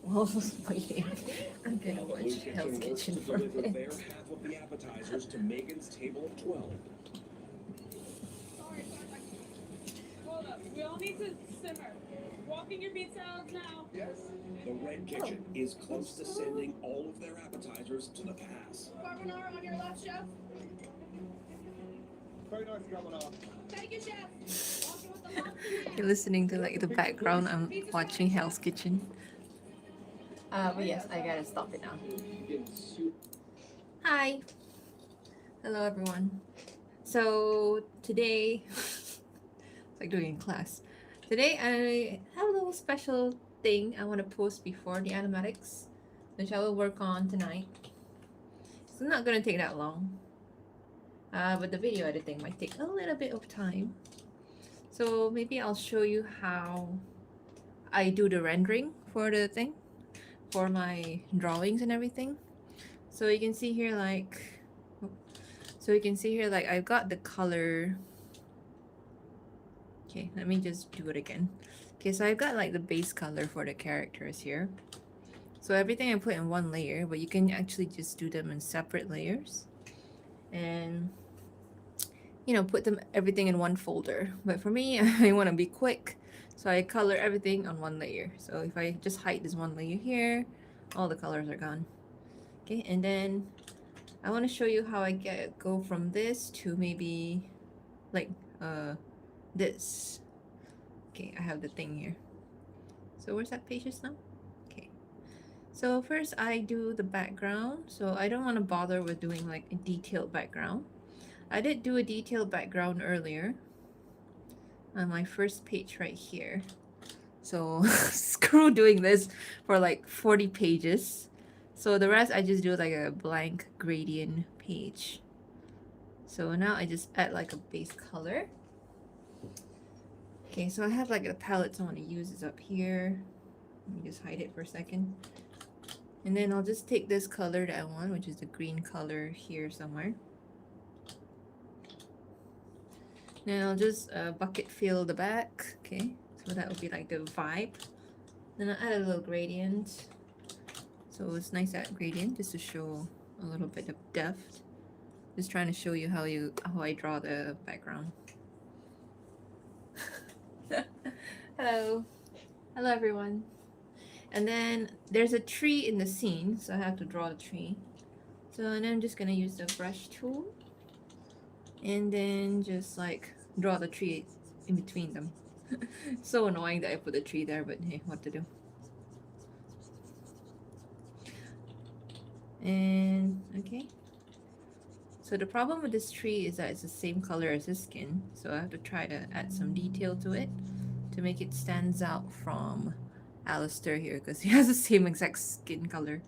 Well, waiting. I'm gonna watch Hell's Kitchen for a deliver their bit. half of the appetizers to Megan's table of 12. Sorry. Hold up. We all need to simmer. Walking your meat salads now. Yes. The Red Kitchen is close to sending all of their appetizers to the pass. Carbonara on your left, chef. Very nice carbonara. Thank you, chef. Walking with the lobster. You're listening to like the background. I'm watching Hell's Kitchen. But yes, I gotta stop it now. Hi. Hello, everyone. So today, it's like doing in class. Today I have a little special thing I want to post before the animatics, which I will work on tonight. It's not gonna take that long. But the video editing might take a little bit of time. So maybe I'll show you how I do the rendering for the thing, for my drawings and everything. So you can see here like, I've got the color. Okay, let me just do it again. Okay, so I've got like the base color for the characters here. So everything I put in one layer, but you can actually just do them in separate layers. And you know, put everything in one folder. But for me, I want to be quick, so I color everything on one layer. So if I just hide this one layer here, all the colors are gone. Okay, and then I want to show you how I go from this to maybe like this. Okay, I have the thing here. So where's that page just now? Okay. So first I do the background. So I don't want to bother with doing like a detailed background. I did do a detailed background earlier on my first page right here. So screw doing this for like 40 pages. So the rest I just do like a blank gradient page. So now I just add like a base color. Okay, so I have like the palettes I want to use is up here. Let me just hide it for a second. And then I'll just take this color that I want, which is the green color here somewhere. Then I'll just bucket fill the back. Okay, so that would be like the vibe. Then I'll add a little gradient. So it's nice that gradient just to show a little bit of depth. Just trying to show you how I draw the background. Hello everyone. And then there's a tree in the scene, so I have to draw the tree. So and then I'm just gonna use the brush tool and then just like draw the tree in between them. So annoying that I put the tree there, but hey, what to do. And okay, so the problem with this tree is that it's the same color as his skin, so I have to try to add some detail to it to make it stands out from Alistair here, because he has the same exact skin color.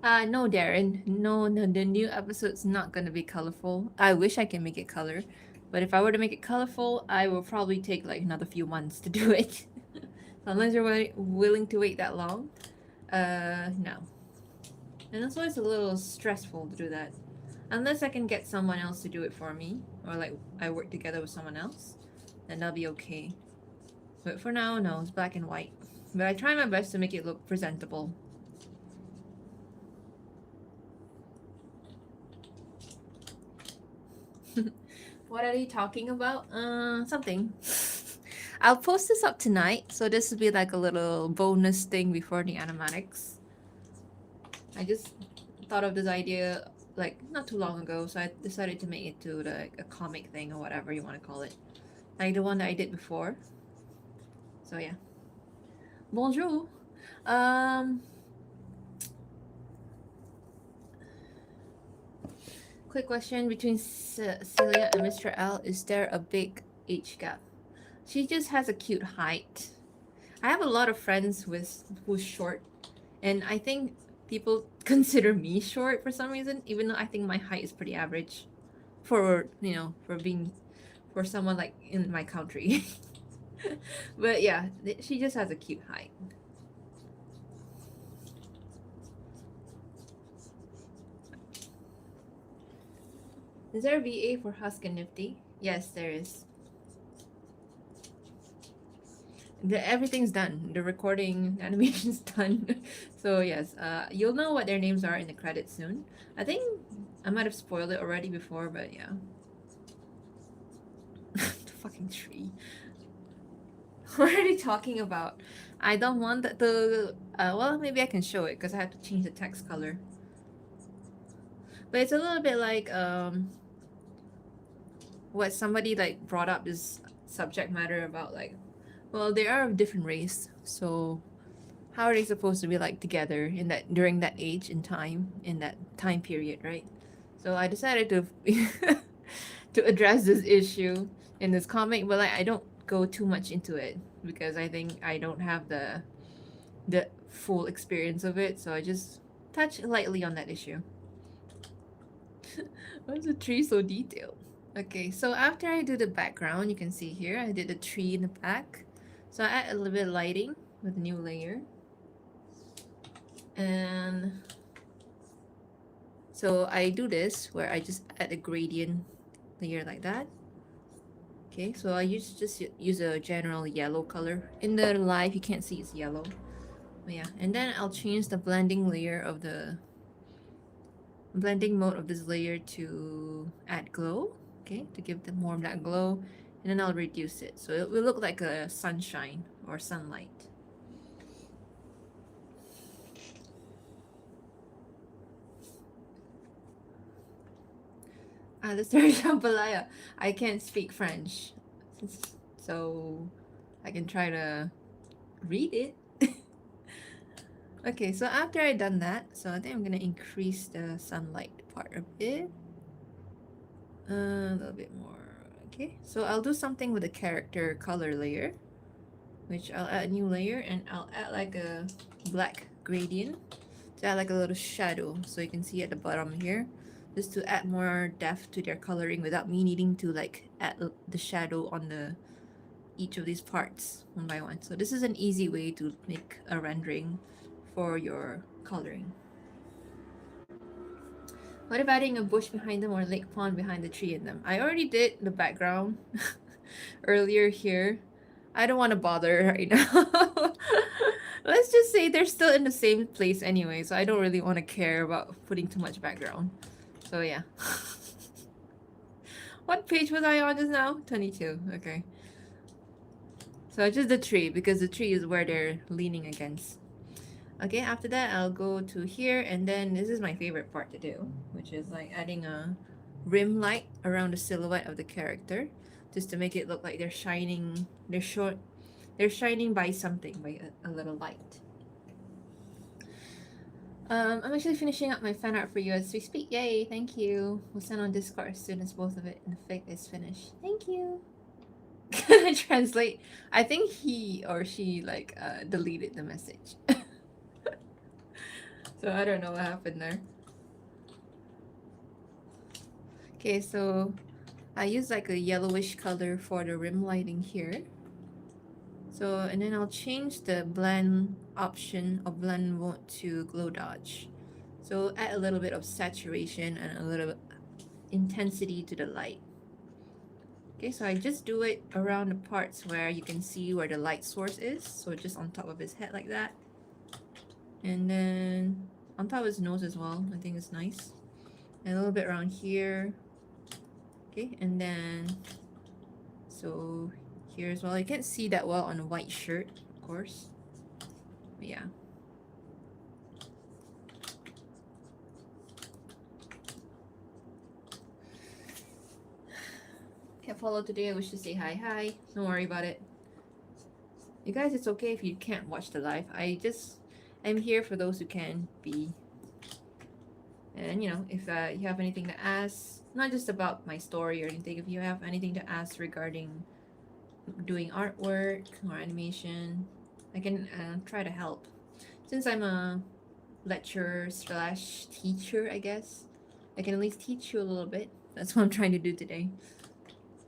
No, Darren. No, the new episode's not gonna be colorful. I wish I can make it color, but if I were to make it colorful, I will probably take like another few months to do it. Unless you're willing to wait that long, no. And also it's a little stressful to do that. Unless I can get someone else to do it for me, or like I work together with someone else, then that'll be okay. But for now, no, it's black and white. But I try my best to make it look presentable. What are they talking about? Something. I'll post this up tonight, so this will be like a little bonus thing before the animatics. I just thought of this idea like not too long ago, so I decided to make it to like a comic thing or whatever you want to call it, like the one that I did before. So yeah. Bonjour. Quick question, between Celia and Mr. L, is there a big age gap? She just has a cute height. I have a lot of friends who's short, and I think people consider me short for some reason, even though I think my height is pretty average for, you know, for someone like in my country. But yeah, she just has a cute height. Is there a VA for Husk and Nifty? Yes, there is. Everything's done. The recording animation's done. So yes, you'll know what their names are in the credits soon. I think I might have spoiled it already before, but yeah. The fucking tree. What are they talking about? I don't want that to. Well, maybe I can show it because I have to change the text color. But it's a little bit like what somebody like brought up this subject matter about like, well, they are of different race, so how are they supposed to be like together in that during that age and time in that time period, right? So I decided to to address this issue in this comic, but like I don't go too much into it because I think I don't have the full experience of it, so I just touch lightly on that issue. Why is the tree so detailed? Okay, so after I do the background, you can see here I did the tree in the back. So I add a little bit of lighting with a new layer. And so I do this where I just add a gradient layer like that. Okay, so I just use a general yellow color. In the live, you can't see it's yellow. But yeah, and then I'll change the blending layer of the blending mode of this layer to add glow. Okay, to give them more of that glow, and then I'll reduce it so it will look like a sunshine or sunlight. The story jambalaya. I can't speak French, so I can try to read it. Okay, so after I done that, so I think I'm gonna increase the sunlight part a bit. A little bit more. Okay, so I'll do something with the character color layer, which I'll add a new layer and I'll add like a black gradient to add like a little shadow so you can see at the bottom here, just to add more depth to their coloring without me needing to like add the shadow on the each of these parts one by one. So this is an easy way to make a rendering for your coloring. What about adding a bush behind them or a lake pond behind the tree in them? I already did the background earlier here. I don't want to bother right now. Let's just say they're still in the same place anyway, so I don't really want to care about putting too much background. So yeah. What page was I on just now? 22. Okay. So just the tree, because the tree is where they're leaning against. Okay, after that I'll go to here, and then this is my favorite part to do, which is like adding a rim light around the silhouette of the character, just to make it look like they're shining. They're shining by something, by a little light. I'm actually finishing up my fan art for you as we speak. Yay! Thank you. We'll send on Discord as soon as both of it and the fic is finished. Thank you. Can I translate? I think he or she like deleted the message. So I don't know what happened there. Okay, so I use like a yellowish color for the rim lighting here. So, and then I'll change the blend option of blend mode to glow dodge. So add a little bit of saturation and a little intensity to the light. Okay, so I just do it around the parts where you can see where the light source is. So just on top of his head like that. And then on top of his nose as well. I think it's nice. And a little bit around here. Okay, and then so here as well. You can't see that well on a white shirt, of course. But yeah. Can't follow today. I wish to say hi. Hi. Don't worry about it. You guys, it's okay if you can't watch the live. I'm here for those who can be. And you know, if you have anything to ask, not just about my story or anything, if you have anything to ask regarding doing artwork or animation, I can try to help. Since I'm a lecturer slash teacher, I guess, I can at least teach you a little bit. That's what I'm trying to do today.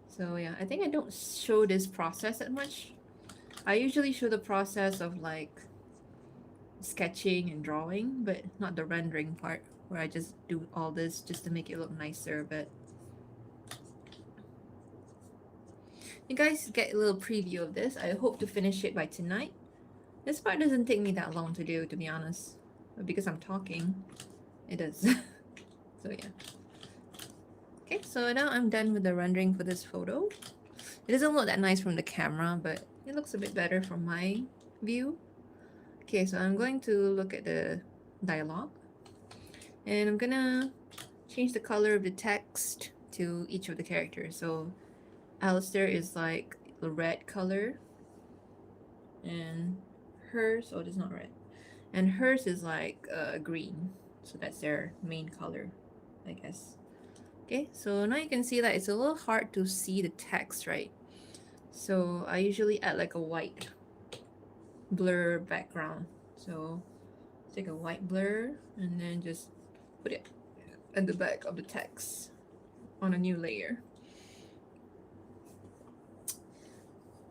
So yeah, I think I don't show this process that much. I usually show the process of like sketching and drawing, but not the rendering part where I just do all this just to make it look nicer a bit. You guys get a little preview of this. I hope to finish it by tonight. This part doesn't take me that long to do, to be honest. But because I'm talking, it does. So yeah. Okay, so now I'm done with the rendering for this photo. It doesn't look that nice from the camera, but it looks a bit better from my view. Okay, so I'm going to look at the dialogue. And I'm gonna change the color of the text to each of the characters. So Alistair is like the red color, and hers, oh, it's not red, and hers is like green, so that's their main color, I guess. Okay, so now you can see that it's a little hard to see the text, right? So I usually add like a white blur background. So take a white blur and then just put it at the back of the text on a new layer.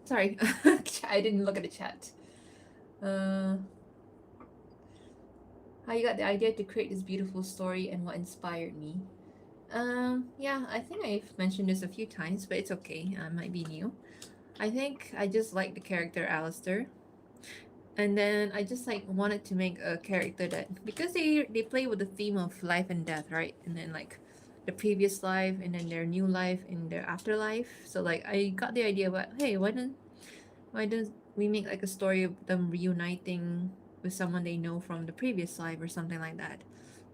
Sorry, I didn't look at the chat. How you got the idea to create this beautiful story and what inspired me? Yeah, I think I've mentioned this a few times, but it's okay. I might be new. I think I just like the character Alistair. And then I just like wanted to make a character that, because they play with the theme of life and death, right? And then like the previous life and then their new life in their afterlife. So like I got the idea about, hey, why don't we make like a story of them reuniting with someone they know from the previous life or something like that.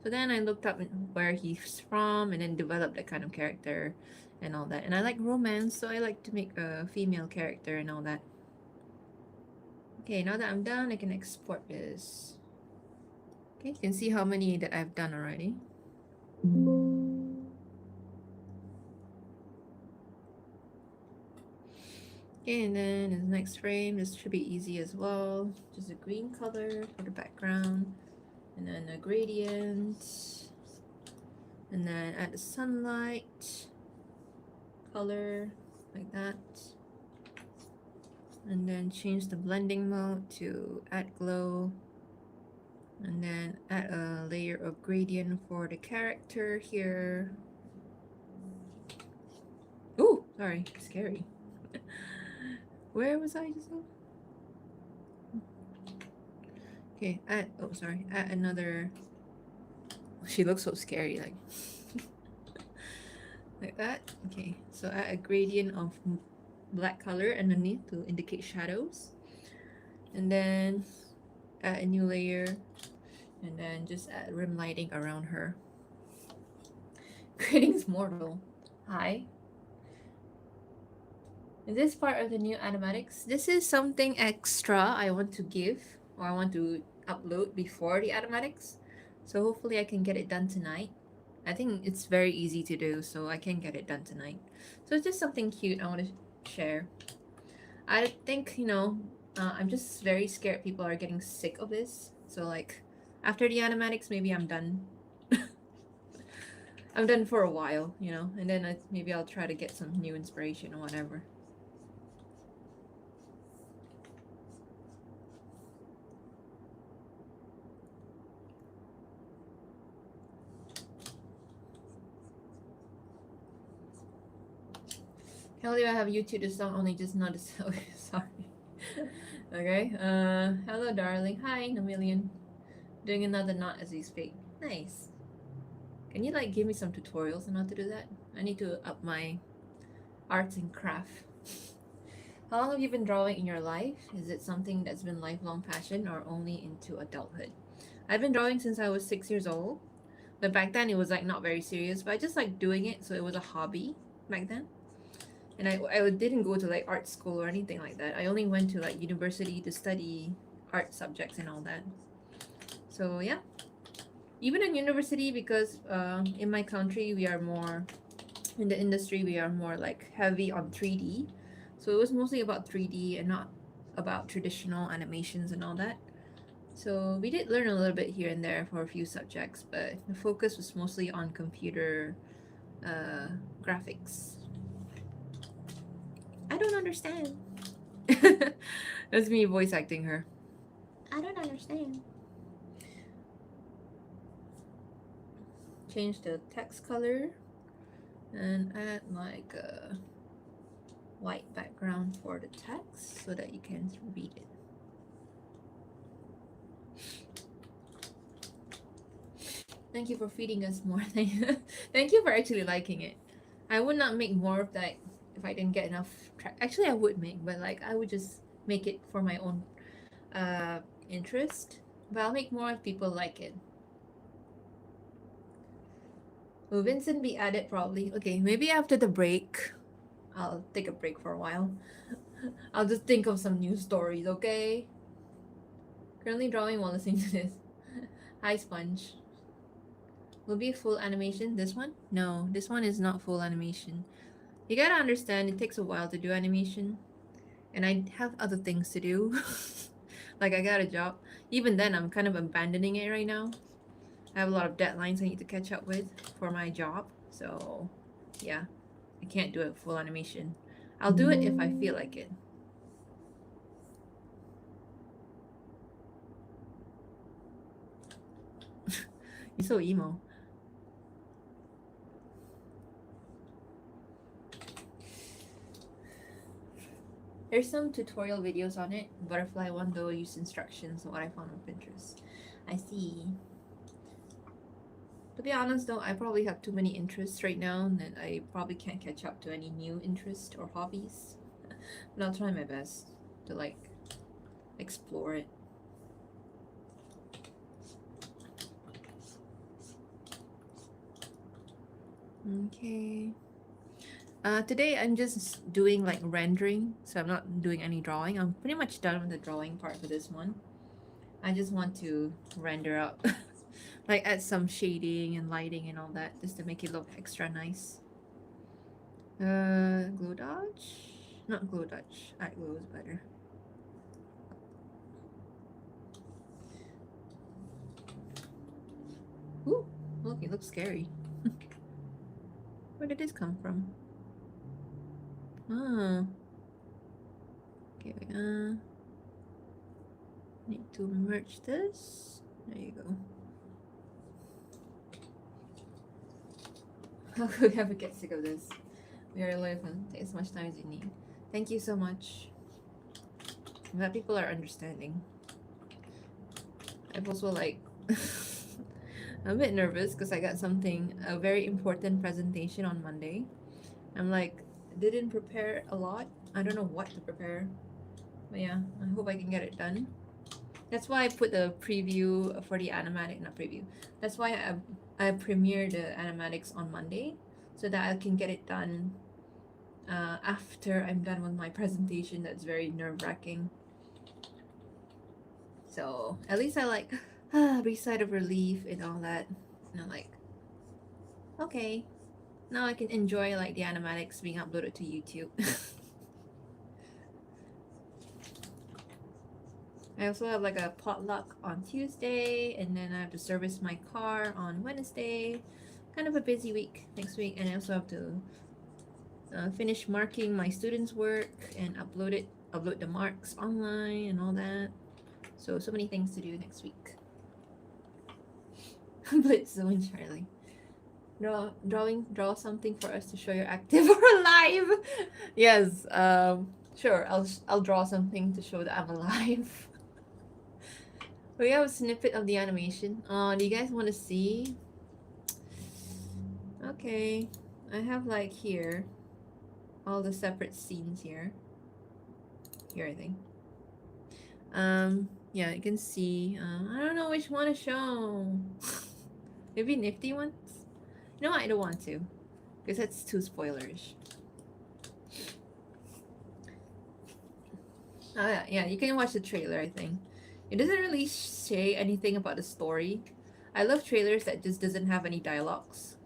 So then I looked up where he's from and then developed that kind of character and all that. And I like romance, so I like to make a female character and all that. Okay, now that I'm done, I can export this. Okay, you can see how many that I've done already. Okay, and then in the next frame, this should be easy as well. Just a green color for the background, and then a gradient, and then add the sunlight color like that, and then change the blending mode to add glow, and then add a layer of gradient for the character here. Oh, sorry, scary. Where was I just now? Okay, add another. She looks so scary, like like that. Okay, so add a gradient of black color underneath to indicate shadows, and then add a new layer, and then just add rim lighting around her. Greetings, mortal. Hi. In this part of the new animatics, this is something extra I want to give, or I want to upload before the animatics. So hopefully I can get it done tonight. I think it's very easy to do, so I can get it done tonight. So it's just something cute I want to share. I think, I'm just very scared people are getting sick of this. So like, after the animatics, maybe I'm done. I'm done for a while, and then maybe I'll try to get some new inspiration or whatever. Can't believe I have YouTube this song, only just noticed. Okay, sorry. Okay, hello darling. Hi, Namillion. Doing another knot as we speak. Nice. Can you like give me some tutorials on how to do that? I need to up my arts and craft. How long have you been drawing in your life? Is it something that's been lifelong passion or only into adulthood? I've been drawing since I was 6 years old. But back then it was like not very serious, but I just like doing it, so it was a hobby back then. And I didn't go to like art school or anything like that. I only went to like university to study art subjects and all that. So yeah, even in university, because in my country we are more in the industry, we are more like heavy on 3D. So it was mostly about 3D and not about traditional animations and all that. So we did learn a little bit here and there for a few subjects, but the focus was mostly on computer graphics. I don't understand. That's me voice acting her. I don't understand. Change the text color and add like a white background for the text so that you can read it. Thank you for feeding us more. Thank you for actually liking it. I would not make more of that if I didn't get enough actually I would make, but like I would just make it for my own interest. But I'll make more if people like it. Will Vincent be added probably? Okay, maybe after the break. I'll take a break for a while. I'll just think of some new stories, okay? Currently drawing while listening to this. Hi, Sponge. Will be full animation, this one? No, this one is not full animation. You gotta understand, it takes a while to do animation. And I have other things to do. Like, I got a job. Even then, I'm kind of abandoning it right now. I have a lot of deadlines I need to catch up with for my job. So, yeah, I can't do it full animation. I'll do it if I feel like it. You're so emo. There's some tutorial videos on it. Butterfly one though, use instructions, what I found on Pinterest. I see. To be honest though, I probably have too many interests right now that I probably can't catch up to any new interest or hobbies. But I'll try my best to like explore it. Okay. Today I'm just doing like rendering, so I'm not doing any drawing. I'm pretty much done with the drawing part for this one. I just want to render up, like add some shading and lighting and all that, just to make it look extra nice. Glow dodge? Not glow dodge. Add glow is better. Ooh, look, it looks scary. Where did this come from? Oh. Okay, need to merge this. There you go. How could we ever get sick of this? We are live and take as much time as you need. Thank you so much. I'm glad people are understanding. I'm also like I'm a bit nervous because I got a very important presentation on Monday. I'm like, didn't prepare a lot. I don't know what to prepare. But yeah, I hope I can get it done. That's why I put the preview for the animatic, not preview. That's why I premiere the animatics on Monday so that I can get it done after I'm done with my presentation. That's very nerve-wracking. So at least I like breathe sigh of relief and all that. And I'm like, okay, now I can enjoy like the animatics being uploaded to YouTube. I also have like a potluck on Tuesday, and then I have to service my car on Wednesday. Kind of a busy week next week, and I also have to finish marking my students' work and upload the marks online and all that. So many things to do next week. Blitz Zone Charlie. Draw something for us to show you're active or alive. Yes, sure. I'll draw something to show that I'm alive. We have a snippet of the animation. Do you guys want to see? Okay, I have like here all the separate scenes here. Here, I think. Yeah, you can see. I don't know which one to show. Maybe nifty ones. No, I don't want to, because that's too spoilerish. Oh yeah, you can watch the trailer. I think it doesn't really say anything about the story. I love trailers that just doesn't have any dialogues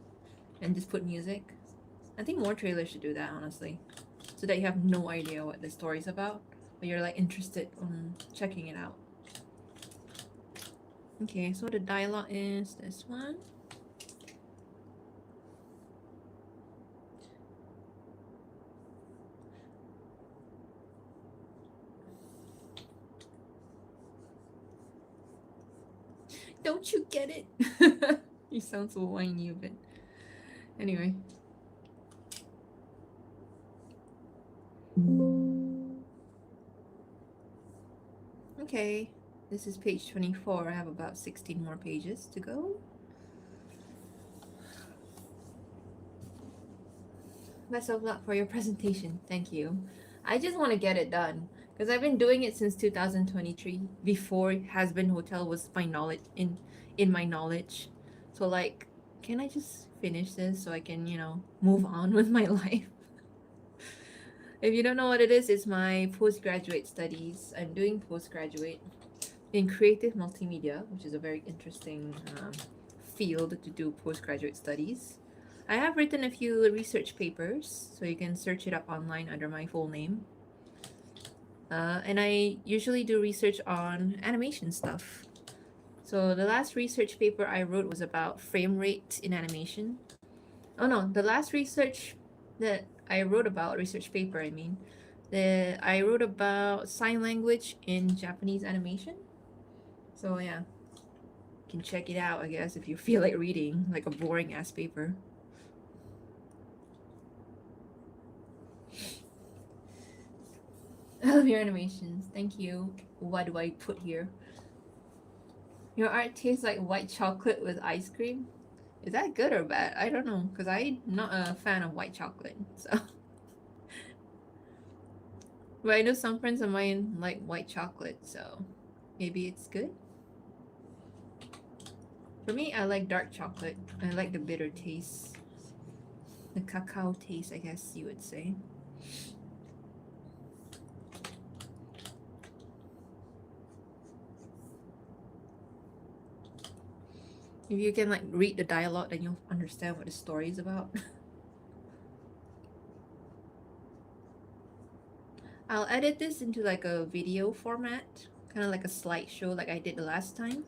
and just put music. I think more trailers should do that, honestly, so that you have no idea what the story's about, but you're like interested in checking it out. Okay, so the dialogue is this one. Don't you get it? You sound so whiny a bit. Anyway. Okay, this is page 24. I have about 16 more pages to go. Best of luck for your presentation. Thank you. I just want to get it done because I've been doing it since 2023. Before Has Been Hotel was my knowledge in my knowledge. So like, can I just finish this so I can move on with my life? If you don't know what it is, it's my postgraduate studies. I'm doing postgraduate in creative multimedia, which is a very interesting field to do postgraduate studies. I have written a few research papers, so you can search it up online under my full name. And I usually do research on animation stuff. So the last research paper I wrote was about frame rate in animation. Oh no, the last research that I wrote about, research paper I mean, I wrote about sign language in Japanese animation. So yeah, you can check it out I guess if you feel like reading like a boring ass paper. I love your animations. Thank you. What do I put here? Your art tastes like white chocolate with ice cream. Is that good or bad? I don't know, because I'm not a fan of white chocolate. So, but I know some friends of mine like white chocolate, so maybe it's good. For me, I like dark chocolate. I like the bitter taste, the cacao taste, I guess you would say. If you can like read the dialogue, then you'll understand what the story is about. I'll edit this into like a video format, kind of like a slideshow like I did the last time,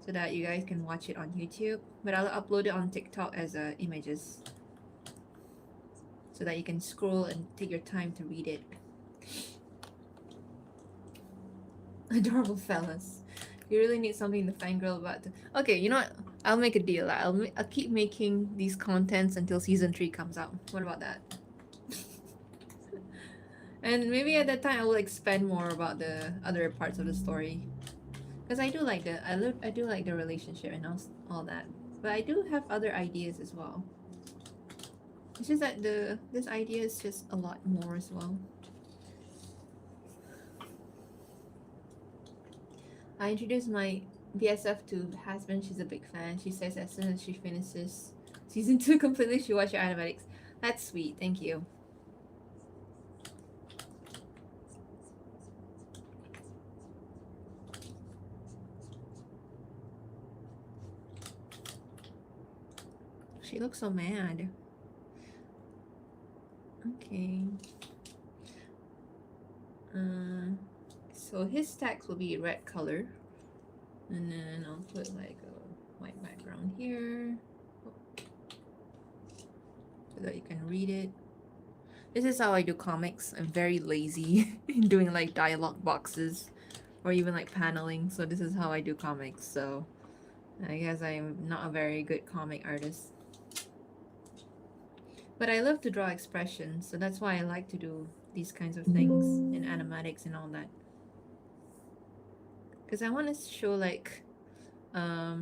so that you guys can watch it on YouTube. But I'll upload it on TikTok as images, so that you can scroll and take your time to read it. Adorable fellas. You really need something to fangirl about. Okay, you know what? I'll make a deal. I'll keep making these contents until season 3 comes out. What about that? And maybe at that time I will expand more about the other parts of the story, because I do like I do like the relationship and all that. But I do have other ideas as well. It's just that this idea is just a lot more as well. I introduced my BSF to husband. She's a big fan. She says as soon as she finishes season 2 completely, she watch your animatics. That's sweet. Thank you. She looks so mad. Okay. So his text will be red color, and then I'll put like a white background here, so that you can read it. This is how I do comics. I'm very lazy in doing like dialogue boxes or even like paneling. So this is how I do comics. So I guess I'm not a very good comic artist. But I love to draw expressions, so that's why I like to do these kinds of things in animatics and all that. Because I want to show like, I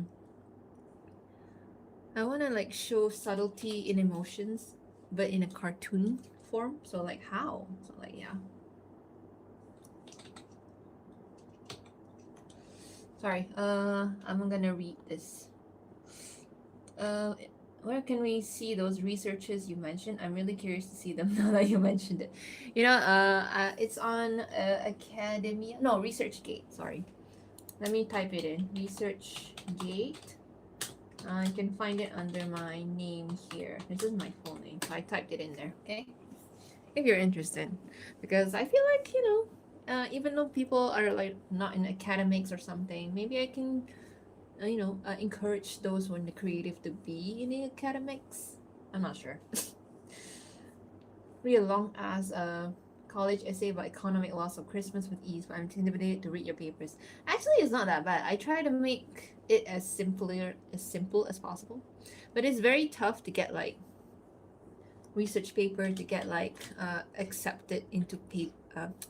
want to like show subtlety in emotions, but in a cartoon form. So like how? So like yeah. Sorry. I'm gonna read this. Where can we see those researches you mentioned? I'm really curious to see them now that you mentioned it. It's on Academia. No, ResearchGate. Sorry. Let me type it in. ResearchGate. You can find it under my name here. This is my full name. So I typed it in there. Okay. If you're interested, because I feel like even though people are like not in academics or something, maybe I can encourage those who are in the creative to be in the academics. I'm not sure. Read a long ass college essay about economic loss of Christmas with ease, but I'm intimidated to read your papers. Actually, it's not that bad. I try to make it as simple as possible, but it's very tough to get like research paper to get like accepted into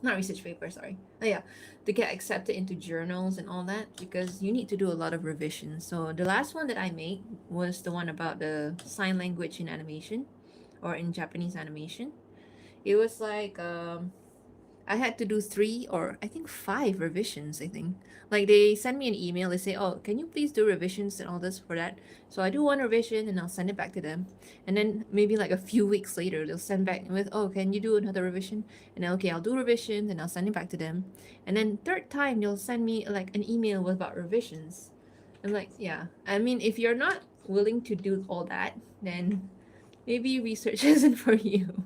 not research paper, sorry. Oh yeah, to get accepted into journals and all that, because you need to do a lot of revisions. So the last one that I made was the one about the sign language in animation, or in Japanese animation. It was like I had to do 3 or I think 5 revisions, I think. Like they send me an email, they say, "Oh, can you please do revisions and all this for that?" So I do one revision and I'll send it back to them. And then maybe like a few weeks later, they'll send back with, "Oh, can you do another revision?" And then, okay, I'll do revision and I'll send it back to them. And then third time, they'll send me like an email with about revisions. I'm like, yeah. I mean, if you're not willing to do all that, then maybe research isn't for you.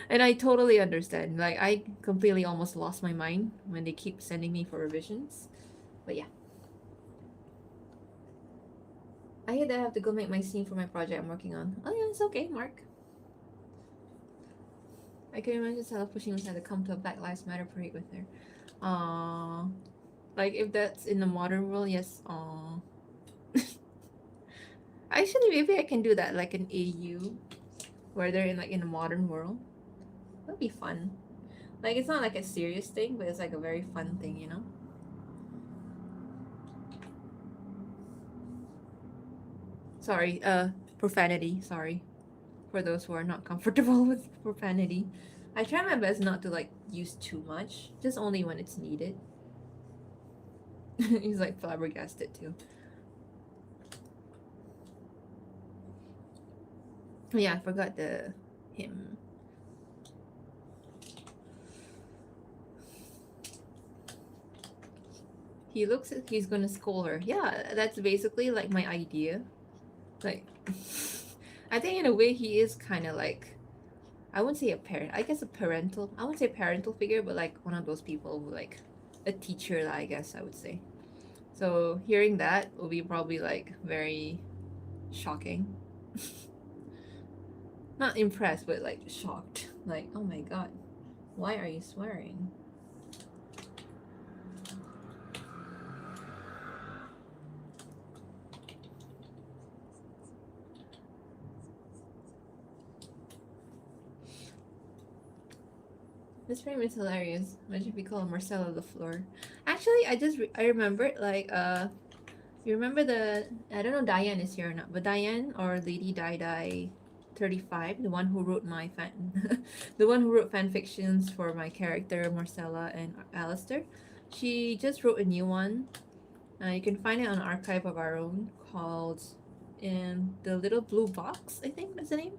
And I totally understand. Like I completely almost lost my mind when they keep sending me for revisions. But yeah. I hate that I have to go make my scene for my project I'm working on. Oh yeah, it's okay, Mark. I can imagine Stella pushing inside to come to a Black Lives Matter parade with her. Like if that's in the modern world, yes. Actually, maybe I can do that, like an AU, where they're in like in the modern world. That'd be fun. Like it's not like a serious thing, but it's like a very fun thing, you know? Sorry, profanity, sorry. For those who are not comfortable with profanity. I try my best not to like use too much, just only when it's needed. He's like flabbergasted too. Yeah, I forgot the him. He looks like he's gonna scold her. Yeah, that's basically like my idea. Like, I think in a way he is kind of like, I wouldn't say a parent. I guess a parental. I wouldn't say parental figure, but like one of those people who like a teacher. I guess I would say. So hearing that will be probably like very shocking. Not impressed, but like shocked. Like, oh my god, why are you swearing? This frame is hilarious. Imagine if we call Marcella the floor. Actually, I remembered like you remember the, I don't know Diane is here or not, but Diane or Lady Di 35, the one who wrote my fan the one who wrote fan fictions for my character Marcella and Alistair. She just wrote a new one. You can find it on Archive of Our Own called in the Little Blue Box, I think that's the name.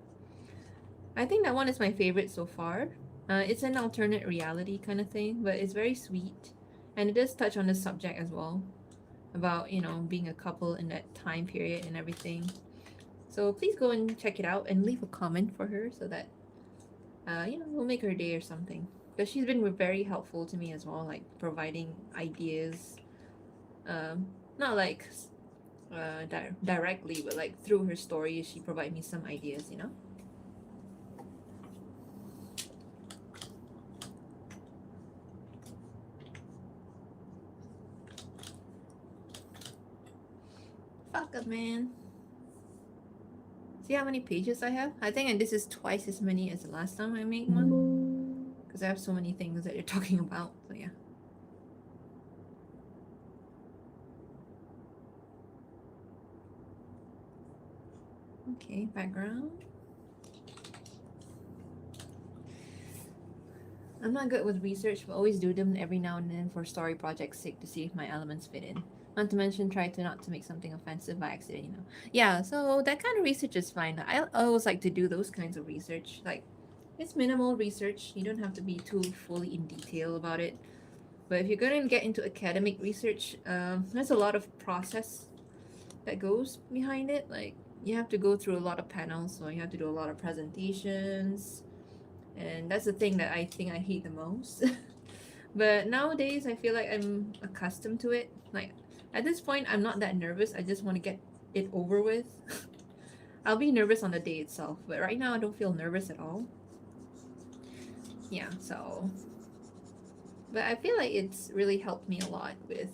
I think that one is my favorite so far. It's an alternate reality kind of thing, but it's very sweet. And it does touch on the subject as well about, you know, being a couple in that time period and everything. So please go and check it out and leave a comment for her so that, you know, we'll make her day or something. Because she's been very helpful to me as well, like providing ideas. Not like directly, but like through her stories, she provided me some ideas, you know? Fuck up, man. See how many pages I have? I think this is twice as many as the last time I made one. Because I have so many things that you're talking about, so yeah. Okay, background. I'm not good with research, but always do them every now and then for story project's sake to see if my elements fit in. Not to mention, try to not to make something offensive by accident, you know. Yeah, so that kind of research is fine. I always like to do those kinds of research. Like, it's minimal research. You don't have to be too fully in detail about it. But if you're going to get into academic research, there's a lot of process that goes behind it. Like, you have to go through a lot of panels, so you have to do a lot of presentations. And that's the thing that I think I hate the most. But nowadays, I feel like I'm accustomed to it. Like, at this point, I'm not that nervous. I just want to get it over with. I'll be nervous on the day itself, but right now I don't feel nervous at all. Yeah, so. But I feel like it's really helped me a lot with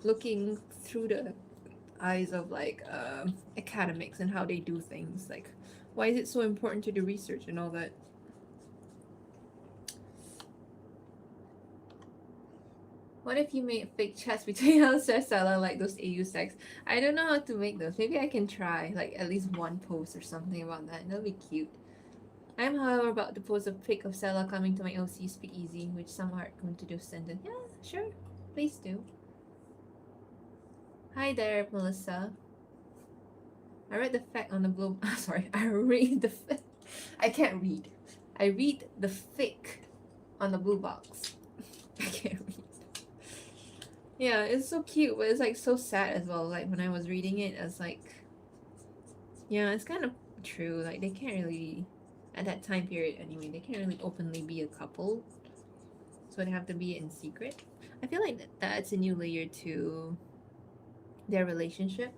looking through the eyes of like academics and how they do things. Like, why is it so important to do research and all that? What if you made fake chats between us and Stella like those AU sex? I don't know how to make those. Maybe I can try like at least one post or something about that. That'll be cute. I am, however, about to post a pic of Stella coming to my OC Speakeasy, which some are going to do send in. Yeah, sure. Please do. Hi there, Melissa. I read the fact on the blue. Sorry, I read the. I can't read. I read the fic on the blue box. I can't read. Yeah, it's so cute, but it's like so sad as well. Like when I was reading it, I was like, yeah, it's kind of true. Like they can't really, at that time period anyway, they can't really openly be a couple, so they have to be in secret. I feel like that's a new layer to their relationship,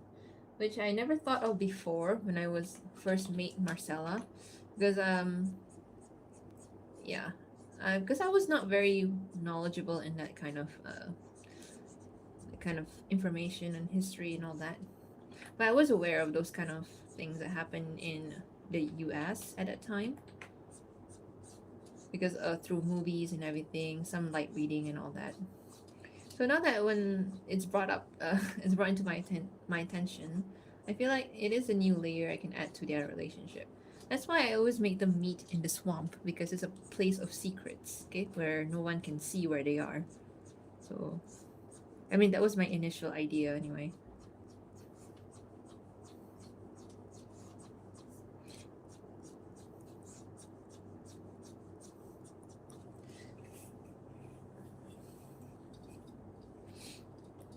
which I never thought of before when I was first met Marcella, because yeah, because I was not very knowledgeable in that kind of information and history and all that. But I was aware of those kind of things that happened in the US at that time because through movies and everything, some light reading and all that. So now that when it's brought up, it's brought into my attention, I feel like it is a new layer I can add to their relationship. That's why I always make them meet in the swamp because it's a place of secrets, okay, where no one can see where they are. So, I mean, that was my initial idea anyway.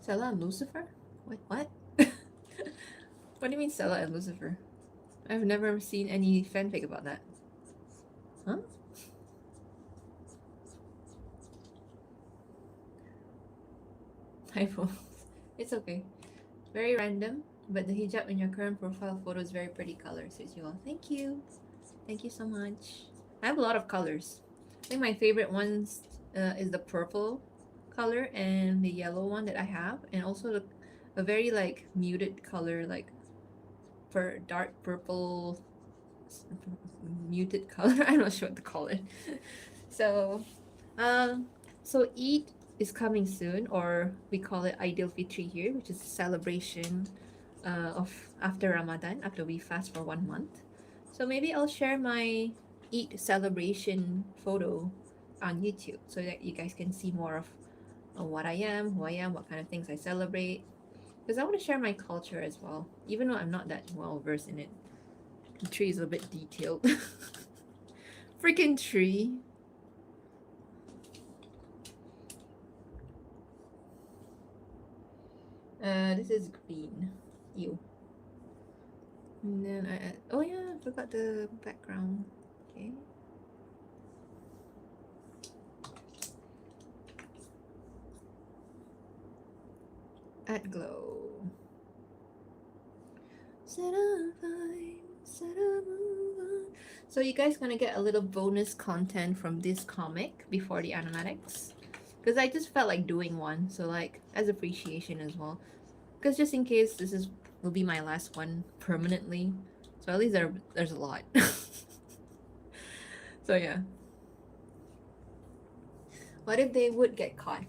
Stella and Lucifer? Wait, what? What do you mean Stella and Lucifer? I've never seen any fanfic about that. Huh? Typo. It's okay. Very random, but the hijab in your current profile photo is very pretty color. Suits you all. Thank you. Thank you so much. I have a lot of colors. I think my favorite ones is the purple color and the yellow one that I have, and also a very like muted color, like dark purple, muted color. I'm not sure what to call it. So, so Eid is coming soon, or we call it Idul Fitri here, which is a celebration of after Ramadan, after we fast for 1 month. So maybe I'll share my Eid celebration photo on YouTube so that you guys can see more of what I am, who I am, what kind of things I celebrate. Because I want to share my culture as well, even though I'm not that well versed in it. The tree is a bit detailed. Freaking tree. This is green. Ew. And then oh yeah, I forgot the background. Okay. Add glow. So you guys gonna get a little bonus content from this comic before the animatics, because I just felt like doing one, so like as appreciation as well, because just in case this will be my last one permanently, so at least there's a lot. So yeah, what if they would get caught?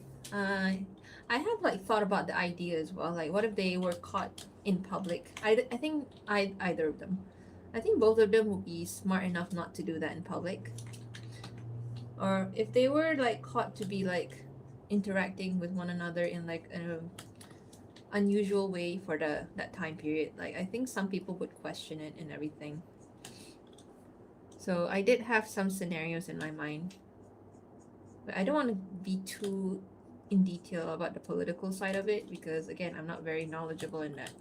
I have like thought about the idea as well, like what if they were caught in public? I think either of them. I think both of them would be smart enough not to do that in public. Or if they were like caught to be like interacting with one another in like an unusual way for that time period, like I think some people would question it and everything. So I did have some scenarios in my mind, but I don't want to be too in detail about the political side of it because again I'm not very knowledgeable in that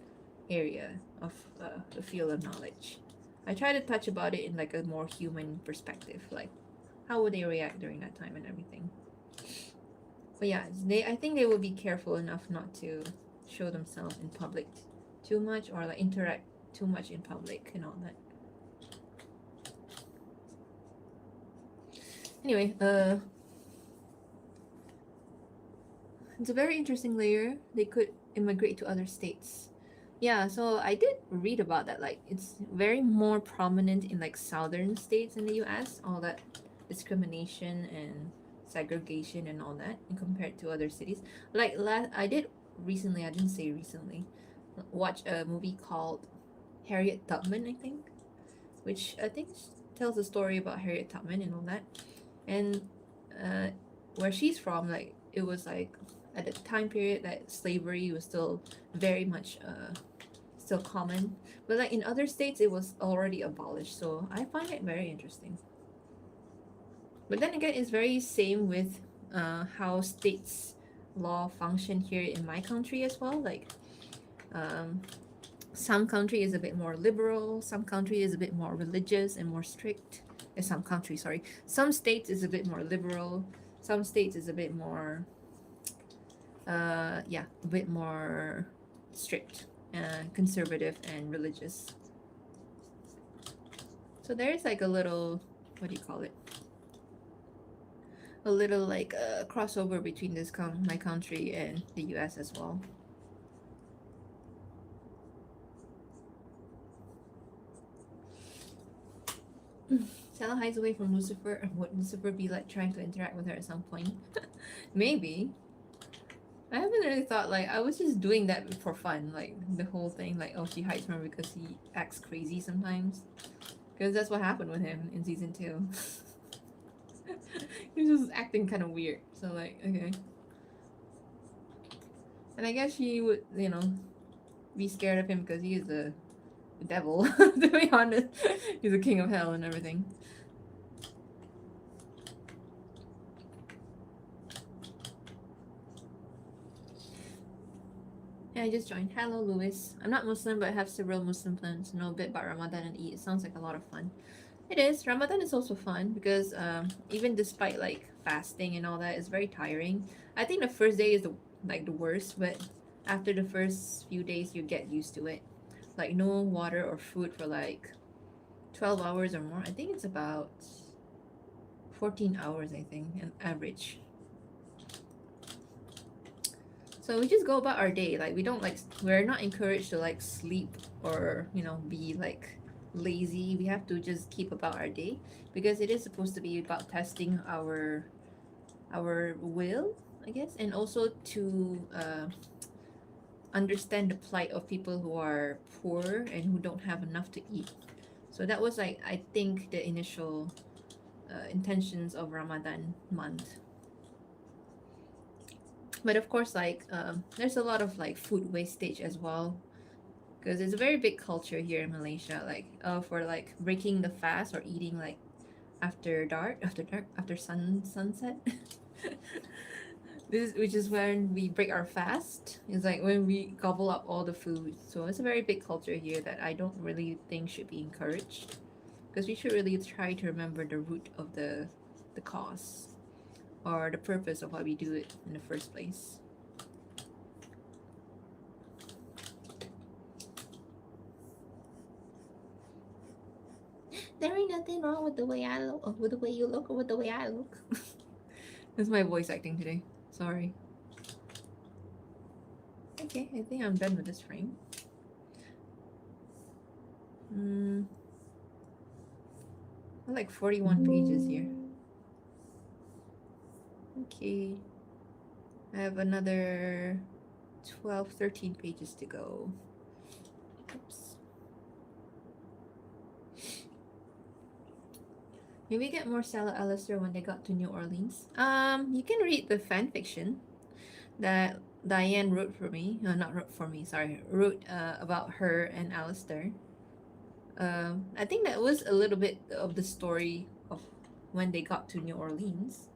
area of the field of knowledge. I try to touch about it in like a more human perspective, like how would they react during that time and everything. But yeah, I think they will be careful enough not to show themselves in public too much or like interact too much in public and all that. Anyway, it's a very interesting layer. They could immigrate to other states. Yeah, so I did read about that. Like, it's very more prominent in like southern states in the US, all that discrimination and segregation and all that compared to other cities. Like I did recently, I didn't say recently, watch a movie called Harriet Tubman, I think, which I think tells a story about Harriet Tubman and all that. And uh, where she's from, like it was like at the time period that slavery was still very much still common, but like in other states it was already abolished. So I find it very interesting. But then again, it's very same with how states law function here in my country as well. Like um, some country is a bit more liberal, some country is a bit more religious and more strict. Some country, sorry, some states is a bit more liberal, some states is a bit more yeah, a bit more strict, conservative and religious. So there's like a little, what do you call it, a little like a crossover between my country and the US as well. Stella hides away from Lucifer. Would Lucifer be like trying to interact with her at some point? Maybe. I haven't really thought, like, I was just doing that for fun, like the whole thing, like, oh, she hides from him because he acts crazy sometimes. Because that's what happened with him in season 2. He was just acting kind of weird. So, like, okay. And I guess she would, you know, be scared of him because he is the devil, to be honest. He's the king of hell and everything. Yeah, I just joined. Hello, Louis. I'm not Muslim, but I have several Muslim plans. Know a bit about Ramadan and Eid. It sounds like a lot of fun. It is. Ramadan is also fun because even despite like fasting and all that, it's very tiring. I think the first day is the worst, but after the first few days, you get used to it. Like no water or food for like 12 hours or more. I think it's about 14 hours, I think, an average. So we just go about our day. Like we don't like, we're not encouraged to like sleep or, you know, be like lazy. We have to just keep about our day because it is supposed to be about testing our will, I guess, and also to understand the plight of people who are poor and who don't have enough to eat. So that was like, I think, the initial intentions of Ramadan month. But of course, like there's a lot of like food wastage as well, because it's a very big culture here in Malaysia. Like for like breaking the fast or eating like after sunset. Which is when we break our fast. It's like when we gobble up all the food. So it's a very big culture here that I don't really think should be encouraged, because we should really try to remember the root of the cause or the purpose of why we do it in the first place. There ain't nothing wrong with the way I look, or with the way you look, or with the way I look. That's my voice acting today. Sorry. Okay, I think I'm done with this frame. I like 41 pages here. Okay. I have another 12, 13 pages to go. Oops. Maybe get more Stella Alistair when they got to New Orleans. You can read the fan fiction that Diane wrote for me. No, not wrote for me, sorry. Wrote about her and Alistair. I think that was a little bit of the story of when they got to New Orleans.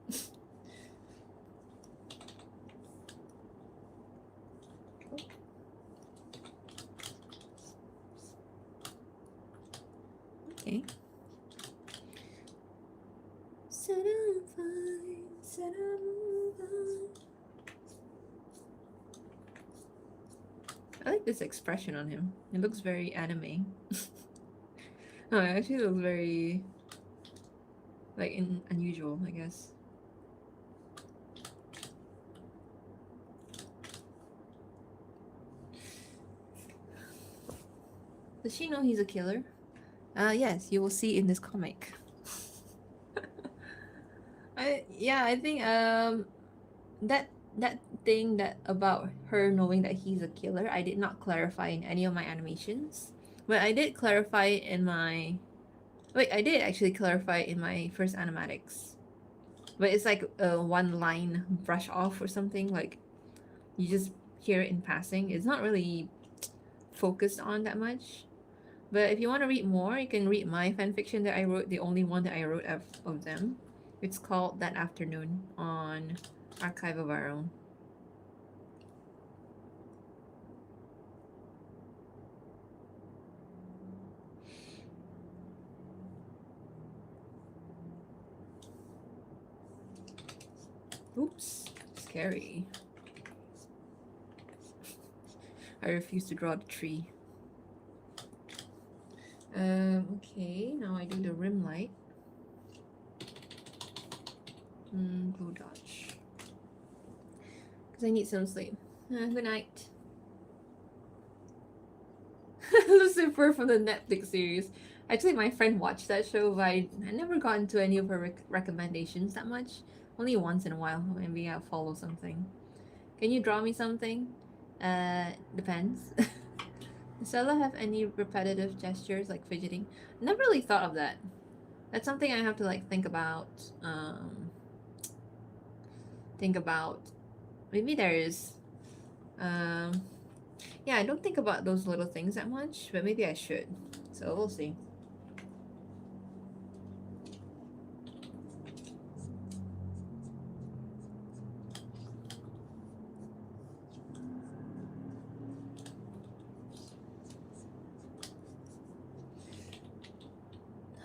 Okay. Said I'm fine, said I'll move on. I like this expression on him. It looks very anime. No, it actually looks very like unusual, I guess. Does she know he's a killer? Yes, you will see in this comic. Yeah, I think that that thing that about her knowing that he's a killer, I did not clarify in any of my animations. But I did clarify in my wait, I did actually clarify in my first animatics. But it's like a one line brush off or something, like you just hear it in passing. It's not really focused on that much. But if you want to read more, you can read my fanfiction that I wrote, the only one that I wrote of them. It's called That Afternoon on Archive of Our Own. Oops, scary. I refuse to draw the tree. Okay, now I do the rim light. Blue dodge. Because I need some sleep. Good night. Lucifer from the Netflix series. Actually, my friend watched that show, but I never got into any of her recommendations that much. Only once in a while. Maybe I'll follow something. Can you draw me something? Depends. Does Stella have any repetitive gestures like fidgeting? Never really thought of that. That's something I have to like think about. Think about. Maybe there is. Yeah, I don't think about those little things that much, but maybe I should. So we'll see.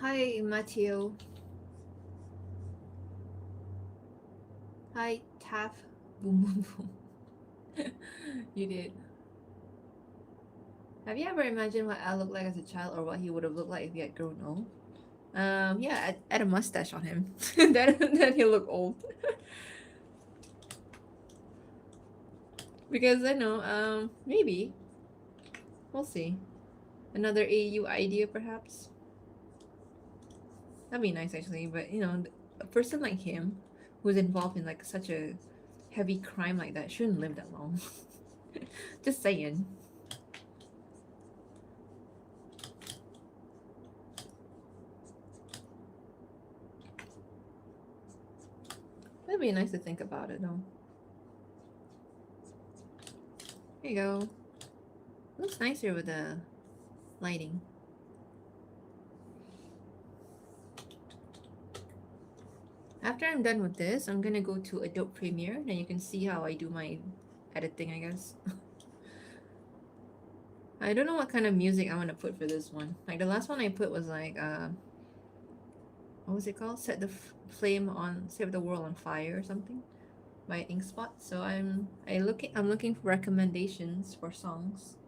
Hi, Matteo. Hi, Taff. Boom, boom, boom. You did. Have you ever imagined what Al looked like as a child or what he would have looked like if he had grown old? Yeah, add a mustache on him. then he'll look old. Because I know, maybe. We'll see. Another AU idea, perhaps? That'd be nice, actually. But, you know, a person like him, who's involved in, like, such a heavy crime like that, shouldn't live that long. Just saying. That'd be nice to think about it, though. There you go. Looks nicer with the lighting. After I'm done with this, I'm gonna go to Adobe Premiere, then you can see how I do my editing, I guess. I don't know what kind of music I want to put for this one. Like the last one I put was like, what was it called? Set the Set the World on Fire or something by Inkspot. So I'm looking for recommendations for songs.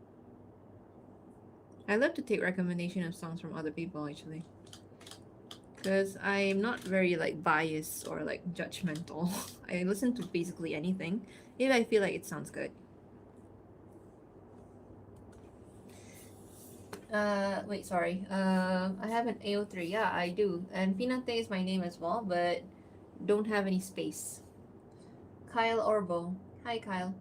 I love to take recommendation of songs from other people actually. Because I'm not very like biased or like judgmental. I listen to basically anything if I feel like it sounds good. Wait, sorry. I have an AO3. Yeah, I do. And Pinante is my name as well, but don't have any space. Kyle Orbo. Hi, Kyle.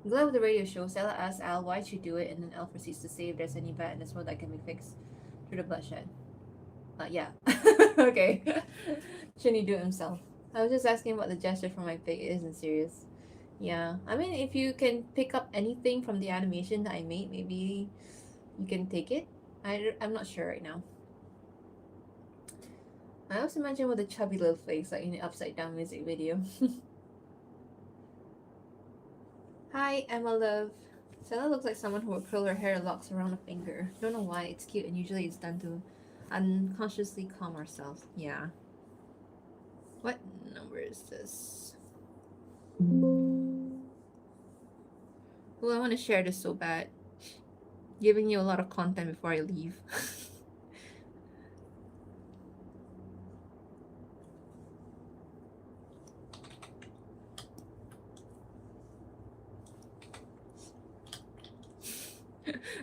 Glad with the radio show. Stella asks Al why she do it, and then Al proceeds to say if there's any bad in this world that can be fixed through the bloodshed. Yeah. Okay. Shouldn't he do it himself? I was just asking what the gesture from my pic isn't serious. Yeah. I mean, if you can pick up anything from the animation that I made, maybe you can take it. I'm not sure right now. I also imagine with a chubby little face, like in the upside down music video. Hi, Emma Love. Stella looks like someone who would curl her hair locks around a finger. Don't know why, it's cute and usually it's done to unconsciously calm ourselves. Yeah. What number is this? Oh, I want to share this so bad. Giving you a lot of content before I leave.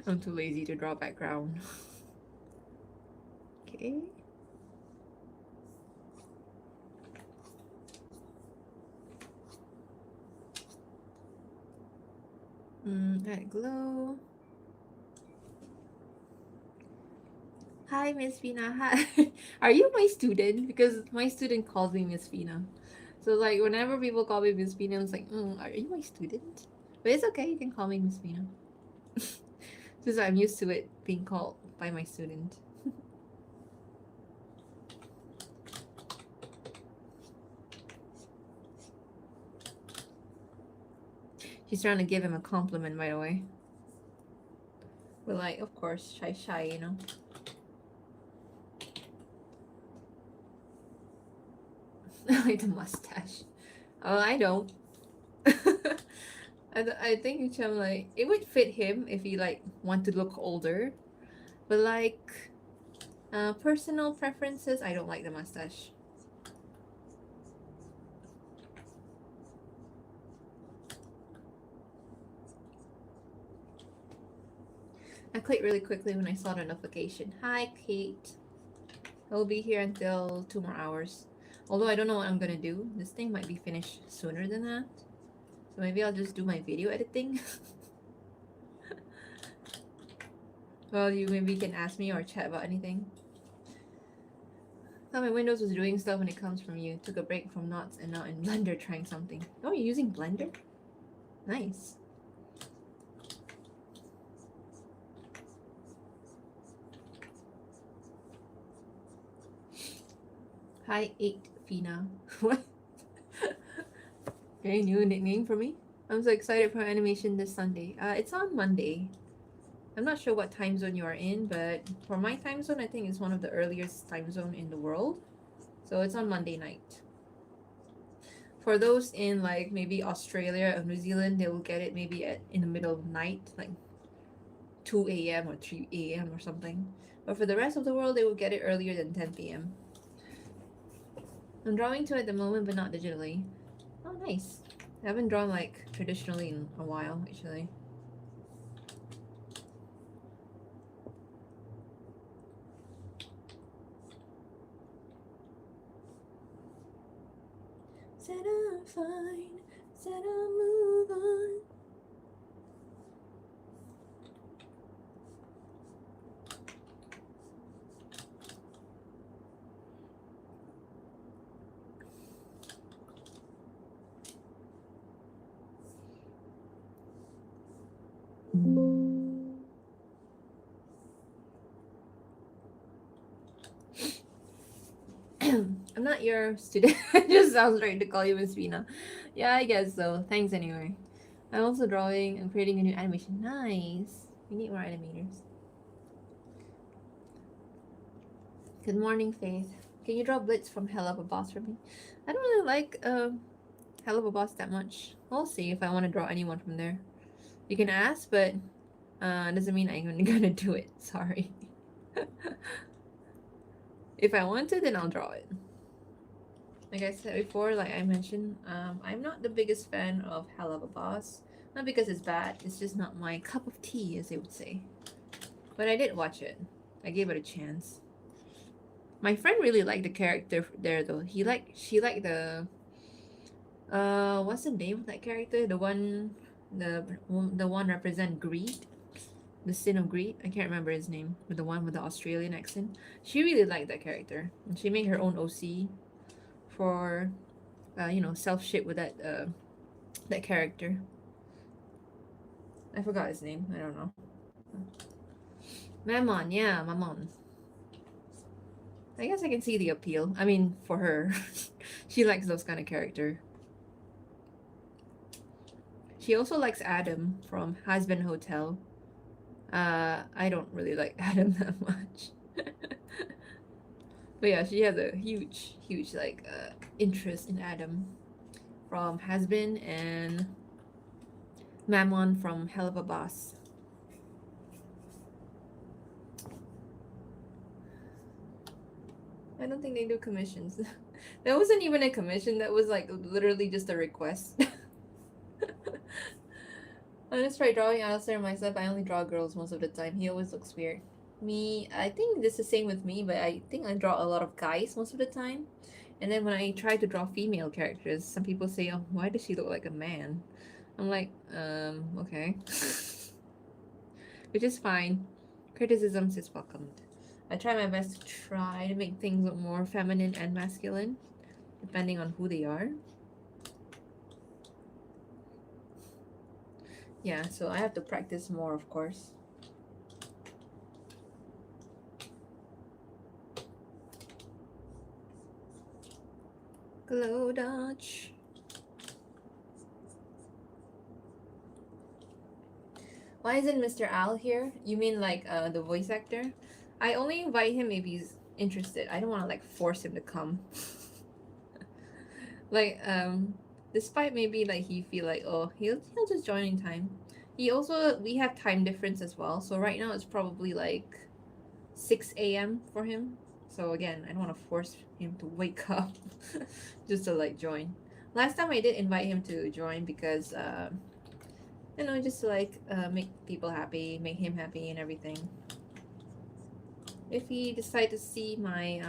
I'm too lazy to draw background. Okay. Add glow. Hi, Miss Fina. Hi. Are you my student? Because my student calls me Miss Fina. So like whenever people call me Miss Fina, I'm like, are you my student? But it's okay. You can call me Miss Fina. Because I'm used to it being called by my student. She's trying to give him a compliment, by the way. But like, of course, shy, you know. Like the mustache. Oh, I don't. I think it's like it would fit him if he like want to look older, but like personal preferences, I don't like the mustache. I clicked really quickly when I saw the notification. Hi, Kate. I'll be here until 2 more hours. Although I don't know what I'm gonna do. This thing might be finished sooner than that. So maybe I'll just do my video editing. Well, you maybe can ask me or chat about anything. Thought my Windows was doing stuff when it comes from you. Took a break from Knots and now in Blender trying something. Oh, you're using Blender? Nice. Hi, 8 Fina. What? Very new nickname for me. I'm so excited for animation this Sunday. It's on Monday. I'm not sure what time zone you are in, but for my time zone, I think it's one of the earliest time zone in the world. So it's on Monday night. For those in like maybe Australia or New Zealand, they will get it maybe in the middle of the night, like 2 a.m. or 3 a.m. or something. But for the rest of the world, they will get it earlier than 10 p.m. I'm drawing too at the moment, but not digitally. Oh, nice. I haven't drawn like traditionally in a while, actually. Said I'm fine, said I'll move on. I'm not your student. It just sounds right to call you Miss Vina. Yeah, I guess so. Thanks anyway. I'm also drawing and creating a new animation. Nice. We need more animators. Good morning, Faith. Can you draw Blitz from Hell of a Boss for me? I don't really like Hell of a Boss that much. We'll see if I want to draw anyone from there. You can ask, but doesn't mean I'm gonna do it. Sorry. If I want to, then I'll draw it. Like I said before, like I mentioned, I'm not the biggest fan of Hell of a Boss. Not because it's bad, it's just not my cup of tea, as they would say. But I did watch it. I gave it a chance. My friend really liked the character there, though. She liked the, what's the name of that character? The one represent greed, the sin of greed. I can't remember his name, but the one with the Australian accent. She really liked that character, and she made her own OC for self shit with that character. I forgot his name. I don't know. Mammon, yeah, Mammon. I guess I can see the appeal. I mean, for her, she likes those kind of character. She also likes Adam from Husband Hotel. I don't really like Adam that much. But yeah, she has a huge like interest in Adam from Husband and Mammon from Hell of a Boss. I don't think they do commissions. That wasn't even a commission. That was like literally just a request. I just try drawing Alistair myself. I only draw girls most of the time. He always looks weird. Me, I think this is the same with me, but I think I draw a lot of guys most of the time. And then when I try to draw female characters, some people say, "Oh, why does she look like a man?" I'm like, okay. Which is fine. Criticisms is welcomed. I try my best to try to make things look more feminine and masculine, depending on who they are. Yeah, so I have to practice more, of course. Glow Dodge. Why isn't Mr. Al here? You mean like the voice actor? I only invite him if he's interested. I don't want to like force him to come. Like despite maybe like he feel like oh he'll just join in time. He also we have time difference as well. So right now it's probably like 6 a.m. for him. So again, I don't want to force him to wake up just to like join. Last time I did invite him to join because you know just to like make people happy, make him happy and everything. If he decide to see my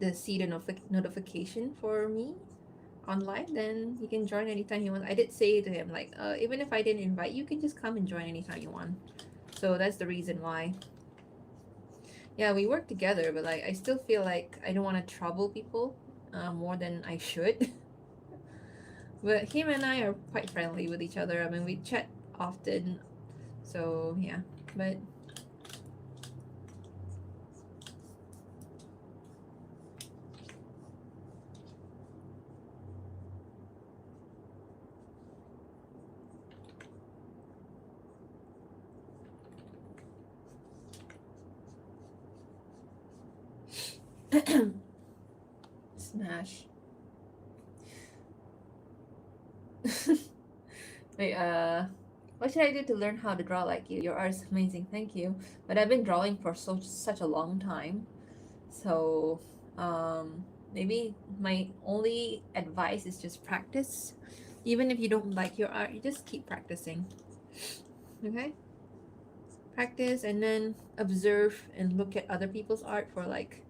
the notification for me on live, then he can join anytime he wants. I did say to him like even if I didn't invite you, can just come and join anytime you want. So that's the reason why. Yeah, we work together, but like I still feel like I don't want to trouble people more than I should. But him and I are quite friendly with each other. I mean, we chat often, so yeah. But smash. Wait, what should I do to learn how to draw like you? Your art is amazing, thank you. But I've been drawing for such a long time, so maybe my only advice is just practice. Even if you don't like your art, you just keep practicing. Okay, practice and then observe and look at other people's art for like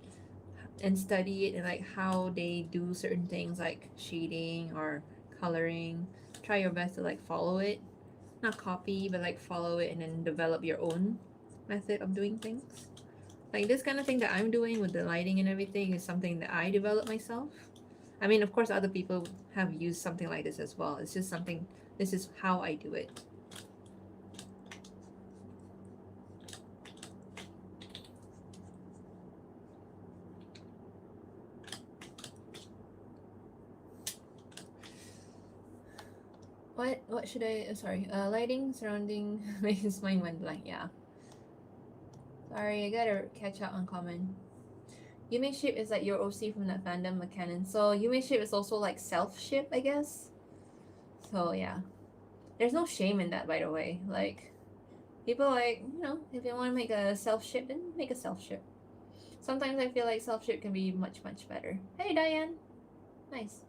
and study it and like how they do certain things like shading or coloring. Try your best to like follow it, not copy but like follow it and then develop your own method of doing things. Like this kind of thing that I'm doing with the lighting and everything is something that I developed myself. I mean, of course other people have used something like this as well. It's just something, this is how I do it. What should I sorry, lighting surrounding makes my mind blank. Yeah, sorry, I gotta catch up on common. Yume ship is like your OC from that fandom McCannon. So Yume ship is also like self ship, I guess. So yeah, there's no shame in that, by the way. Like people like you know if you want to make a self ship, then make a self ship. Sometimes I feel like self ship can be much better. Hey Diane, nice.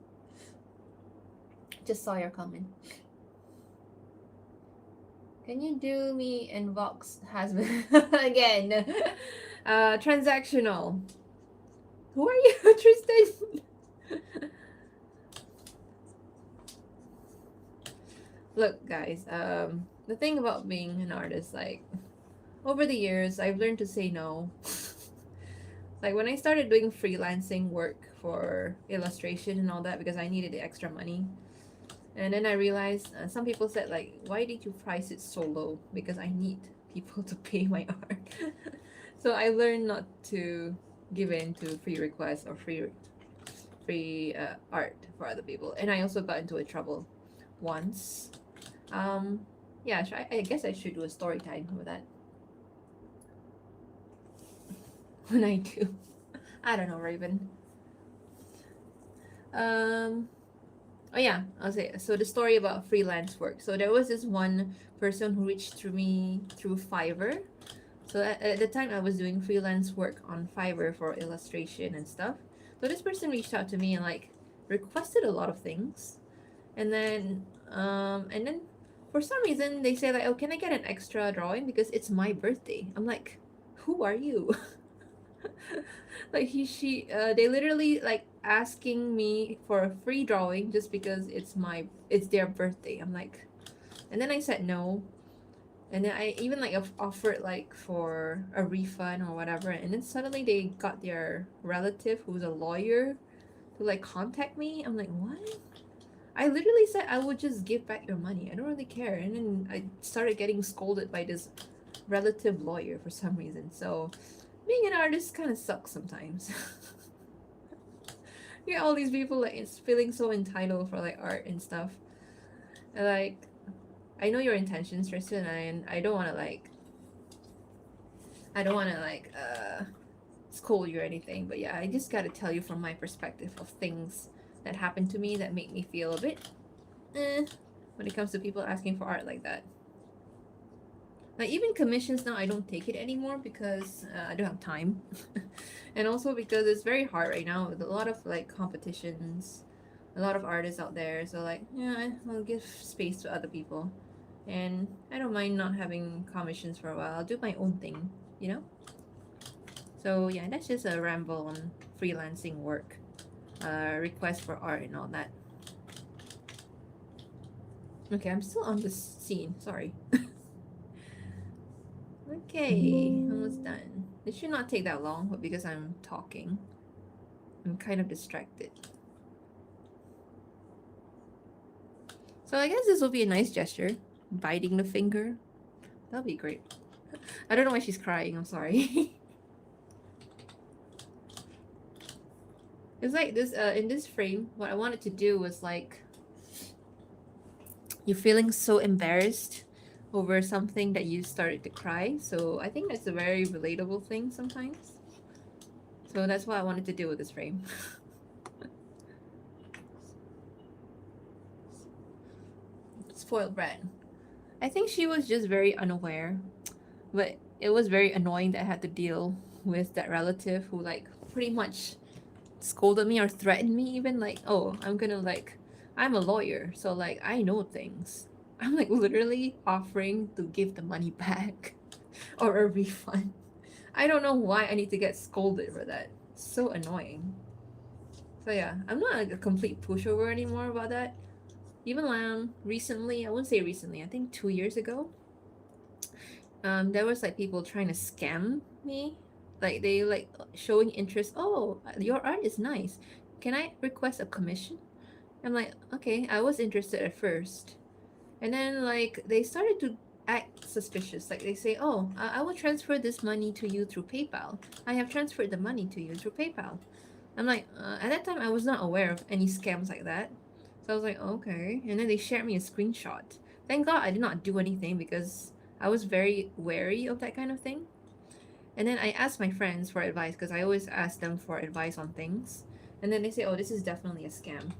Just saw your comment. Can you do me in Vox husband again? Transactional. Who are you, Tristan? Look, guys. The thing about being an artist, like, over the years, I've learned to say no. Like when I started doing freelancing work for illustration and all that, because I needed the extra money. And then I realized some people said like, why did you price it so low? Because I need people to pay my art. So I learned not to give in to free requests or free art for other people. And I also got into a trouble once. Yeah, I guess I should do a story time with that. When I do. I don't know, Raven. Oh yeah, I'll say so the story about freelance work. So there was this one person who reached to me through Fiverr. So at the time I was doing freelance work on Fiverr for illustration and stuff. So this person reached out to me and like requested a lot of things. And then for some reason they say like, oh, can I get an extra drawing because it's my birthday? I'm like, who are you? Like they literally like asking me for a free drawing just because it's their birthday. I'm like, and then I said no, and then I even like offered like for a refund or whatever, and then suddenly they got their relative who's a lawyer to like contact me. I'm like, what? I literally said I would just give back your money. I don't really care. And then I started getting scolded by this relative lawyer for some reason. So being an artist kind of sucks sometimes. Yeah, all these people like it's feeling so entitled for like art and stuff. And, like, I know your intentions, Tristan, and I don't wanna like scold you or anything, but yeah, I just gotta tell you from my perspective of things that happened to me that make me feel a bit when it comes to people asking for art like that. Like even commissions now, I don't take it anymore because I don't have time, and also because it's very hard right now with a lot of like competitions, a lot of artists out there. So like, yeah, I'll give space to other people, and I don't mind not having commissions for a while. I'll do my own thing, you know. So yeah, that's just a ramble on freelancing work, requests for art and all that. Okay, I'm still on this scene. Sorry. Okay, almost done. This should not take that long, but because I'm talking, I'm kind of distracted. So I guess this will be a nice gesture. Biting the finger. That'll be great. I don't know why she's crying, I'm sorry. It's like this, in this frame, what I wanted to do was like, you're feeling so embarrassed over something that you started to cry. So I think that's a very relatable thing sometimes. So that's what I wanted to do with this frame. Spoiled brat. I think she was just very unaware, but it was very annoying that I had to deal with that relative who like pretty much scolded me or threatened me even like, oh, I'm a lawyer, so like I know things. I'm like literally offering to give the money back or a refund. I don't know why I need to get scolded for that. So annoying. So yeah, I'm not like a complete pushover anymore about that. Even recently, I wouldn't say recently, I think 2 years ago, there was like people trying to scam me. Like they like showing interest. Oh, your art is nice. Can I request a commission? I'm like, okay, I was interested at first. And then like they started to act suspicious. Like they say, oh, I will transfer this money to you through PayPal. I have transferred the money to you through PayPal. I'm like, at that time I was not aware of any scams like that. So I was like, okay. And then they shared me a screenshot. Thank God I did not do anything because I was very wary of that kind of thing. And then I asked my friends for advice because I always ask them for advice on things. And then they say, oh, this is definitely a scam.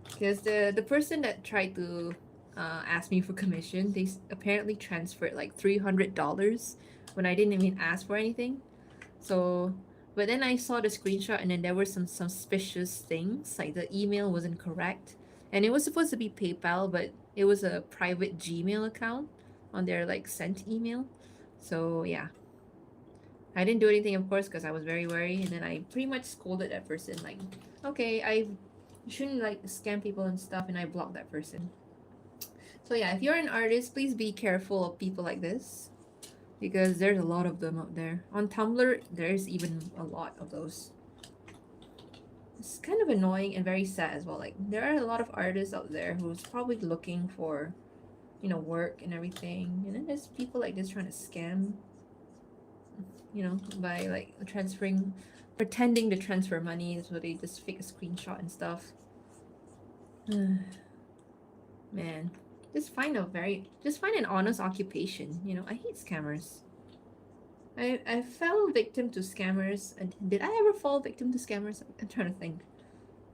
Because the person that tried to ask me for commission, they apparently transferred like $300 when I didn't even ask for anything. So, but then I saw the screenshot and then there were some suspicious things, like the email wasn't correct. And it was supposed to be PayPal, but it was a private Gmail account on their like sent email. So, yeah. I didn't do anything, of course, because I was very wary, and then I pretty much scolded that person, like, okay, I shouldn't like scam people and stuff, and I blocked that person. So yeah, if you're an artist, please be careful of people like this, because there's a lot of them out there. On Tumblr, there's even a lot of those. It's kind of annoying and very sad as well. Like there are a lot of artists out there who's probably looking for, work and everything, and then there's people like this trying to scam, by like pretending to transfer money, so they just fake a screenshot and stuff. Man, just find an honest occupation. I hate scammers. I fell victim to scammers. And did I ever fall victim to scammers? I'm trying to think.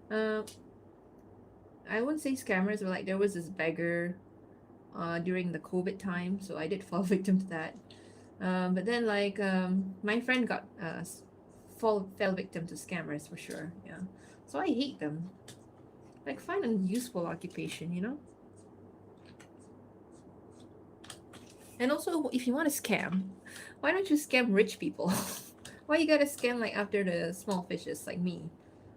I wouldn't say scammers, but like there was this beggar during the COVID time, so I did fall victim to that. But then like my friend got fell victim to scammers for sure. Yeah, so I hate them. Like find a useful occupation. And also, if you want to scam, why don't you scam rich people? Why you gotta scam like after the small fishes like me?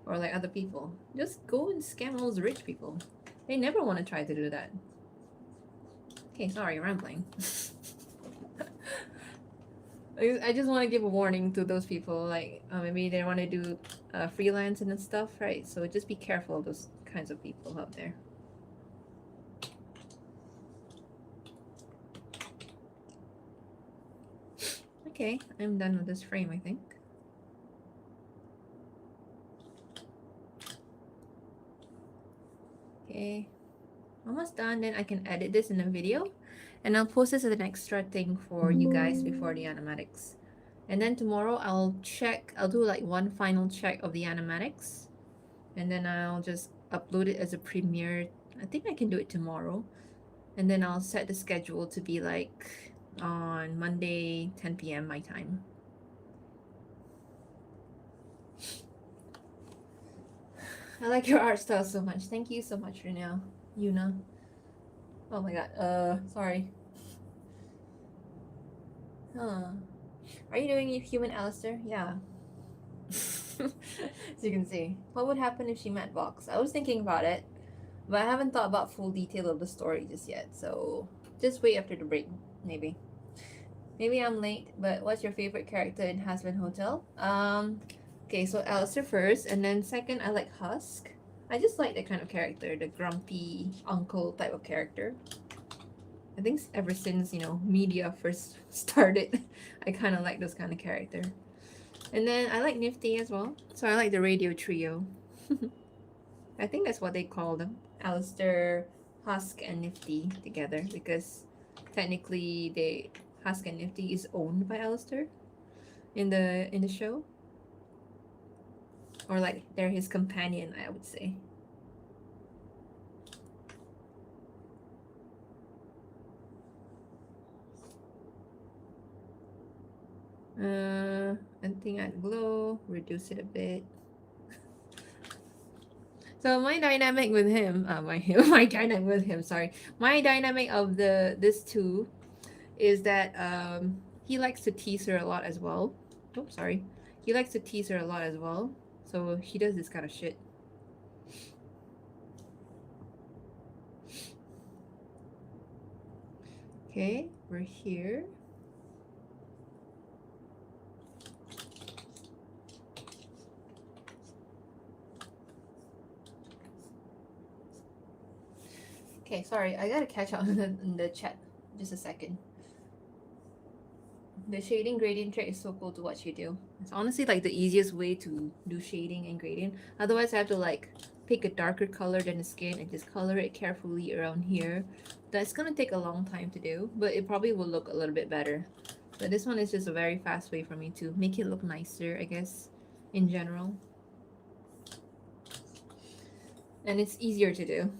or like other people. Just go and scam all those rich people. They never want to try to do that. Okay, sorry, rambling. I just want to give a warning to those people, like maybe they want to do freelancing and stuff, right? So just be careful of those kinds of people out there. Okay, I'm done with this frame, I think. Okay, almost done. Then I can edit this in a video, and I'll post this as an extra thing for you guys before the animatics. And then tomorrow I'll do like one final check of the animatics, and then I'll just upload it as a premiere. I think I can do it tomorrow, and then I'll set the schedule to be like on Monday 10 p.m. my time. I like your art style so much. Thank you so much, Renelle. Yuna. Oh my god. Sorry. Huh. Are you doing human Alistair? Yeah. As you can see. What would happen if she met Vox? I was thinking about it, but I haven't thought about full detail of the story just yet, so just wait after the break, maybe. Maybe I'm late, but what's your favorite character in Hazbin Hotel? Okay, so Alistair first, and then second, I like Husk. I just like that kind of character, the grumpy uncle type of character. I think ever since, media first started, I kind of like those kind of character. And then I like Nifty as well, so I like the radio trio. I think that's what they call them. Alistair, Husk, and Nifty together, because technically Husk and Nifty is owned by Alistair in the show. Or like they're his companion, I would say. I think I'd glow, reduce it a bit. So my dynamic with him, my dynamic with him, sorry. My dynamic of this two is that he likes to tease her a lot as well. Oh, sorry. He likes to tease her a lot as well. So she does this kind of shit. Okay, we're here. Okay, sorry, I gotta catch up in the chat. Just a second. The shading gradient trick is so cool to watch you do. It's honestly like the easiest way to do shading and gradient. Otherwise, I have to like pick a darker color than the skin and just color it carefully around here. That's gonna take a long time to do, but it probably will look a little bit better. But this one is just a very fast way for me to make it look nicer, I guess, in general. And it's easier to do,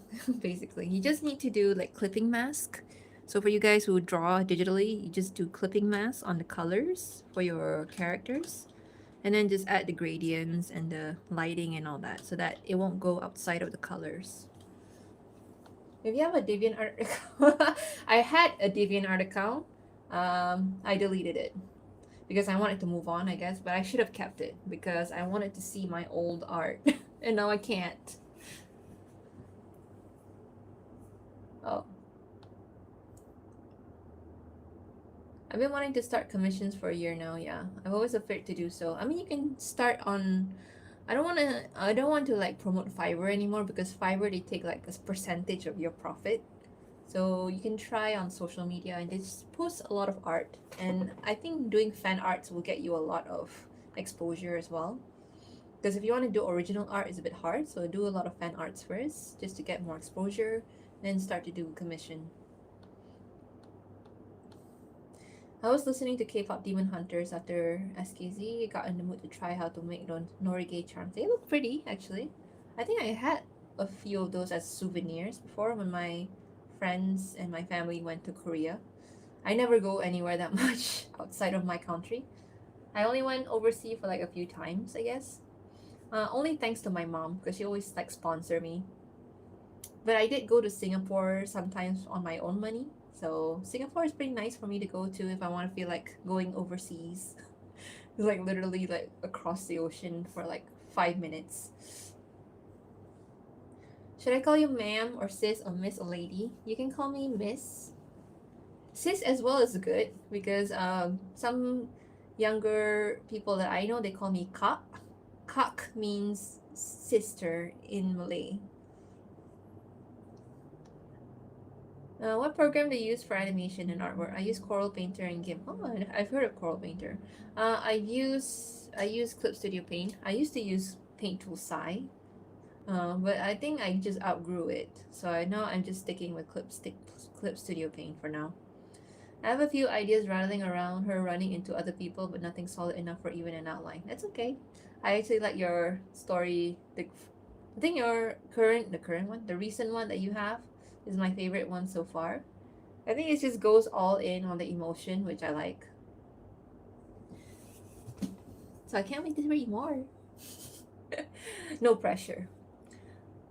basically. You just need to do like clipping mask. So for you guys who draw digitally, you just do clipping mask on the colors for your characters. And then just add the gradients and the lighting and all that so that it won't go outside of the colors. If you have a DeviantArt account, I had a DeviantArt account. I deleted it because I wanted to move on, I guess, but I should have kept it because I wanted to see my old art and now I can't. Oh. I've been wanting to start commissions for a year now, yeah. I'm always afraid to do so. I mean, you can start on... I don't want to like promote Fiverr anymore because Fiverr, they take like a percentage of your profit. So you can try on social media and just post a lot of art. And I think doing fan arts will get you a lot of exposure as well. Because if you want to do original art, it's a bit hard. So do a lot of fan arts first just to get more exposure. Then start to do commission. I was listening to K-pop Demon Hunters after SKZ. Got in the mood to try how to make Norige charms. They look pretty, actually. I think I had a few of those as souvenirs before when my friends and my family went to Korea. I never go anywhere that much outside of my country. I only went overseas for like a few times, I guess. Only thanks to my mom because she always like sponsor me. But I did go to Singapore sometimes on my own money. So Singapore is pretty nice for me to go to if I want to feel like going overseas. It's like literally like across the ocean for like 5 minutes. Should I call you ma'am or sis or miss or lady? You can call me miss. Sis as well is good because some younger people that I know, they call me kak. Kak means sister in Malay. What program do you use for animation and artwork? I use Coral Painter and GIMP. Oh, I've heard of Coral Painter. I use Clip Studio Paint. I used to use Paint Tool Sai, but I think I just outgrew it. So now I'm just sticking with Clip Studio Paint for now. I have a few ideas rattling around her running into other people, but nothing solid enough for even an outline. That's okay. I actually like your story. I think the recent one that you have is my favorite one so far. I think it just goes all in on the emotion, which I like. So I can't wait to read more. No pressure.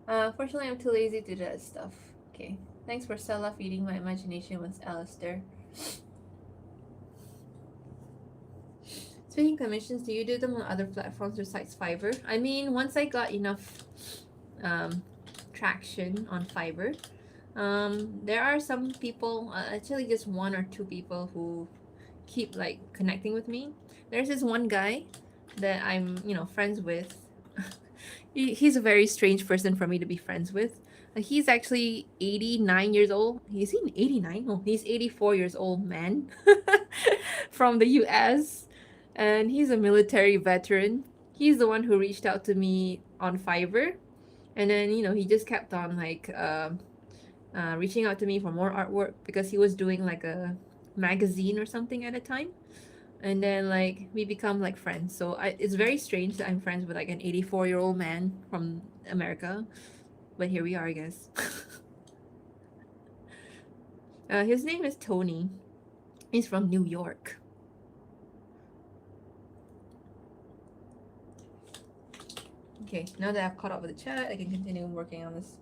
Fortunately, I'm too lazy to do that stuff. Okay. Thanks for Stella feeding my imagination with Alistair. Speaking commissions, do you do them on other platforms besides Fiverr? I mean, once I got enough traction on Fiverr, there are some people, actually just one or two people who keep like connecting with me. There's this one guy that I'm, friends with. He's a very strange person for me to be friends with. He's actually 89 years old. Is he 89? No, he's 84 years old man from the US. And he's a military veteran. He's the one who reached out to me on Fiverr. And then, he just kept on reaching out to me for more artwork because he was doing like a magazine or something at a time. And then like we become like friends. So it's very strange that I'm friends with like an 84-year-old man from America. But here we are, I guess. His name is Tony. He's from New York. Okay, now that I've caught up with the chat, I can continue working on this.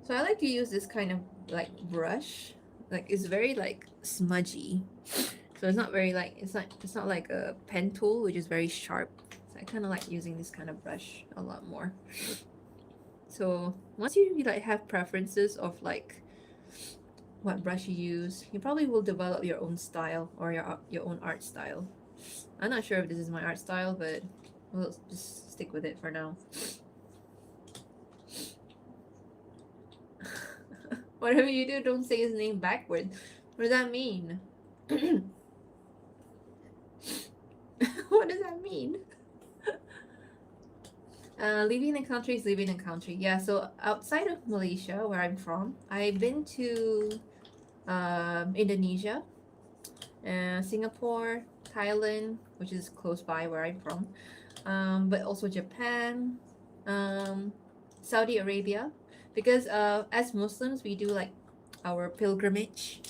So I like to use this kind of like brush. Like it's very like smudgy. So it's not very like it's not like a pen tool, which is very sharp. So I kind of like using this kind of brush a lot more. So once you like have preferences of like what brush you use, you probably will develop your own style or your own art style. I'm not sure if this is my art style, but we'll just stick with it for now. Whatever you do, don't say his name backwards. What does that mean? What does that mean? Living in the country is living in the country. Yeah, so outside of Malaysia, where I'm from, I've been to Indonesia, Singapore, Thailand, which is close by where I'm from, but also Japan, Saudi Arabia, because as Muslims, we do like our pilgrimage.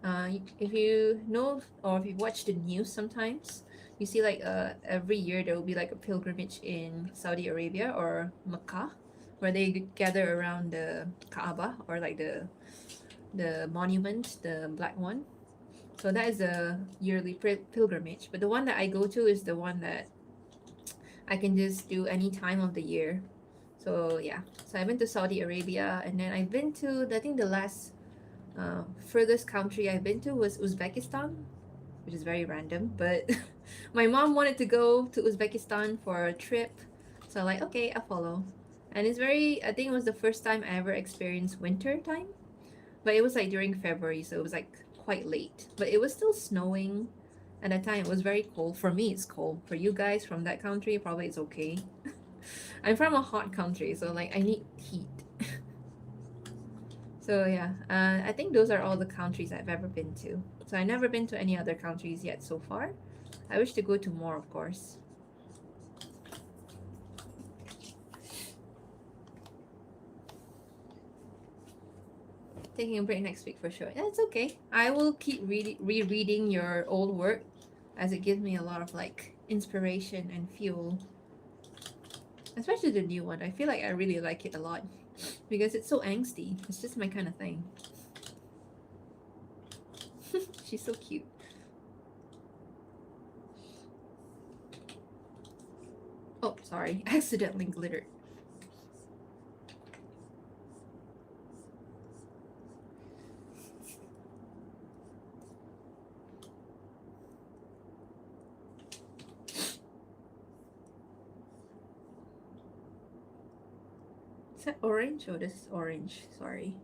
If you know or if you watch the news sometimes, you see like every year there will be like a pilgrimage in Saudi Arabia or Mecca, where they gather around the Kaaba or like the monument, the black one. So that is a yearly pilgrimage. But the one that I go to is the one that I can just do any time of the year. So yeah, so I've been to Saudi Arabia, and then I've been to, I think the last furthest country I've been to was Uzbekistan, which is very random, but my mom wanted to go to Uzbekistan for a trip, so I'm like, okay, I'll follow. And it's I think it was the first time I ever experienced winter time, but it was like during February, so it was like quite late, but it was still snowing at that time. It was very cold. For me, it's cold. For you guys from that country, probably it's okay. I'm from a hot country, so like I need heat. So yeah, I think those are all the countries I've ever been to. So I've never been to any other countries yet so far. I wish to go to more, of course. Taking a break next week for sure. Yeah, it's okay. I will keep rereading your old work as it gives me a lot of like inspiration and fuel. Especially the new one. I feel like I really like it a lot because it's so angsty. It's just my kind of thing. She's so cute. Oh, sorry, accidentally glittered. Is that orange? Oh, this is orange. Sorry.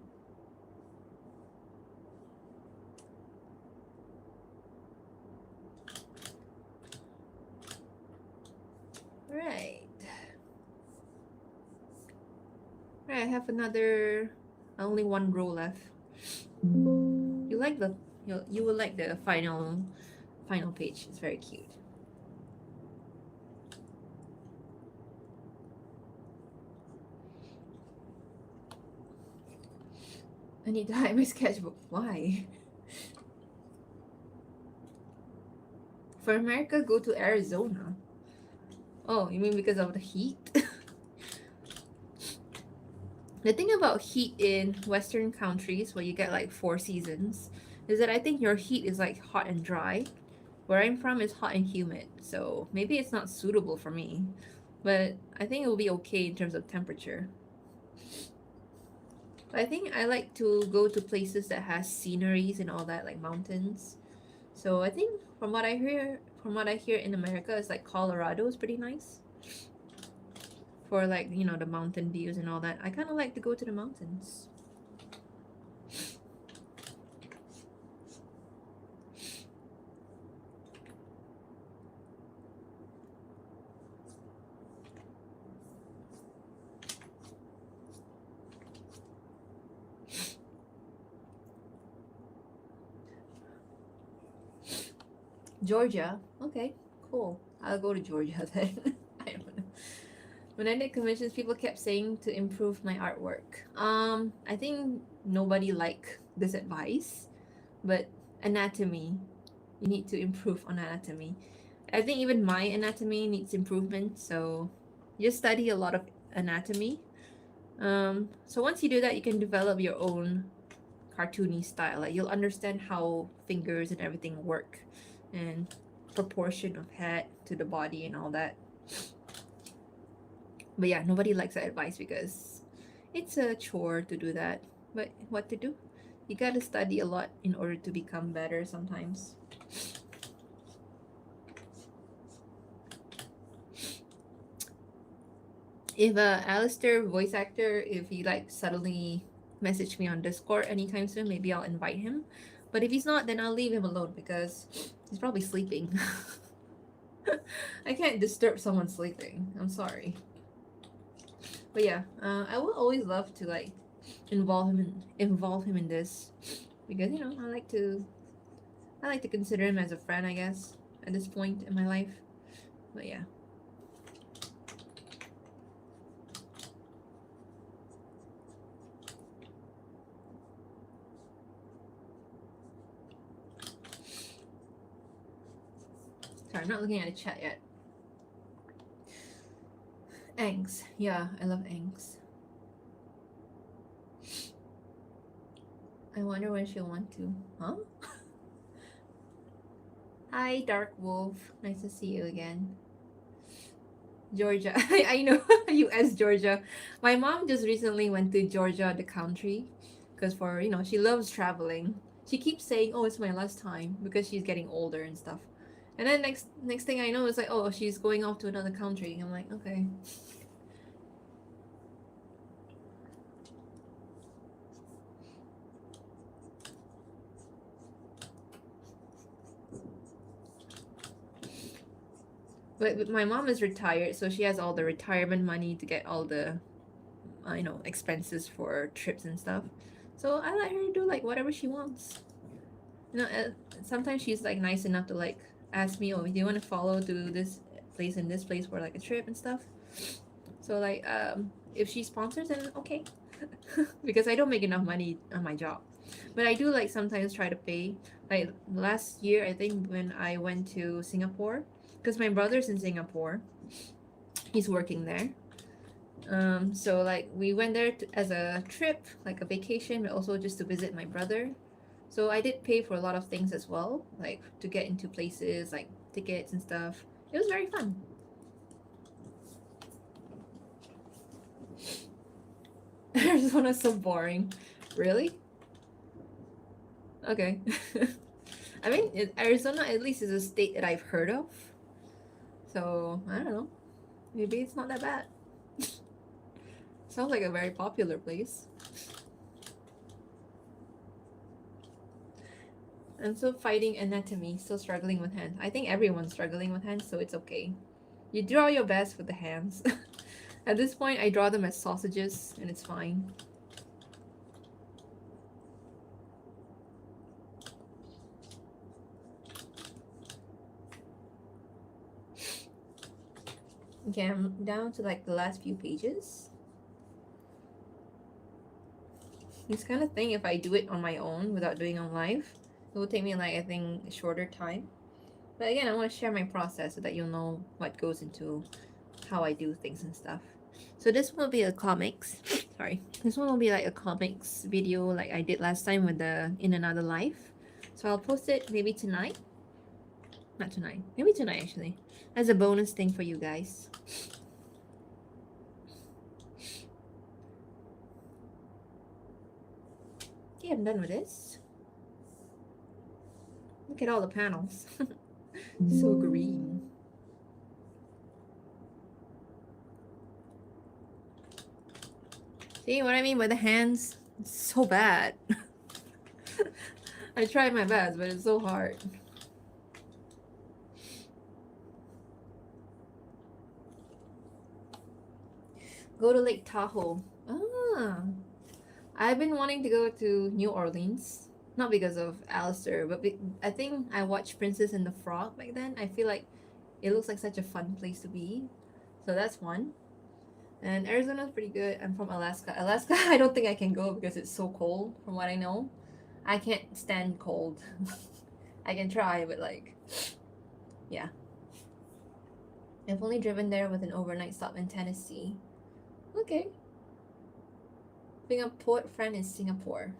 Right. Right, I have another. Only one row left. You like the you will like the final page. It's very cute. I need to hide my sketchbook. Why? For America, go to Arizona. Oh, you mean because of the heat? The thing about heat in Western countries, where you get like 4 seasons, is that I think your heat is like hot and dry. Where I'm from is hot and humid, so maybe it's not suitable for me. But I think it will be okay in terms of temperature. But I think I like to go to places that has sceneries and all that, like mountains. So I think from what I hear in America, it's like Colorado is pretty nice for like the mountain views and all that. I kind of like to go to the mountains. Georgia, okay, cool. I'll go to Georgia then. I don't know. When I did commissions, people kept saying to improve my artwork. I think nobody liked this advice, but anatomy, you need to improve on anatomy. I think even my anatomy needs improvement, so just study a lot of anatomy. So once you do that, you can develop your own cartoony style. Like you'll understand how fingers and everything work, and proportion of head to the body and all that. But yeah, nobody likes that advice because it's a chore to do that. But what to do? You gotta study a lot in order to become better sometimes. If Alistair voice actor, if he like suddenly message me on Discord anytime soon, maybe I'll invite him. But if he's not, then I'll leave him alone because he's probably sleeping. I can't disturb someone sleeping. I'm sorry. But yeah, I would always love to like involve him in this because I like to consider him as a friend, I guess, at this point in my life. But yeah. Sorry, I'm not looking at the chat yet. Angs. Yeah, I love Angs. I wonder when she'll want to. Huh? Hi, Dark Wolf. Nice to see you again. Georgia. I know, US Georgia. My mom just recently went to Georgia, the country, because she loves traveling. She keeps saying, "Oh, it's my last time," because she's getting older and stuff. And then next thing I know, it's like, "Oh, she's going off to another country." I'm like, okay. But my mom is retired, so she has all the retirement money to get all the expenses for trips and stuff. So I let her do like whatever she wants. Sometimes she's like nice enough to like ask me, "Oh, do you want to follow to this place and this place for like a trip and stuff?" So like if she sponsors, then okay, because I don't make enough money on my job, but I do like sometimes try to pay. Like last year, I think when I went to Singapore, because my brother's in Singapore, he's working there. So like we went there as a trip, like a vacation, but also just to visit my brother. So I did pay for a lot of things as well, like to get into places, like tickets and stuff. It was very fun. Arizona's so boring. Really? Okay. I mean, Arizona at least is a state that I've heard of. So, I don't know. Maybe it's not that bad. Sounds like a very popular place. I'm still fighting anatomy, still struggling with hands. I think everyone's struggling with hands, so it's okay. You draw your best with the hands. At this point, I draw them as sausages, and it's fine. Okay, I'm down to like the last few pages. This kind of thing, if I do it on my own without doing on live, it will take me like, I think, a shorter time. But again, I want to share my process so that you'll know what goes into how I do things and stuff. So this will be a comics. Sorry. This one will be like a comics video like I did last time with the In Another Life. So I'll post it maybe tonight. Not tonight. Maybe tonight actually. As a bonus thing for you guys. Okay, I'm done with this. Look at all the panels. So green. See what I mean by the hands? It's so bad. I tried my best, but it's so hard. Go to Lake Tahoe. Ah. I've been wanting to go to New Orleans. Not because of Alistair, but I think I watched Princess and the Frog back then. I feel like it looks like such a fun place to be. So that's one. And Arizona's pretty good. I'm from Alaska. Alaska, I don't think I can go because it's so cold, from what I know. I can't stand cold. I can try, but like, yeah. I've only driven there with an overnight stop in Tennessee. Okay. Being a poet friend in Singapore.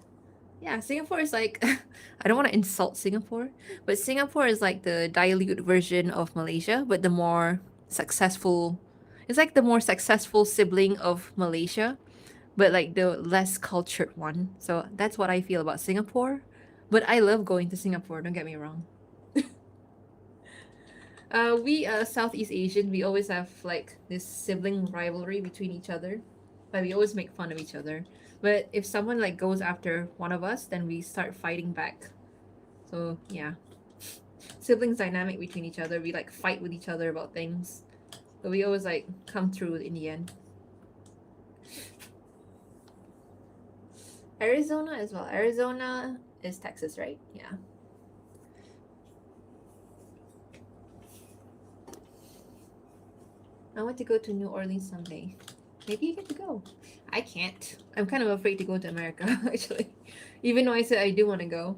Yeah, Singapore is like, I don't want to insult Singapore, but Singapore is like the dilute version of Malaysia, but the more successful. It's like the more successful sibling of Malaysia, but like the less cultured one. So that's what I feel about Singapore. But I love going to Singapore, don't get me wrong. We Southeast Asian, we always have like this sibling rivalry between each other. Like we always make fun of each other. But if someone like goes after one of us, then we start fighting back. So yeah. Siblings dynamic between each other. We like fight with each other about things. But we always like come through in the end. Arizona as well. Arizona is Texas, right? Yeah. I want to go to New Orleans someday. Maybe you get to go. I can't. I'm kind of afraid to go to America, actually. Even though I said I do want to go.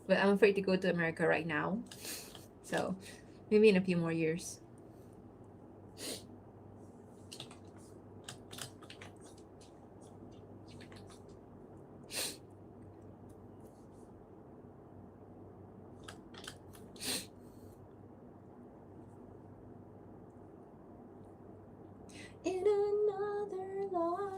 But I'm afraid to go to America right now. So, maybe in a few more years. In another life.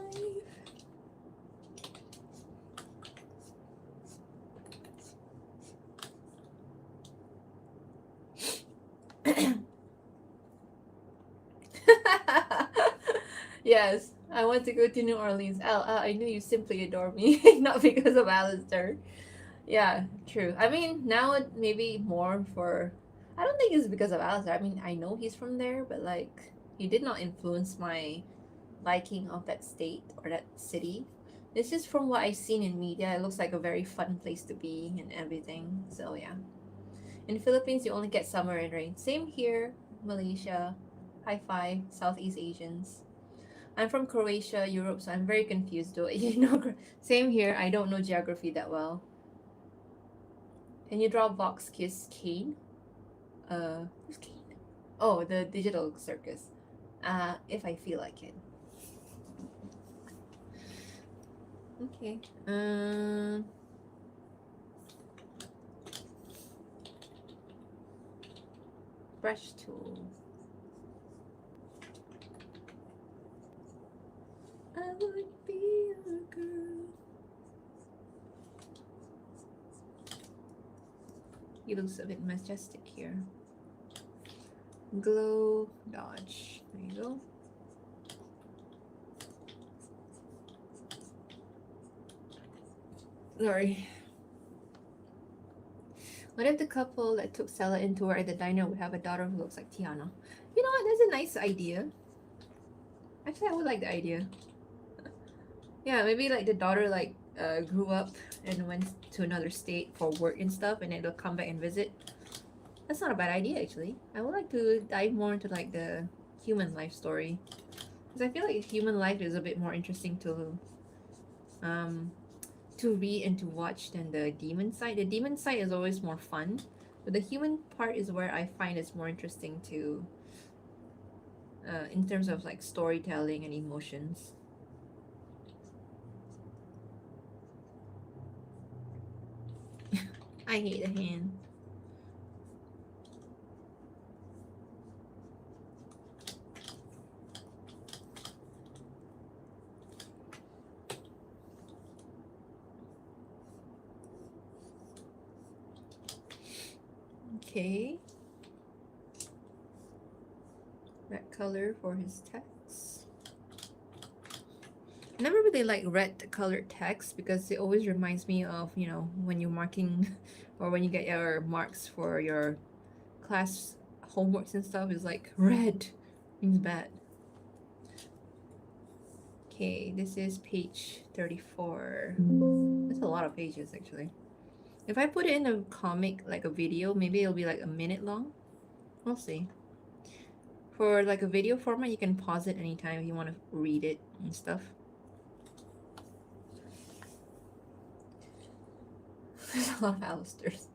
Yes, I want to go to New Orleans. Al, I knew you simply adore me, not because of Alistair. Yeah, true. I mean, now it maybe more for. I don't think it's because of Alistair. I mean, I know he's from there, but like, he did not influence my liking of that state or that city. It's just from what I've seen in media, it looks like a very fun place to be and everything. So yeah. In the Philippines, you only get summer and rain. Same here, Malaysia. High five, Southeast Asians. I'm from Croatia, Europe, so I'm very confused though. Same here. I don't know geography that well. Can you draw box kiss Kane? Who's Kane? Oh, the digital circus. If I feel like it. Okay. Brush tool. I would be a girl. He looks a bit majestic here. Glow, dodge. There you go. Sorry. What if the couple that took Stella into her at the diner would have a daughter who looks like Tiana? You know what? That's a nice idea. Actually, I would like the idea. Yeah, maybe like the daughter like grew up and went to another state for work and stuff, and then they'll come back and visit. That's not a bad idea, actually. I would like to dive more into like the human life story, because I feel like human life is a bit more interesting to read and to watch than the demon side. The demon side is always more fun, but the human part is where I find it's more interesting to in terms of like storytelling and emotions. I hate the hand. Okay. Red color for his text. I never really like red colored text because it always reminds me of, you know, when you're marking or when you get your marks for your class homeworks and stuff, is like red means bad. Okay, this is page 34. That's a lot of pages actually. If I put it in a comic, like a video, maybe it'll be like a minute long. We'll see. For like a video format, you can pause it anytime if you want to read it and stuff. There's a lot of Alistairs.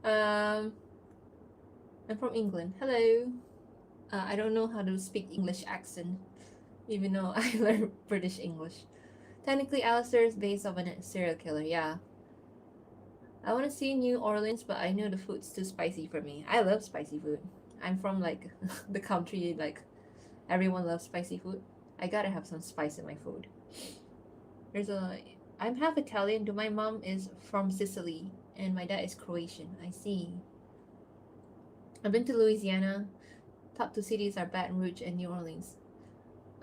I'm from England. Hello. I don't know how to speak English accent, even though I learned British English. Technically, Alistair is based on a serial killer, yeah. I want to see New Orleans, but I know the food's too spicy for me. I love spicy food. I'm from like the country, like everyone loves spicy food. I gotta have some spice in my food. I'm half Italian, though my mom is from Sicily and my dad is Croatian. I see. I've been to Louisiana. Top two cities are Baton Rouge and New Orleans.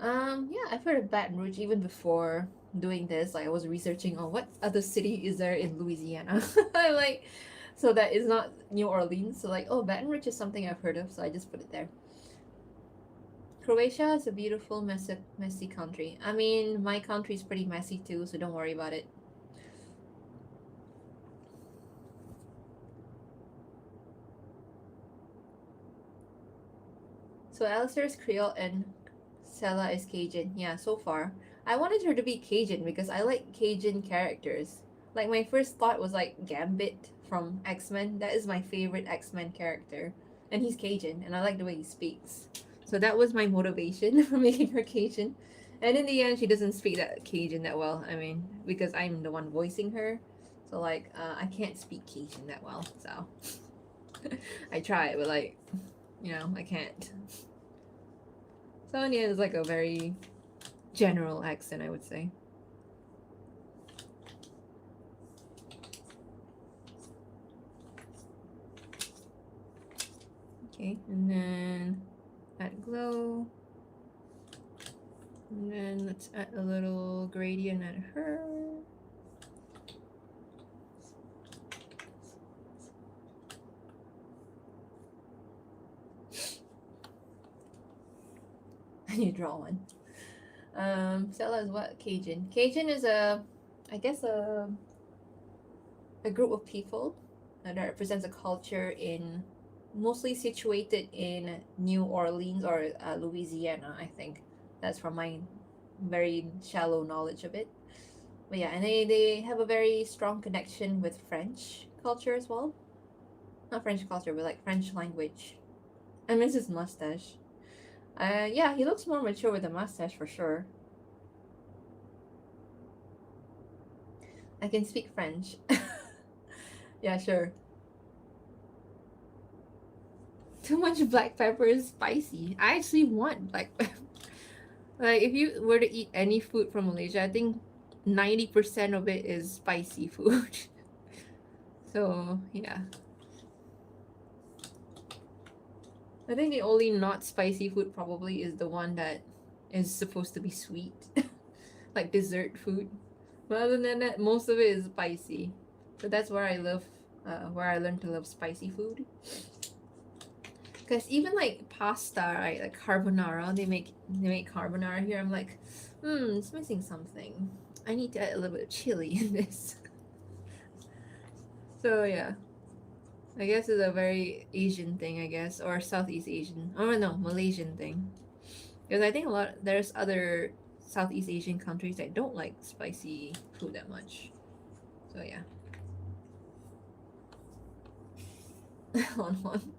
Yeah, I've heard of Baton Rouge even before doing this. Like I was researching on what other city is there in Louisiana. I'm like, so that is not New Orleans. So like, oh, Baton Rouge is something I've heard of, so I just put it there. Croatia is a beautiful, messy country. I mean, my country is pretty messy too, so don't worry about it. So Alistair is Creole and Stella is Cajun. Yeah, so far. I wanted her to be Cajun because I like Cajun characters. Like my first thought was like Gambit from X-Men. That is my favorite X-Men character. And he's Cajun and I like the way he speaks. So that was my motivation for making her Cajun. And in the end she doesn't speak that Cajun that well. I mean, because I'm the one voicing her. So like I can't speak Cajun that well. So I try, but like, you know, I can't. So in the end, it's like a very general accent, I would say. Okay, and then add glow. And then let's add a little gradient at her. You draw one. Stella is what? Cajun. Cajun is I guess a group of people that represents a culture mostly situated in New Orleans or Louisiana, I think. That's from my very shallow knowledge of it. But yeah, and they have a very strong connection with French culture as well. Not French culture, but like French language. I miss his mustache. Yeah, he looks more mature with a mustache for sure. I can speak French. Yeah, sure. Too much black pepper is spicy. I actually want black pepper. Like, if you were to eat any food from Malaysia, I think 90% of it is spicy food. So yeah, I think the only not spicy food probably is the one that is supposed to be sweet, like dessert food. But other than that, most of it is spicy. So that's where I love, where I learned to love spicy food. Because even like pasta, right, like carbonara, they make carbonara here. I'm like, it's missing something. I need to add a little bit of chili in this. So yeah, I guess it's a very Asian thing, I guess, or Southeast Asian. Oh no, Malaysian thing. Because I think there's other Southeast Asian countries that don't like spicy food that much. So yeah. on.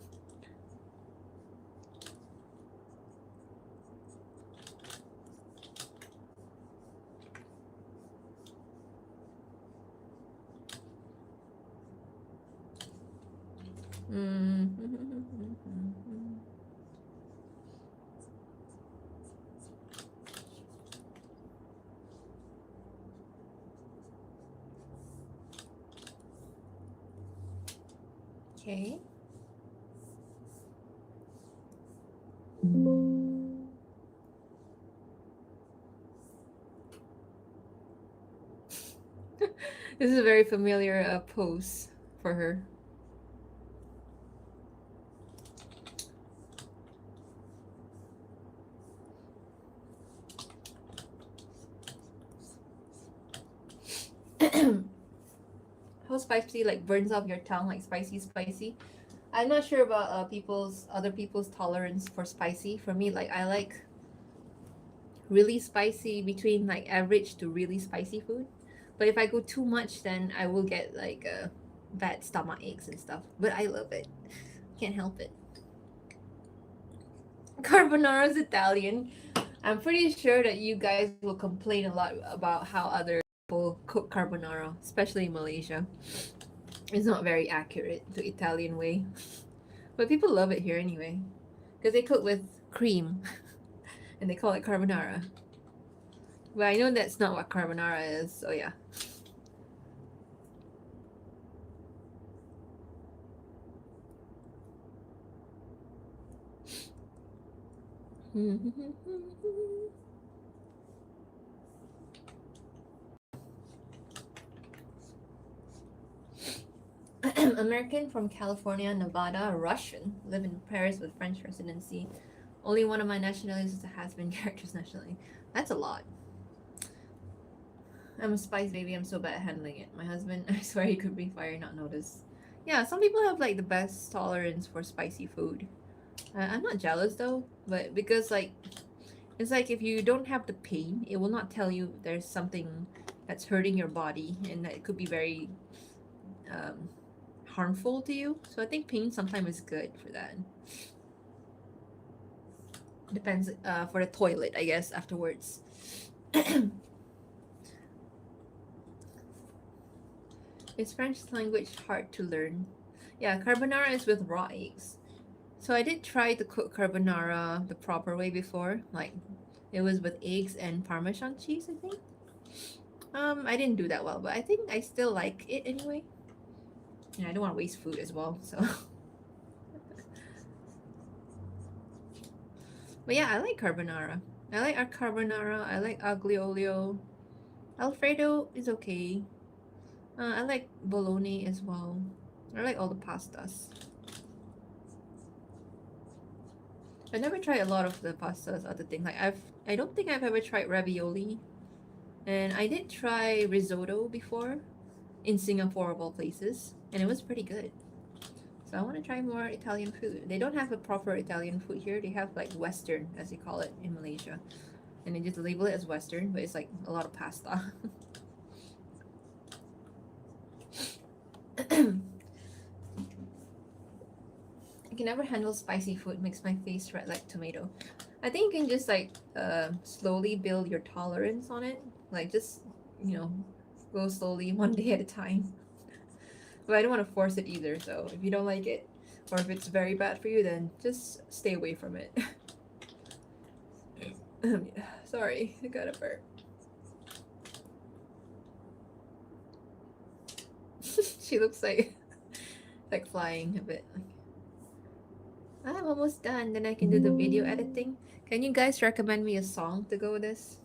Okay. This is a very familiar pose for her. How spicy like burns off your tongue, like spicy. I'm not sure about other people's tolerance for spicy. For me, like I like really spicy, between like average to really spicy food. But if I go too much, then I will get like bad stomach aches and stuff. But I love it. Can't help it. Carbonara's Italian. I'm pretty sure that you guys will complain a lot about how other people cook carbonara, especially in Malaysia. It's not very accurate to Italian way. But people love it here anyway. Because they cook with cream and they call it carbonara. But I know that's not what carbonara is, so yeah. American from California, Nevada, Russian, live in Paris with French residency. Only one of my nationalities has been characters nationally. That's a lot. I'm a spice baby. I'm so bad at handling it. My husband, I swear he could be fired, not notice. Yeah, some people have like the best tolerance for spicy food. I'm not jealous though, but because like it's like if you don't have the pain, it will not tell you there's something that's hurting your body, and that it could be very um, harmful to you. So I think pain sometimes is good for that. Depends for the toilet, I guess, afterwards. Is French language hard to learn? Yeah, carbonara is with raw eggs. So I did try to cook carbonara the proper way before. Like it was with eggs and Parmesan cheese, I think. I didn't do that well, but I think I still like it anyway. Yeah, I don't want to waste food as well, so. But yeah, I like carbonara. I like our carbonara. I like aglio olio. Alfredo is okay. I like bologna as well. I like all the pastas. I never tried a lot of the pastas. Other thing like I don't think I've ever tried ravioli, and I did try risotto before, in Singapore of all places, and it was pretty good. So I want to try more Italian food. They don't have a proper Italian food here. They have like Western, as they call it in Malaysia, and they just label it as Western, but it's like a lot of pasta. I can never handle spicy food. Makes my face red like tomato. I think you can just like slowly build your tolerance on it. Like just go slowly one day at a time. But I don't want to force it either. So if you don't like it, or if it's very bad for you, then just stay away from it. Sorry, I got a burp. She looks like Like flying a bit. I'm almost done. Then I can do the video editing. Can you guys recommend me a song to go with this?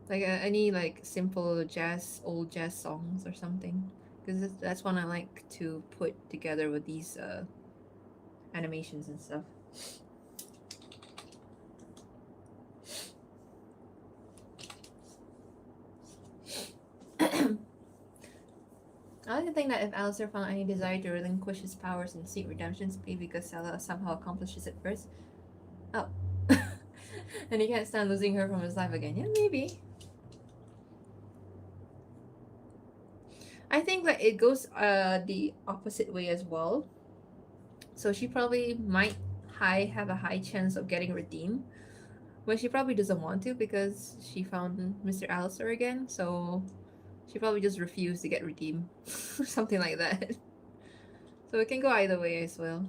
Like any like simple jazz, old jazz songs or something. Because that's one I like to put together with these animations and stuff. I like to think that if Alistair found any desire to relinquish his powers and seek redemption, maybe because Stella somehow accomplishes it first. Oh. And he can't stand losing her from his life again. Yeah, maybe. I think like it goes the opposite way as well. So she probably might have a high chance of getting redeemed. But she probably doesn't want to because she found Mr. Alistair again, so she probably just refused to get redeemed. Something like that. So it can go either way as well.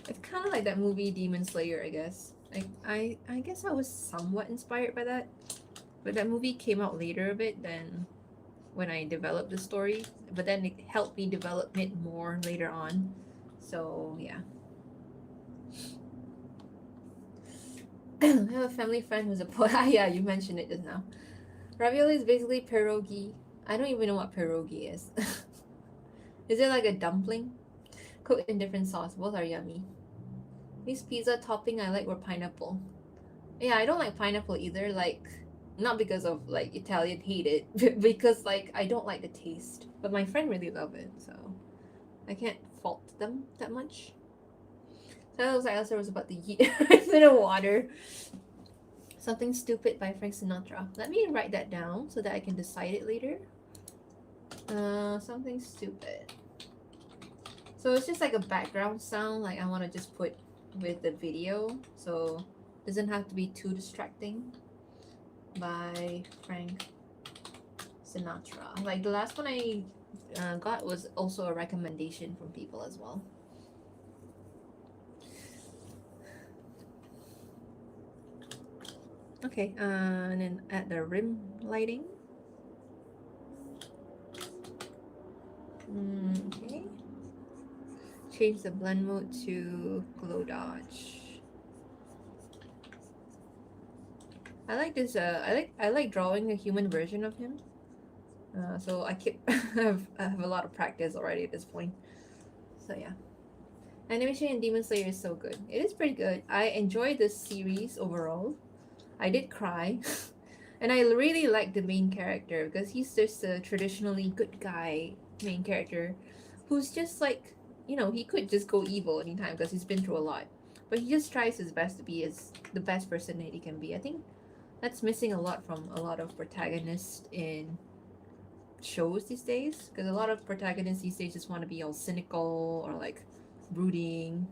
It's kind of like that movie Demon Slayer, I guess. I guess I was somewhat inspired by that. But that movie came out later a bit than when I developed the story. But then it helped me develop it more later on. So yeah. I have a family friend who's a poet. Ah, yeah, you mentioned it just now. Ravioli is basically pierogi. I don't even know what pierogi is. Is it like a dumpling? Cooked in different sauce. Both are yummy. These pizza topping I like were pineapple. Yeah, I don't like pineapple either. Like, not because of like Italian hate it, but because like I don't like the taste. But my friend really love it, so I can't fault them that much. So that was like Elsa was about to yeet into the water. Something Stupid by Frank Sinatra. Let me write that down so that I can decide it later. Something Stupid. So it's just like a background sound, like I want to just put with the video, so it doesn't have to be too distracting. By Frank Sinatra. Like the last one I got was also a recommendation from people as well. Okay, and then add the rim lighting. Okay. Change the blend mode to glow dodge. I like this. I like drawing a human version of him. So I keep I have a lot of practice already at this point. So yeah. Animation in Demon Slayer is so good. It is pretty good. I enjoy this series overall. I did cry. And I really like the main character because he's just a traditionally good guy main character who's just like, he could just go evil anytime because he's been through a lot. But he just tries his best to be the best person that he can be. I think that's missing a lot from a lot of protagonists in shows these days because a lot of protagonists these days just want to be all cynical or like brooding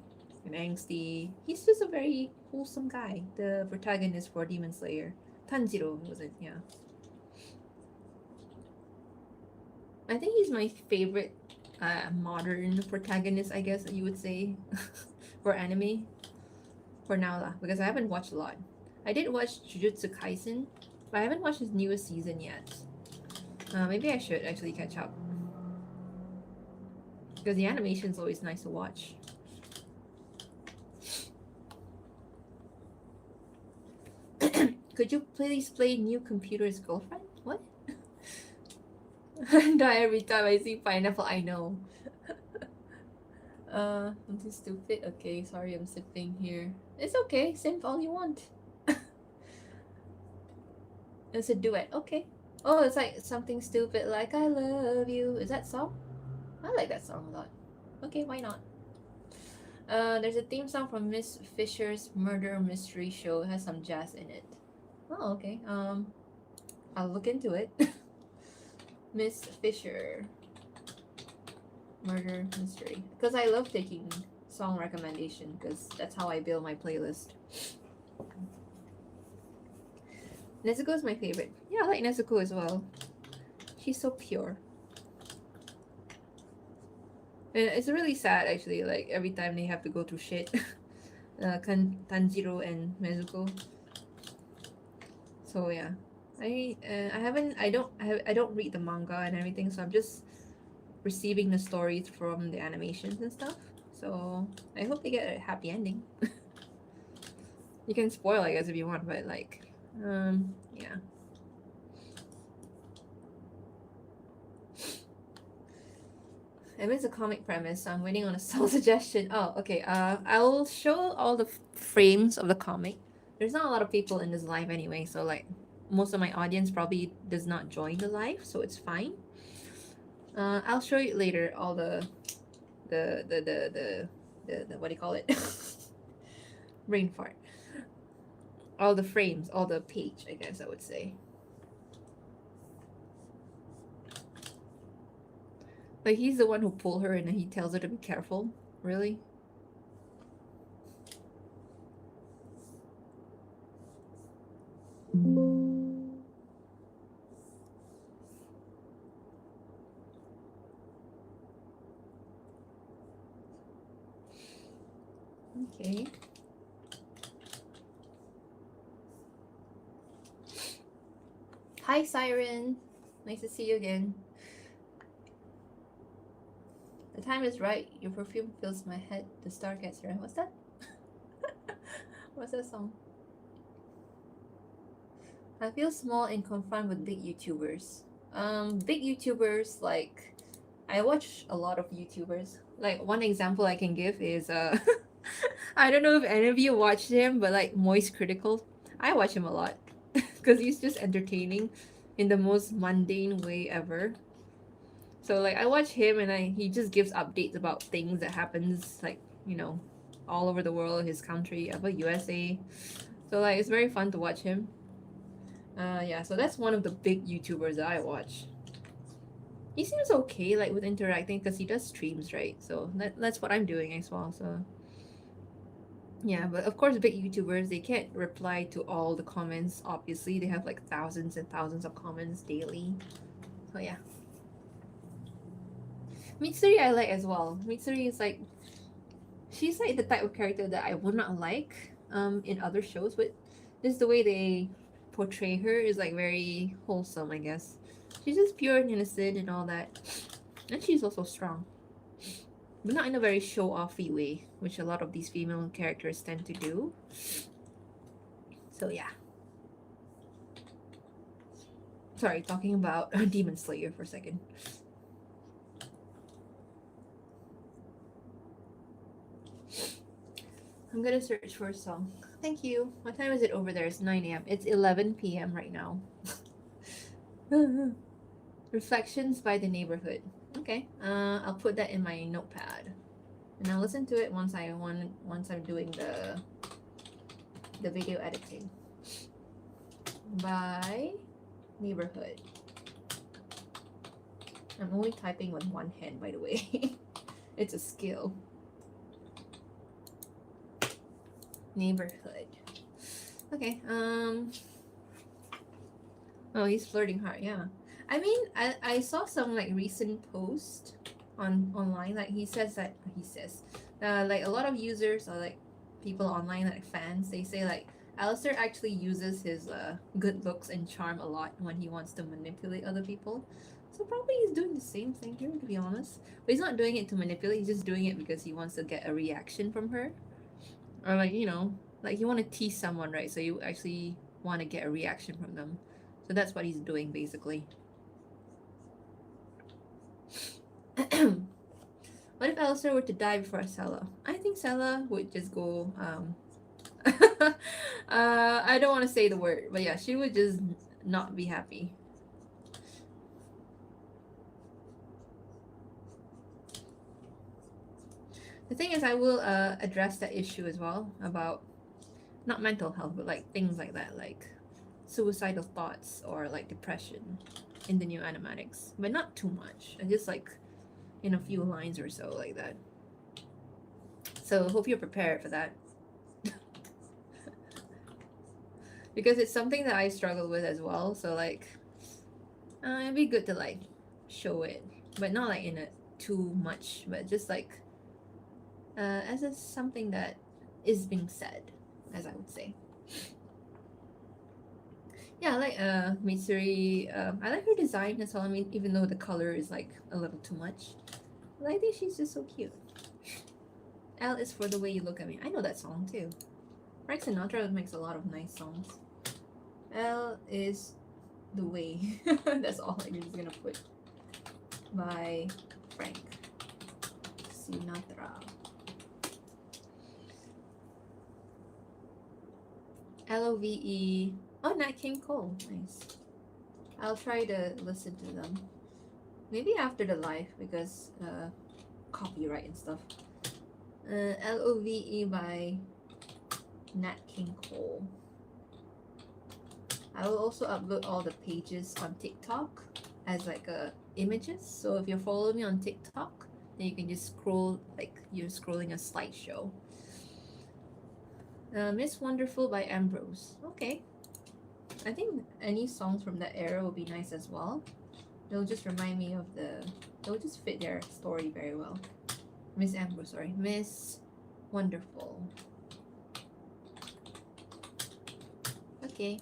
and angsty. He's just a very wholesome guy, the protagonist for Demon Slayer. Tanjiro was it? Yeah. I think he's my favorite modern protagonist, I guess you would say, for anime. For now lah, because I haven't watched a lot. I did watch Jujutsu Kaisen, but I haven't watched his newest season yet. Maybe I should actually catch up. Because the animation is always nice to watch. Could you please play New Computer's Girlfriend? What? Die every time I see pineapple, I know. Something stupid. Okay, sorry, I'm sipping here. It's okay, simp all you want. It's a duet. Okay. Oh, it's like something stupid like I love you. Is that song? I like that song a lot. Okay, why not? There's a theme song from Miss Fisher's murder mystery show. It has some jazz in it. Oh, okay. I'll look into it. Miss Fisher murder mystery. Because I love taking song recommendation because that's how I build my playlist. Nezuko is my favorite. Yeah, I like Nezuko as well. She's so pure. And it's really sad actually, like every time they have to go through shit. Tanjiro and Nezuko. So yeah. I don't read the manga and everything, so I'm just receiving the stories from the animations and stuff. So I hope they get a happy ending. You can spoil, I guess, if you want, but like, yeah. If it's a comic premise, so I'm waiting on a song suggestion. Oh, okay. I'll show all the frames of the comic. There's not a lot of people in this live anyway, so like, most of my audience probably does not join the live, so it's fine. I'll show you later all the what do you call it? Brain fart. All the frames, all the page, I guess I would say. Like he's the one who pulled her and then he tells her to be careful. Really? Okay. Hi, Siren. Nice to see you again. The time is right. Your perfume fills my head. The star gets around. What's that? What's that song? I feel small and confined with big YouTubers. Big YouTubers, like, I watch a lot of YouTubers. Like, one example I can give is I don't know if any of you watched him, but like Moist Critical, I watch him a lot because he's just entertaining in the most mundane way ever. So like I watch him and he just gives updates about things that happens like, all over the world, his country, about USA. So like it's very fun to watch him. Yeah, so that's one of the big YouTubers that I watch. He seems okay like with interacting because he does streams, right? So that's what I'm doing as well. So yeah, but of course big YouTubers, they can't reply to all the comments. Obviously, they have like thousands and thousands of comments daily. So yeah. Mitsuri I like as well. Mitsuri is like, she's like the type of character that I would not like in other shows, but just the way they portray her is like very wholesome, I guess. She's just pure and innocent and all that. And she's also strong. But not in a very show-offy way, which a lot of these female characters tend to do. So yeah. Sorry, talking about Demon Slayer for a second. I'm gonna search for a song. Thank you. What time is it over there? It's 9 a.m. It's 11 p.m. right now. Reflections by the Neighborhood. Okay. I'll put that in my notepad, and I'll listen to it once I'm doing the video editing. By Neighborhood. I'm only typing with one hand, by the way. It's a skill. Neighborhood. Okay. Oh, he's flirting hard. Yeah. I mean, I saw some like recent post online. Like he says, like a lot of users or like people online, like fans, they say like Alistair actually uses his good looks and charm a lot when he wants to manipulate other people. So probably he's doing the same thing here, to be honest. But he's not doing it to manipulate. He's just doing it because he wants to get a reaction from her, or like like you want to tease someone, right? So you actually want to get a reaction from them. So that's what he's doing basically. What if Alistair were to die before Sella? I think Sella would just go. I don't want to say the word, but yeah, she would just not be happy. The thing is, I will address that issue as well about not mental health, but like things like that, like suicidal thoughts or like depression in the new animatics, but not too much. Just like in a few lines or so, like that. So hope you're prepared for that. Because it's something that I struggle with as well. So like, it'd be good to like show it, but not like in a too much, but just like as it's something that is being said, as I would say. Yeah, I like Mitsuri. I like her design as well. I mean, even though the color is like a little too much, but I think she's just so cute. L is for the way you look at me. I know that song too. Frank Sinatra makes a lot of nice songs. L is the way. That's all I'm just gonna put by Frank Sinatra. Love. Oh, Nat King Cole. Nice. I'll try to listen to them. Maybe after the live because copyright and stuff. Love by Nat King Cole. I will also upload all the pages on TikTok as like images. So if you're following me on TikTok, then you can just scroll like you're scrolling a slideshow. Miss Wonderful by Ambrose. Okay. I think any songs from that era will be nice as well. It'll just remind me of it'll just fit their story very well. Miss Ambrose, sorry. Miss Wonderful. Okay.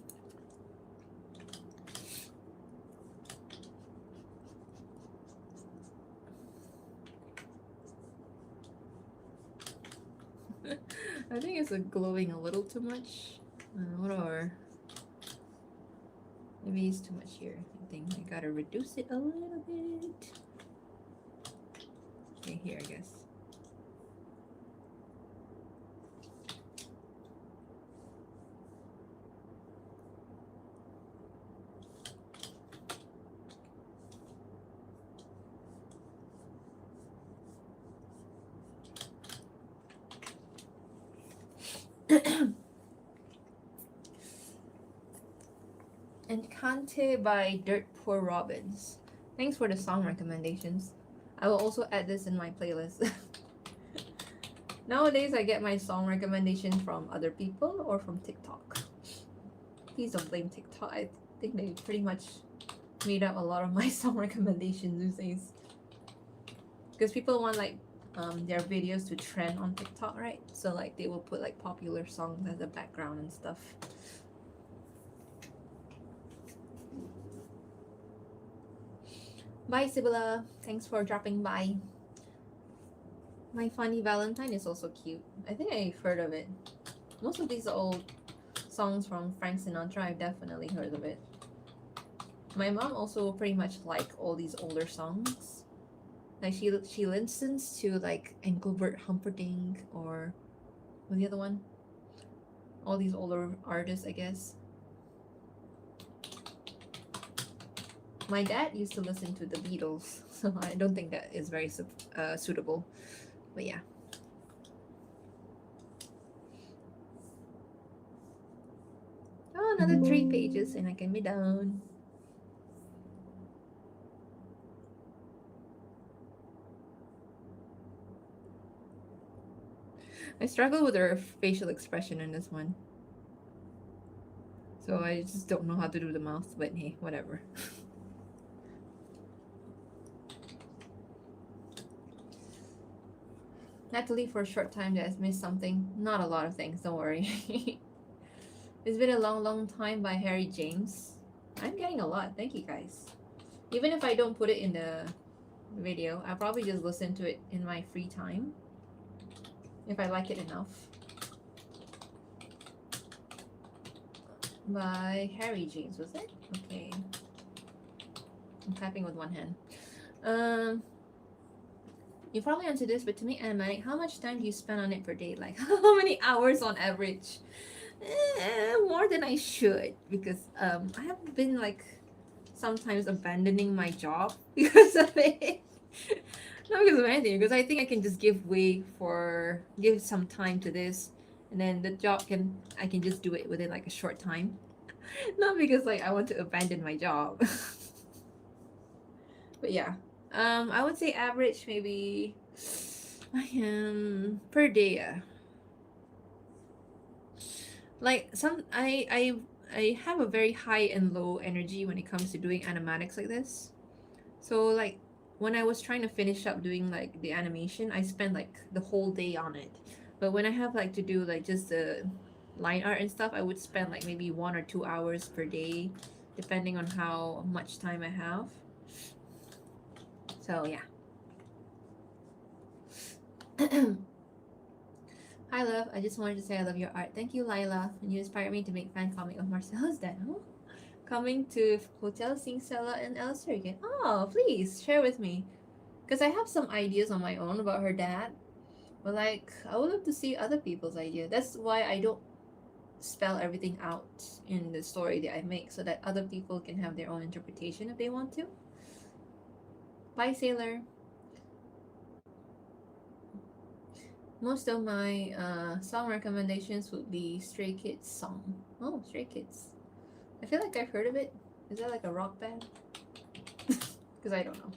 I think it's glowing a little too much. Or maybe it's too much here. I think I gotta reduce it a little bit. Okay, here I guess. Encante by Dirt Poor Robins. Thanks for the song recommendations. I will also add this in my playlist. Nowadays, I get my song recommendation from other people or from TikTok. Please don't blame TikTok. I think they pretty much made up a lot of my song recommendations these days. Because people want like their videos to trend on TikTok, right? So like they will put like popular songs as a background and stuff. Bye, Sibylla. Thanks for dropping by. My Funny Valentine is also cute. I think I've heard of it. Most of these old songs from Frank Sinatra, I've definitely heard of it. My mom also pretty much like all these older songs. Like she listens to like Engelbert Humperdinck or what's the other one? All these older artists, I guess. My dad used to listen to the Beatles, so I don't think that is very suitable. But yeah. Oh, another 3 pages and I can be done. I struggle with her facial expression in this one. So I just don't know how to do the mouth, but hey, whatever. Had to leave for a short time to missed something. Not a lot of things, don't worry. It's been a long time by Harry James. I'm getting a lot. Thank you guys. Even if I don't put it in the video, I'll probably just listen to it in my free time. If I like it enough. By Harry James, was it? Okay. I'm typing with one hand. You probably answered this, but to me, animatic, how much time do you spend on it per day? Like, how many hours on average? More than I should, because I have been like sometimes abandoning my job because of it. Not because of anything, because I think I can just give some time to this, and then the job I can just do it within like a short time. Not because like I want to abandon my job. But yeah, I would say average maybe per day. Like I have a very high and low energy when it comes to doing animatics like this. So like when I was trying to finish up doing like the animation, I spent like the whole day on it. But when I have like to do like just line art and stuff, I would spend like maybe 1 or 2 hours per day, depending on how much time I have. So yeah. Hi love, I just wanted to say I love your art. Thank you, Lila. And you inspired me to make fan comic of Marcelo's dad. Oh, coming to Hotel Singsela and Elster again. Oh, please share with me. Because I have some ideas on my own about her dad. But like, I would love to see other people's idea. That's why I don't spell everything out in the story that I make, so that other people can have their own interpretation if they want to. Bye, Sailor. Most of my song recommendations would be Stray Kids song. Oh, Stray Kids. I feel like I've heard of it. Is that like a rock band? Because I don't know.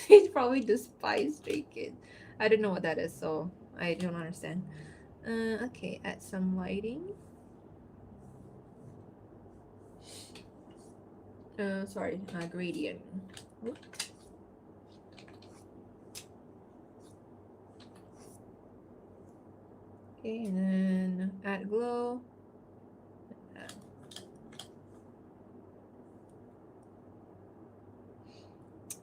They probably despise Stray Kids. I don't know what that is, so I don't understand. Okay, add some lighting. Sorry, gradient. Oop. Okay, and then add glow.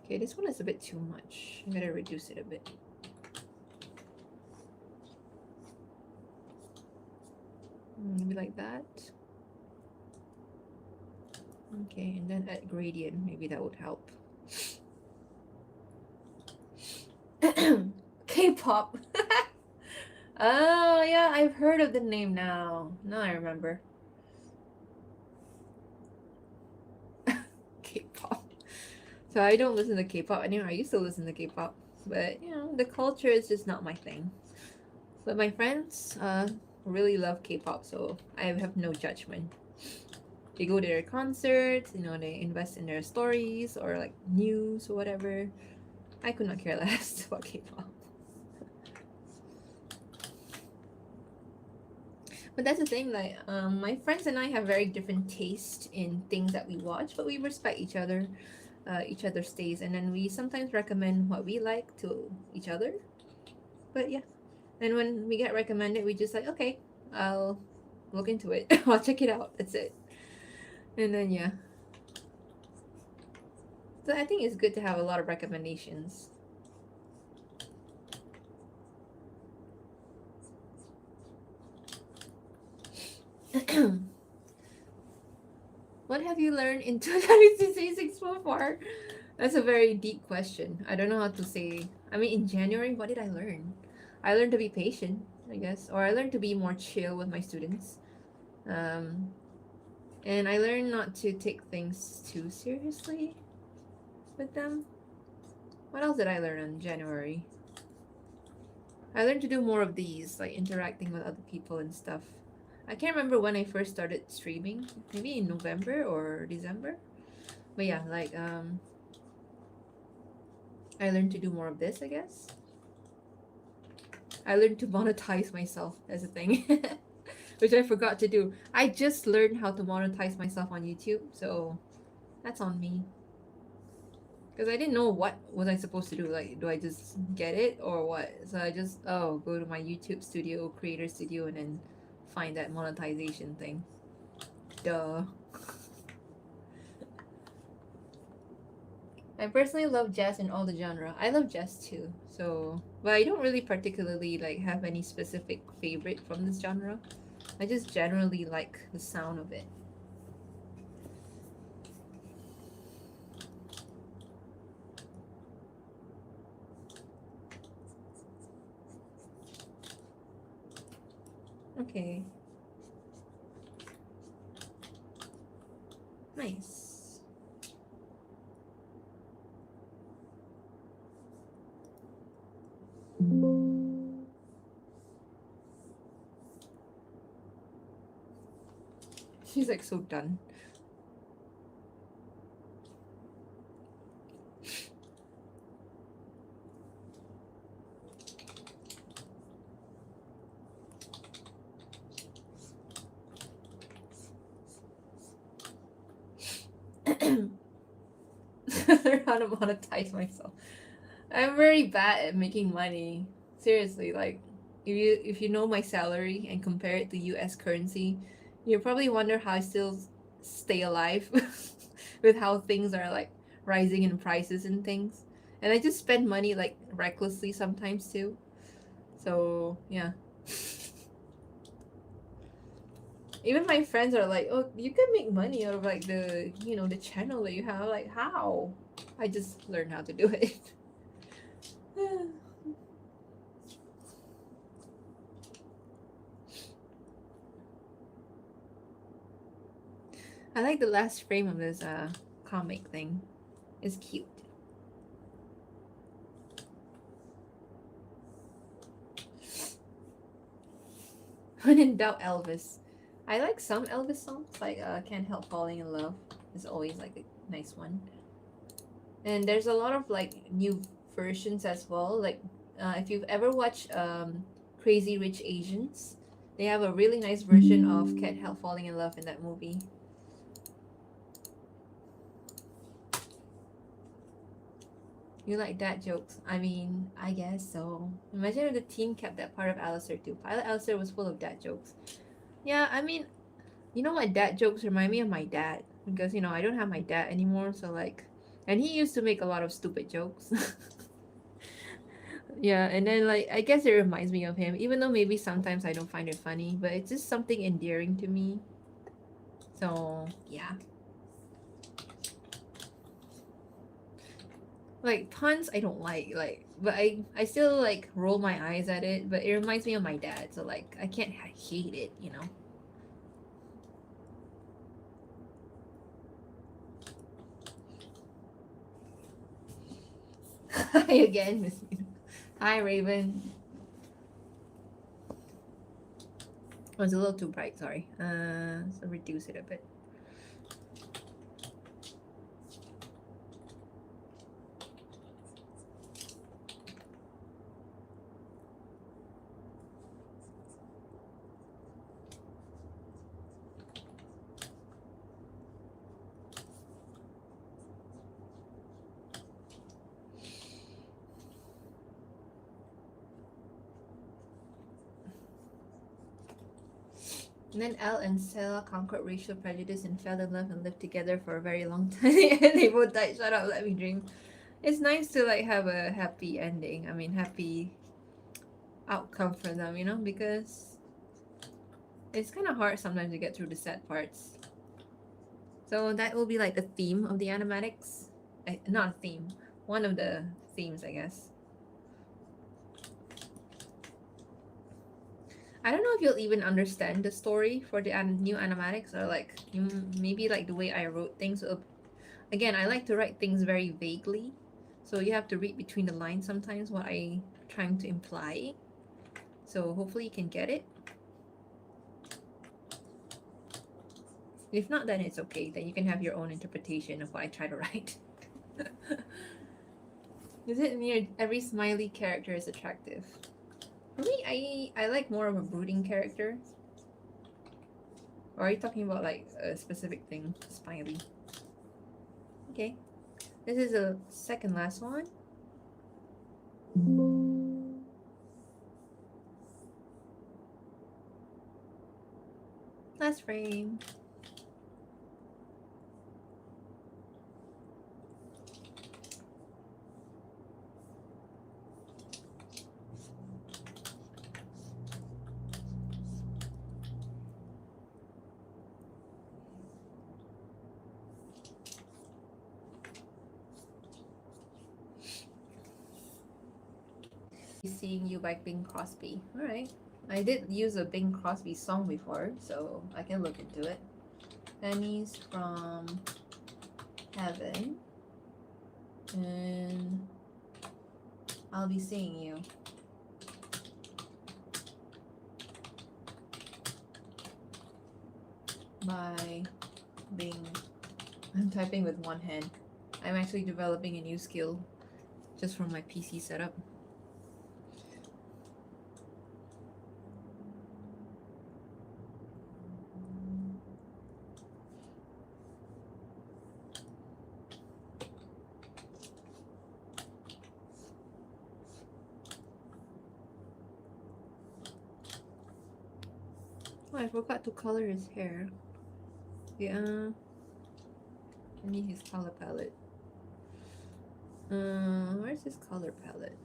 Okay, this one is a bit too much. I'm gonna reduce it a bit. Maybe like that. Okay, and then add gradient. Maybe that would help. K-pop. Oh yeah, I've heard of the name now. Now I remember. K-pop. So I don't listen to K-pop anymore. I used to listen to K-pop, but you know, the culture is just not my thing. But my friends really love K-pop, so I have no judgment. They go to their concerts, you know, they invest in their stories or like news or whatever. I could not care less about K-pop. But that's the thing, like my friends and I have very different taste in things that we watch, but we respect each other's taste, and then we sometimes recommend what we like to each other. But yeah, and when we get recommended, we just like, okay, I'll look into it. I'll check it out. That's it. And then yeah. So I think it's good to have a lot of recommendations. What have you learned in 2026 so far? That's a very deep question. I don't know how to say. I mean, in January, what did I learn? I learned to be patient, I guess, or I learned to be more chill with my students. Um, and I learned not to take things too seriously with them. What else did I learn in January? I learned to do more of these, like interacting with other people and stuff. I can't remember when I first started streaming. Maybe in November or December. But yeah, like I learned to do more of this, I guess. I learned to monetize myself as a thing, which I forgot to do. I just learned how to monetize myself on YouTube, so that's on me. Because I didn't know what was I supposed to do. Like, do I just get it or what? So I just go to my YouTube studio, creator studio, and then find that monetization thing. Duh. I personally love jazz in all the genre. I love jazz too. So, but I don't really particularly like have any specific favorite from this genre. I just generally like the sound of it. Okay. Nice. She's like so done. Learn how to monetize myself. I'm very bad at making money. Seriously, like if you know my salary and compare it to US currency, you probably wonder how I still stay alive with how things are like rising in prices and things. And I just spend money like recklessly sometimes too. So, yeah. Even my friends are like, "Oh, you can make money out of like the channel that you have." Like, how? I just learned how to do it. I like the last frame of this comic thing. It's cute. When in doubt, Elvis. I like some Elvis songs, like "Can't Help Falling in Love" is always like a nice one. And there's a lot of like new versions as well. Like if you've ever watched Crazy Rich Asians, they have a really nice version of "Can't Help Falling in Love" in that movie. You like dad jokes? I mean, I guess so. Imagine if the team kept that part of Alistair too. Pilot Alistair was full of dad jokes. Yeah, I mean, my dad jokes remind me of my dad because I don't have my dad anymore. So like, and he used to make a lot of stupid jokes. Yeah, and then like I guess it reminds me of him, even though maybe sometimes I don't find it funny, but it's just something endearing to me. So yeah. Like puns I don't like, but I still like roll my eyes at it, but it reminds me of my dad, so like I can't hate it. Hi again, Miss Mina. Hi Raven. Oh, it's a little too bright, sorry. So reduce it a bit. And then Al and Stella conquered racial prejudice and fell in love and lived together for a very long time. And they both died. Shut up, let me dream. It's nice to like have a happy ending. I mean, happy outcome for them, because it's kind of hard sometimes to get through the sad parts. So that will be like the theme of the animatics. Not a theme, one of the themes, I guess. I don't know if you'll even understand the story for the new animatics, or like maybe like the way I wrote things. Again, I like to write things very vaguely, so you have to read between the lines sometimes what I'm trying to imply. So hopefully you can get it. If not, then it's okay. Then you can have your own interpretation of what I try to write. Is it near every smiley character is attractive? For me, I like more of a brooding character. Or are you talking about like a specific thing? Smiley. Okay. This is the second last one. Last frame. Seeing You by Bing Crosby. Alright. I did use a Bing Crosby song before, so I can look into it. Pennies from Heaven. And I'll Be Seeing You. By Bing. I'm typing with one hand. I'm actually developing a new skill just from my PC setup. Oh, I forgot to color his hair. Yeah. I need his color palette. Where's his color palette?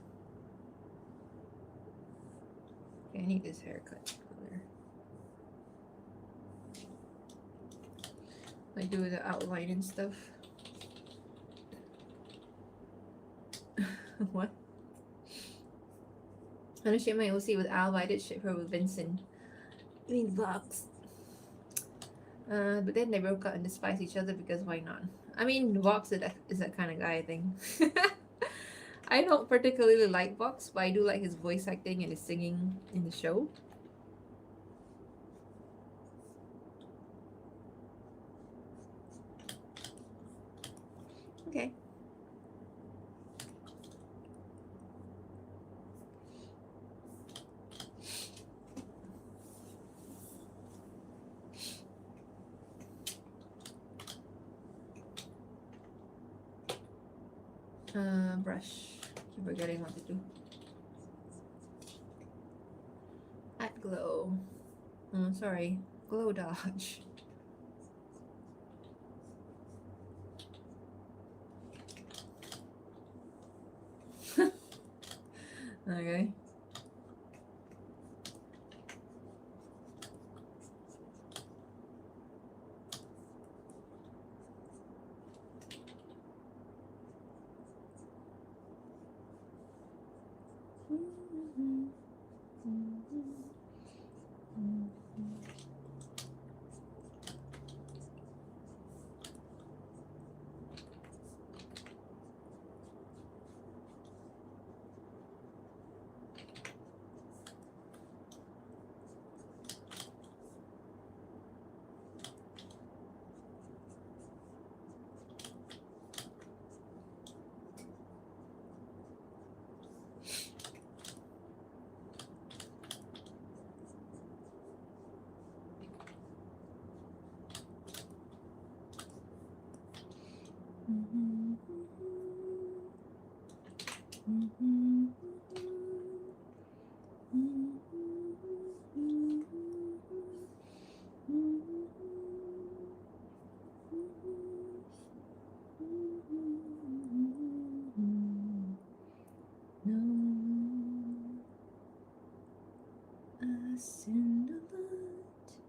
Okay, I need this haircut color. I do the outline and stuff. What? I'm gonna share my OC with Alba. I did ship her with Vincent. I mean, Vox. But then they broke up and despise each other because why not? I mean, Vox is that kind of guy, I think. I don't particularly like Vox, but I do like his voice acting and his singing in the show. Okay. Brush. Keep forgetting what to do. Add glow. Sorry. Glow dodge. Okay.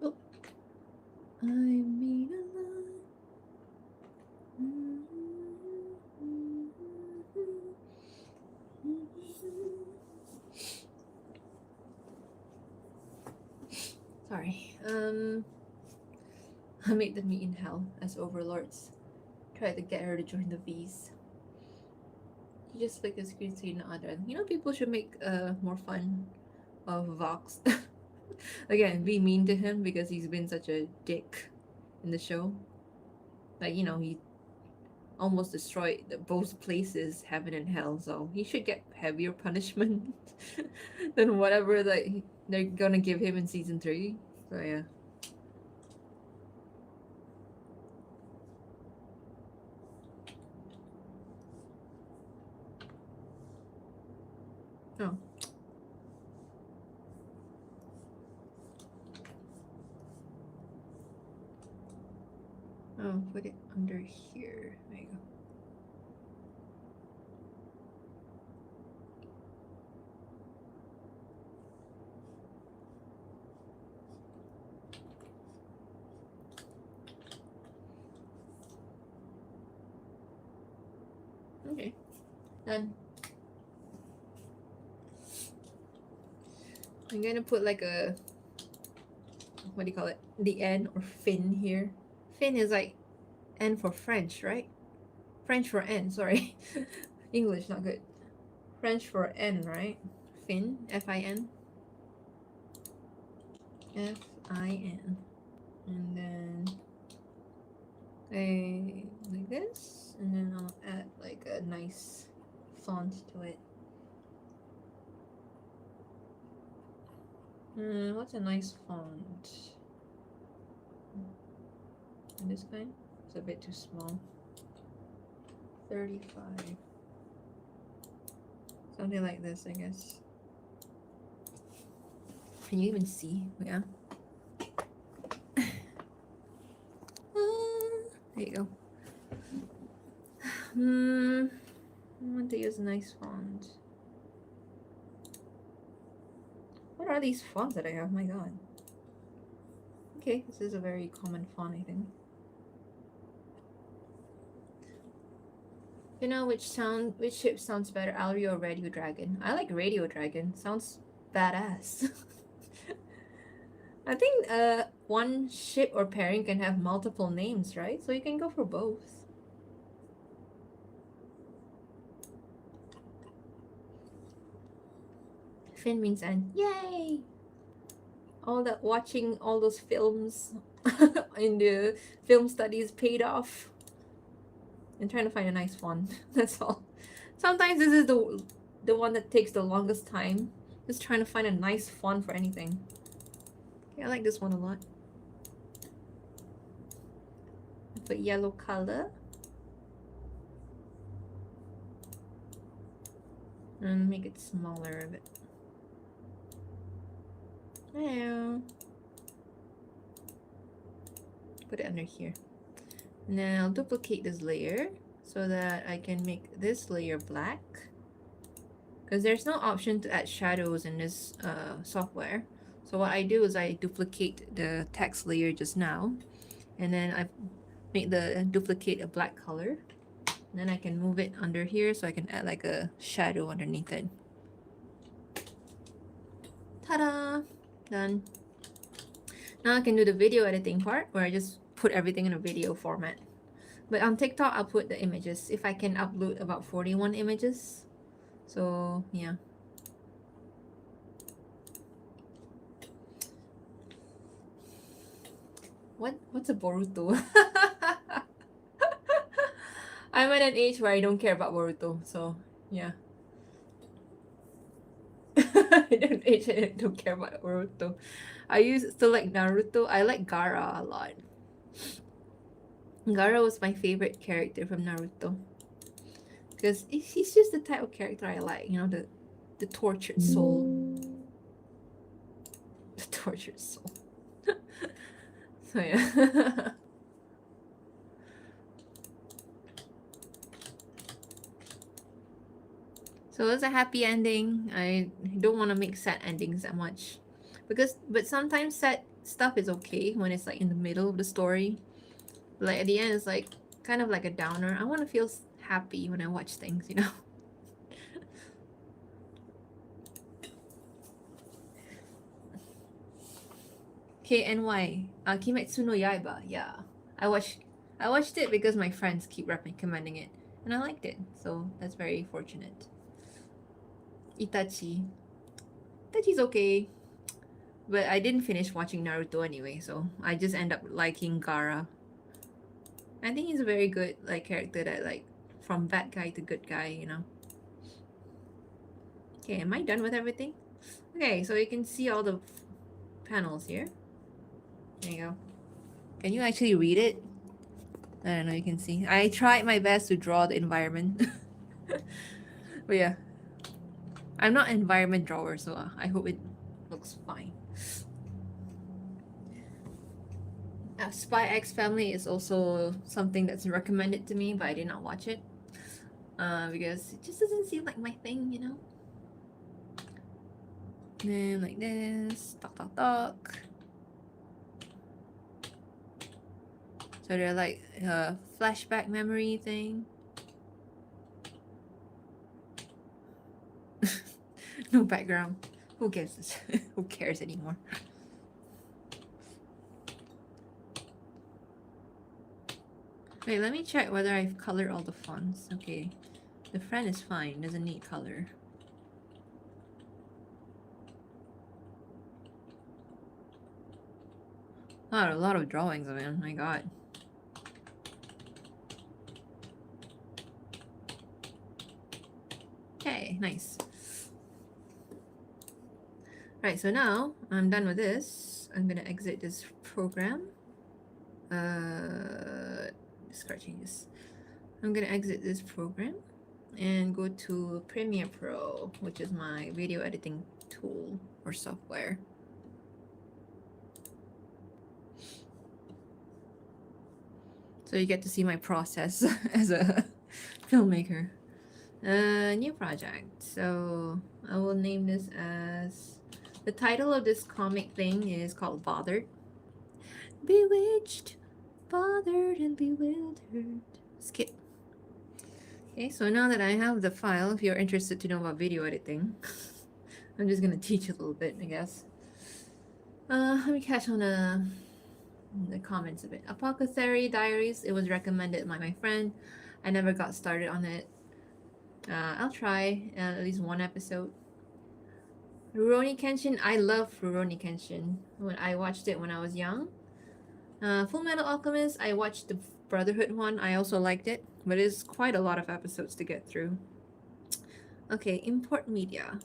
Oh, I mean a lot. Sorry. I made them meet in hell as overlords. Tried to get her to join the V's. You just flick the screen so you know other. You know, people should make more fun of Vox. Again, be mean to him because he's been such a dick in the show. Like, you know, he almost destroyed both places, heaven and hell, so he should get heavier punishment than whatever that they're gonna give him in season 3. So yeah. Oh. Oh, put it under here. There you go. Okay, done. I'm gonna put like a, what do you call it? The N or fin here. Fin is like N for French, right? French for N, sorry. English, not good. French for N, right? Fin, F-I-N. F-I-N. And then like this, and then I'll add like a nice font to it. What's a nice font? This kind? It's a bit too small. 35. Something like this, I guess. Can you even see? Yeah. use a nice font. What are these fonts that I have? My god. Okay, this is a very common font, I think. You know which ship sounds better, Alri or Radio Dragon? I like Radio Dragon. Sounds badass. I think one ship or pairing can have multiple names, right? So you can go for both. Fin means end. Yay! All that watching all those films in the film studies paid off. And trying to find a nice font. That's all. Sometimes this is the one that takes the longest time. Just trying to find a nice font for anything. Okay, I like this one a lot. Put yellow color. And make it smaller a bit. There. Put it under here. Now I'll duplicate this layer so that I can make this layer black. Because there's no option to add shadows in this software. So what I do is I duplicate the text layer just now. And then I make the duplicate a black color. And then I can move it under here so I can add like a shadow underneath it. Ta-da! Done. Now I can do the video editing part where I just put everything in a video format. But on TikTok, I'll put the images. If I can upload about 41 images. So, yeah. What's a Boruto? I'm at an age where I don't care about Boruto, so yeah. I don't care about Boruto. I used to like Naruto. I like Gaara a lot. Gaara was my favorite character from Naruto. Because he's just the type of character I like, you know, the tortured soul. The tortured soul. So yeah. So it's a happy ending. I don't want to make sad endings that much. But sometimes sad stuff is okay when it's like in the middle of the story. Like at the end it's like kind of like a downer. I want to feel happy when I watch things, you know. KNY. Kimetsu no Yaiba. Yeah. I watched it because my friends keep recommending it. And I liked it. So that's very fortunate. Itachi. Itachi's okay. But I didn't finish watching Naruto anyway, so I just end up liking Gaara. I think he's a very good like character that like from bad guy to good guy, you know. Okay, am I done with everything? Okay, so you can see all the panels here. There you go. Can you actually read it? I don't know, you can see. I tried my best to draw the environment. But yeah. I'm not an environment drawer, so I hope it looks fine. Spy X Family is also something that's recommended to me, but I did not watch it. Because it just doesn't seem like my thing, you know? And then like this. Talk. So they're like a flashback memory thing. No background. Who cares? Who cares anymore? Wait, let me check whether I've colored all the fonts. Okay. The friend is fine. Doesn't need color. A lot of drawings, man. My god. Okay, nice. Right, so now I'm done with this. I'm gonna exit this program. Discard changes. I'm gonna exit this program and go to Premiere Pro, which is my video editing tool or software. So you get to see my process as a filmmaker. New project. So I will name this as, the title of this comic thing is called Bothered. Bewitched, bothered, and bewildered. Skip. Okay, so now that I have the file, if you're interested to know about video editing, I'm just gonna teach a little bit, I guess. Let me catch on the comments a bit. Apothecary Diaries, it was recommended by my friend. I never got started on it. I'll try at least one episode. Rurouni Kenshin, I love Rurouni Kenshin. When I watched it when I was young. Full Metal Alchemist, I watched the Brotherhood one. I also liked it, but it's quite a lot of episodes to get through. Okay, import media.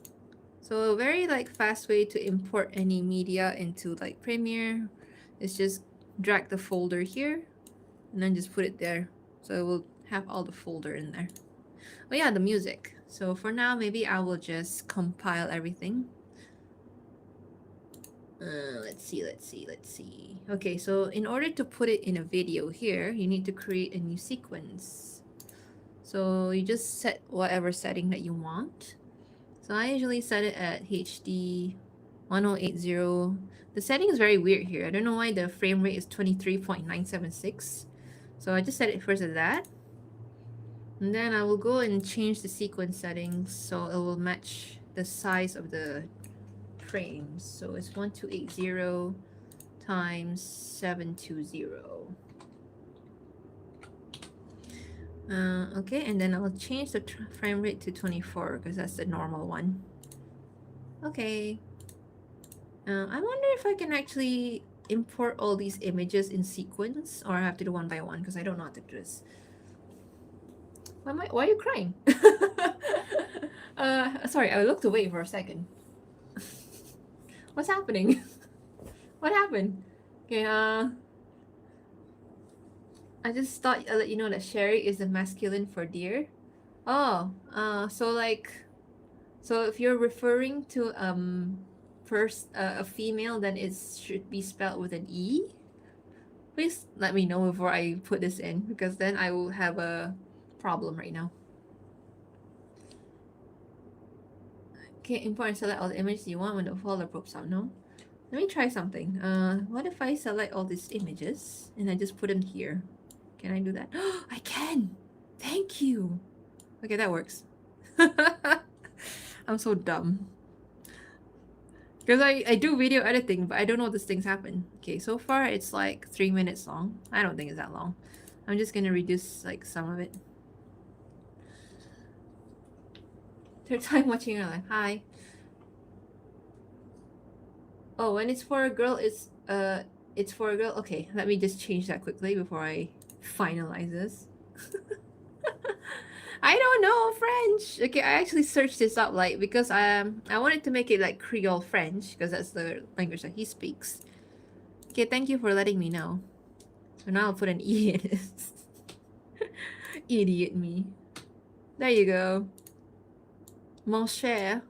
So a very like fast way to import any media into like Premiere is just drag the folder here and then just put it there. So it will have all the folder in there. Oh yeah, the music. So for now, maybe I will just compile everything. Let's see. Okay, so in order to put it in a video here, you need to create a new sequence. So you just set whatever setting that you want. So I usually set it at HD 1080. The setting is very weird here. I don't know why the frame rate is 23.976. So I just set it first at that. And then I will go and change the sequence settings so it will match the size of the frames. So it's 1280 times 720. Okay, and then I'll change the frame rate to 24 because that's the normal one. Okay. I wonder if I can actually import all these images in sequence, or I have to do one by one because I don't know how to do this. Why are you crying? Sorry, I looked away for a second. What's happening? What happened? Okay, I just thought I'd let you know that Sherry is the masculine for deer. Oh, so if you're referring to first a female, then it should be spelled with an E. Please let me know before I put this in, because then I will have a problem right now. Okay, import and select all the images you want when the folder pops out. No? Let me try something. What if I select all these images and I just put them here? Can I do that? I can! Thank you! Okay, that works. I'm so dumb. Because I do video editing, but I don't know these things happen. Okay, so far it's like 3 minutes long. I don't think it's that long. I'm just gonna reduce like some of it. Third time watching your life. Hi. Oh, when it's for a girl, it's for a girl. Okay, let me just change that quickly before I finalize this. I don't know French. Okay, I actually searched this up like because I wanted to make it like Creole French because that's the language that he speaks. Okay, thank you for letting me know. So now I'll put an E in it. Idiot me. There you go. Mon cher.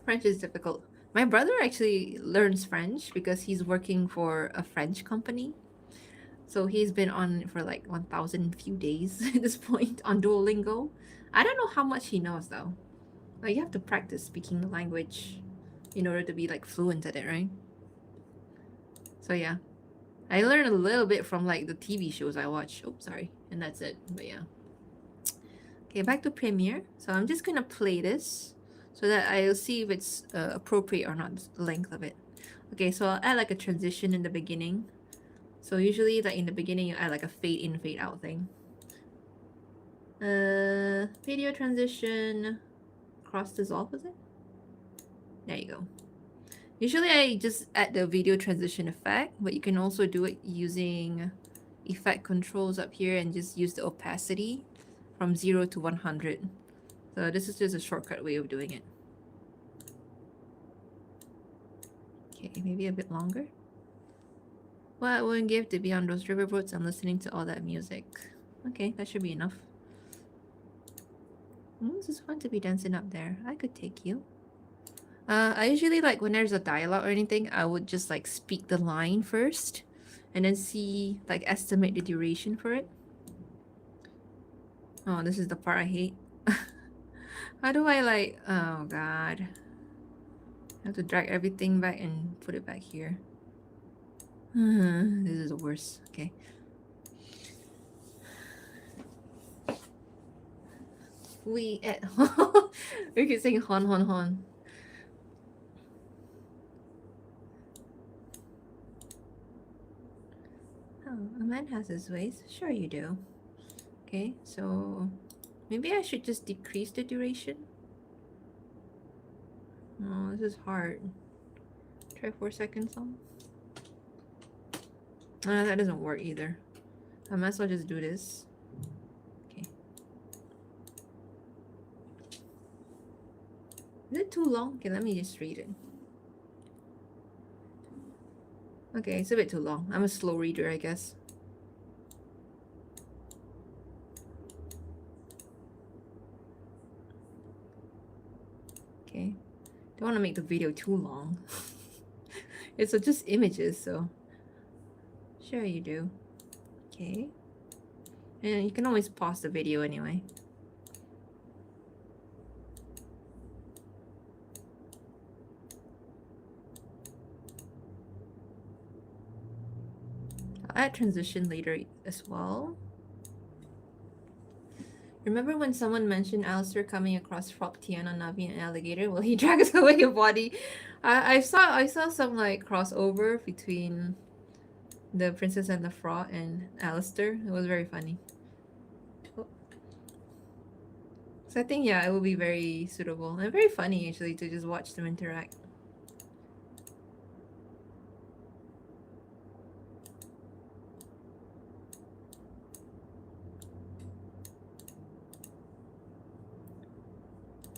French is difficult. My brother actually learns French because he's working for a French company. So he's been on it for like 1,000 few days at this point on Duolingo. I don't know how much he knows though. Like you have to practice speaking the language in order to be like fluent at it, right? So yeah. I learned a little bit from like the TV shows I watch. Oh, sorry. And that's it. But yeah. Okay, back to Premiere. So I'm just gonna play this so that I'll see if it's appropriate or not, the length of it. Okay, so I'll add like a transition in the beginning. So usually like in the beginning you add like a fade in, fade out thing. Video transition, cross dissolve, is it? There you go. Usually I just add the video transition effect, but you can also do it using effect controls up here and just use the opacity from 0 to 100. So this is just a shortcut way of doing it. Okay, maybe a bit longer. What I wouldn't give to be on those riverboats and listening to all that music. Okay, that should be enough. This is fun to be dancing up there. I could take you. I usually like when there's a dialogue or anything, I would just like speak the line first and then see, like, estimate the duration for it. Oh, this is the part I hate. How do I like, oh god. I have to drag everything back and put it back here. This is the worst. Okay. We at we keep saying hon hon hon. Oh, a man has his ways. Sure you do. Okay, so maybe I should just decrease the duration. Oh, this is hard. Try 4 seconds on. That doesn't work either. I might as well just do this. Okay. Is it too long? Okay, let me just read it. Okay, it's a bit too long. I'm a slow reader, I guess. Okay. Don't want to make the video too long. It's just images, so sure you do. Okay. And you can always pause the video anyway. I'll add transition later as well. Remember when someone mentioned Alistair coming across Frog Tiana, Navi, and Alligator? Well, he drags away a body. I saw some like crossover between the Princess and the Frog and Alistair. It was very funny. Oh. So I think, yeah, it will be very suitable and very funny actually to just watch them interact.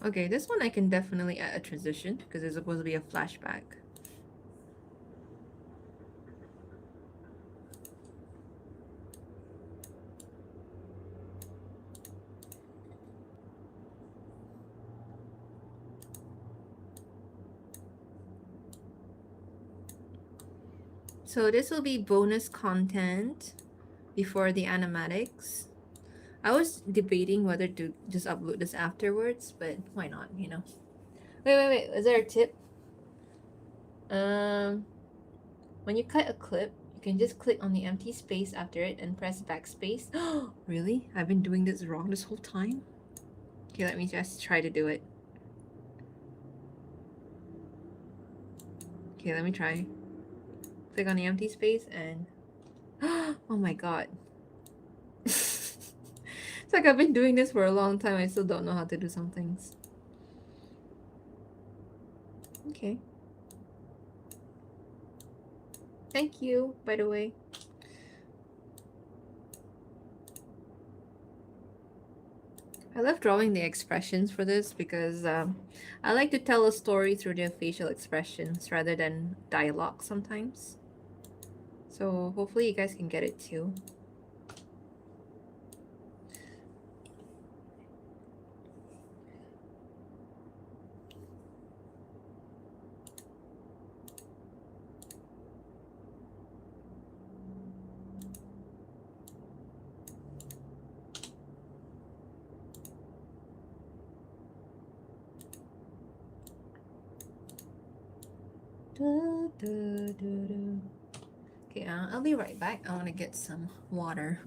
Okay, this one I can definitely add a transition because it's supposed to be a flashback. So this will be bonus content before the animatics. I was debating whether to just upload this afterwards, but why not, you know? Wait. Is there a tip? When you cut a clip, you can just click on the empty space after it and press backspace. Really? I've been doing this wrong this whole time? Okay, let me just try to do it. Okay, let me try. Click on the empty space and oh my god. It's like I've been doing this for a long time. I still don't know how to do some things. Okay. Thank you, by the way. I love drawing the expressions for this because I like to tell a story through their facial expressions rather than dialogue sometimes. So hopefully you guys can get it too. Okay, I'll be right back. I want to get some water.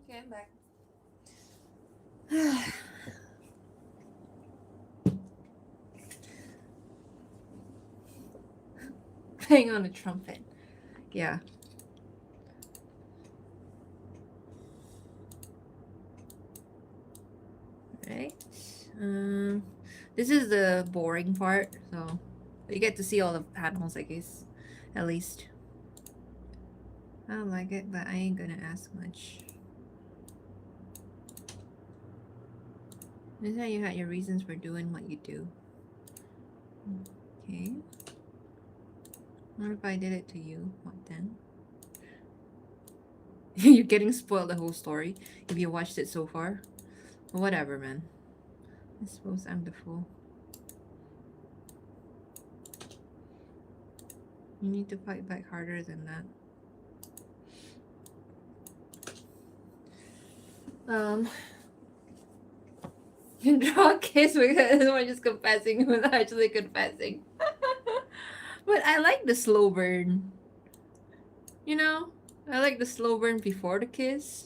Okay, I'm back. playing on a trumpet. Yeah. Right. This is the boring part, so you get to see all the panels, I guess, at least. I don't like it, but I ain't gonna ask much. This is how you had your reasons for doing what you do. Okay. What if I did it to you? What then? You're getting spoiled the whole story if you watched it so far. Whatever, man. I suppose I'm the fool. You need to fight back harder than that. You draw a kiss because we're just confessing without actually confessing. But I like the slow burn. You know? I like the slow burn before the kiss.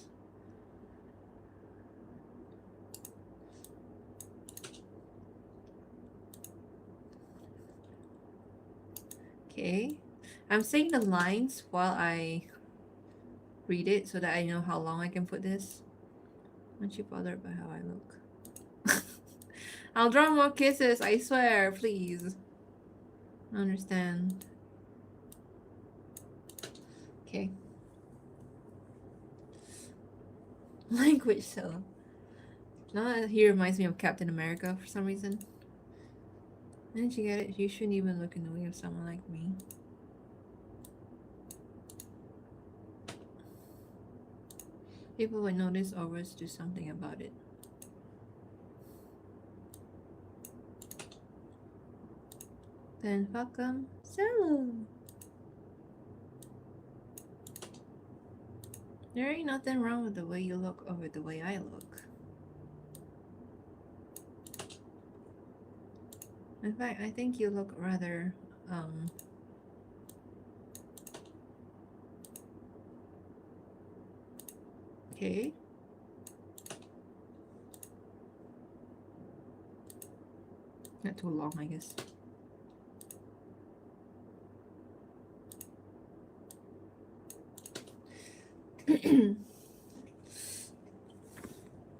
Okay. I'm saying the lines while I read it so that I know how long I can put this. Aren't you bothered by how I look? I'll draw more kisses, I swear, please. I understand. Okay. Language so. Now he reminds me of Captain America for some reason. Didn't you get it? You shouldn't even look in the way of someone like me. People would notice or worse do something about it. Then fuck 'em. So there ain't nothing wrong with the way you look or with the way I look. In fact, I think you look rather okay. Not too long, I guess.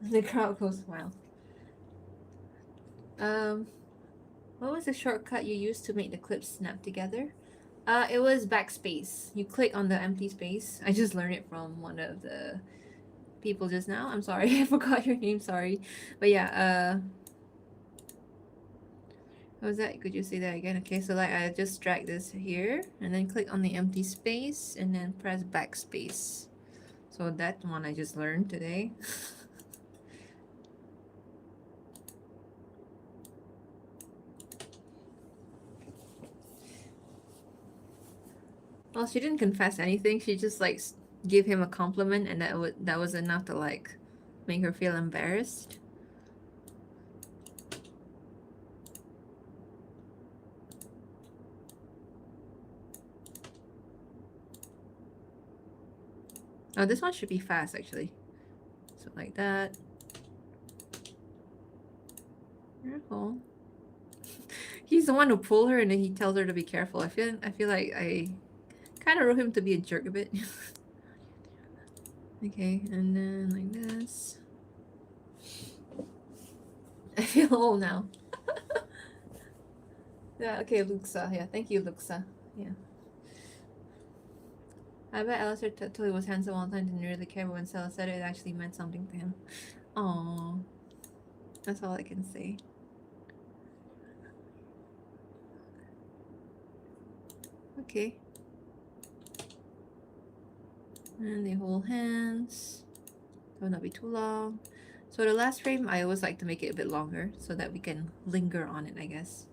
The crowd goes wild. What was the shortcut you used to make the clips snap together? It was backspace. You click on the empty space. I just learned it from one of the people just now. I'm sorry, I forgot your name, sorry. But yeah, what was that? Could you say that again? Okay, so like I just drag this here and then click on the empty space and then press backspace. So that one I just learned today. Well, she didn't confess anything. She just like gave him a compliment, and that was enough to like make her feel embarrassed. Oh, this one should be fast actually. So like that. Careful. He's the one who pulled her, and then he tells her to be careful. I feel like I kind of wrote him to be a jerk a bit. Okay, and then like this. I feel old now. Yeah, okay, Luxa. Yeah, thank you, Luxa. Yeah. I bet Alistair thought he was handsome all the time, didn't really care, but when Stella said it, it actually meant something to him. Aww. That's all I can say. Okay. And they hold hands. Will not be too long. So the last frame, I always like to make it a bit longer so that we can linger on it, I guess.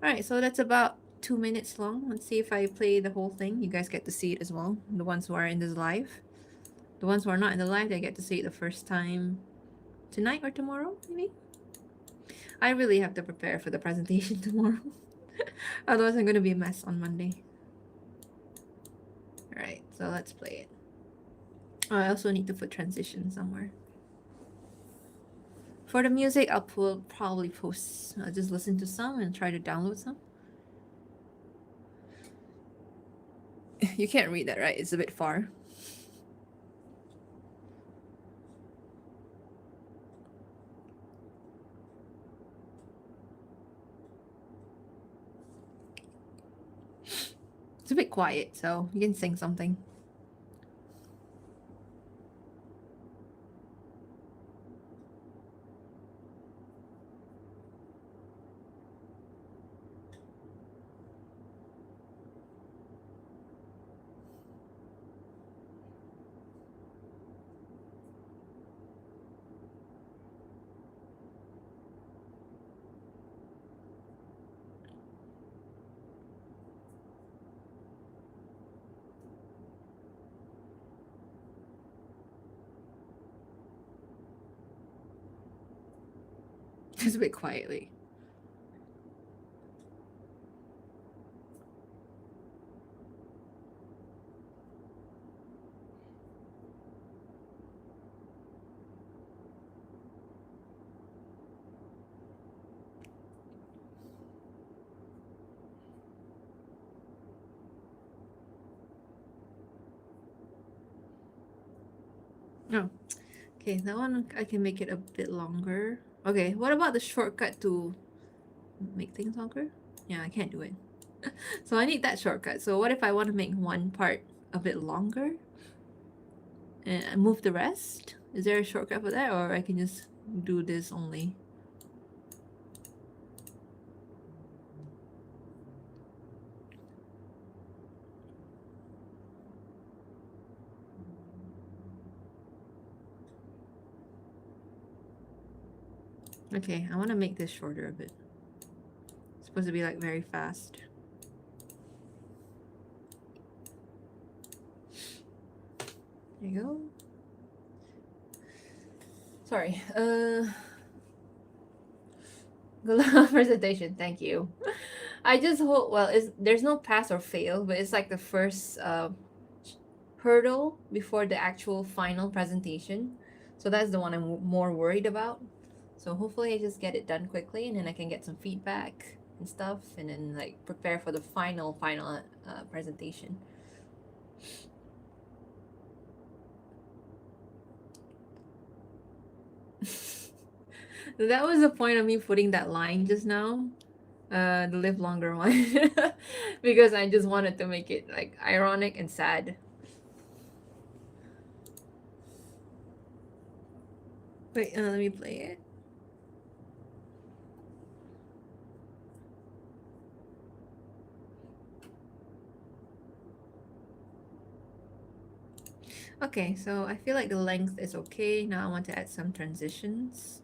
Alright, so that's about 2 minutes long. Let's see if I play the whole thing. You guys get to see it as well. The ones who are in this live. The ones who are not in the live, they get to see it the first time tonight or tomorrow, maybe? I really have to prepare for the presentation tomorrow. Otherwise, I'm going to be a mess on Monday. Alright, so let's play it. Oh, I also need to put transition somewhere. For the music, probably post, just listen to some and try to download some. You can't read that, right? It's a bit far. It's a bit quiet, so you can sing something. Just a bit quietly. Oh, okay. That one I can make it a bit longer. Okay, what about the shortcut to make things longer? Yeah, I can't do it. So I need that shortcut. So what if I want to make one part a bit longer and move the rest? Is there a shortcut for that, or I can just do this only? Okay, I want to make this shorter a bit. It's supposed to be like very fast. There you go. Sorry. Good presentation. Thank you. I just hope. Well, there's no pass or fail, but it's like the first hurdle before the actual final presentation. So that's the one I'm more worried about. So hopefully I just get it done quickly, and then I can get some feedback and stuff, and then like prepare for the final presentation. That was the point of me putting that line just now, the live longer one, because I just wanted to make it like ironic and sad. Wait, let me play it. Okay, so I feel like the length is okay. Now I want to add some transitions.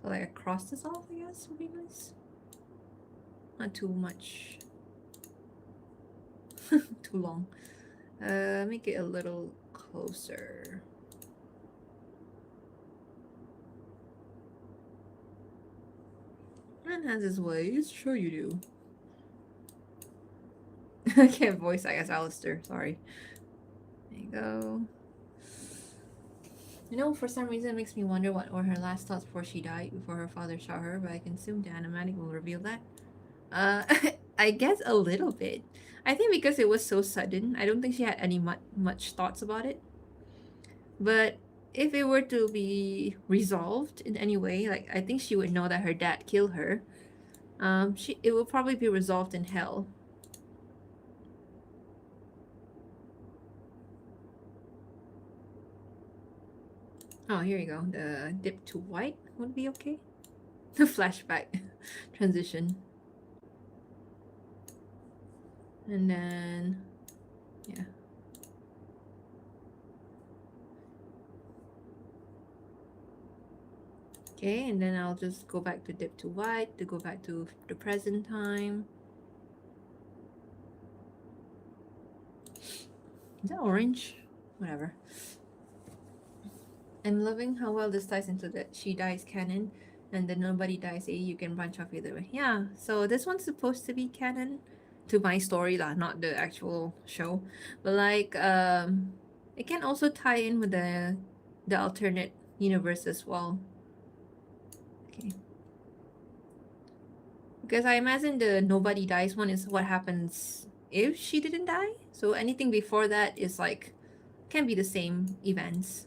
So like I cross this off, I guess, would be nice. Not too much. Too long. Make it a little closer. Man has his ways. Sure you do. I can't voice, I guess, Alistair. Sorry. There you go. You know, for some reason, it makes me wonder what were her last thoughts before she died, before her father shot her, but I can assume the animatic will reveal that. I guess a little bit. I think because it was so sudden, I don't think she had any much thoughts about it. But if it were to be resolved in any way, like I think she would know that her dad killed her. It will probably be resolved in hell. Oh, here you go. The dip to white would be okay. The flashback transition. And then, yeah. Okay, and then I'll just go back to dip to white to go back to the present time. Is that orange? Whatever. I'm loving how well this ties into the she dies canon and the nobody dies you can branch off either way. Yeah, so this one's supposed to be canon to my story lah, not the actual show. But like it can also tie in with the the alternate universe as well. Okay. Because I imagine the nobody dies one is what happens if she didn't die. So anything before that is like can be the same events.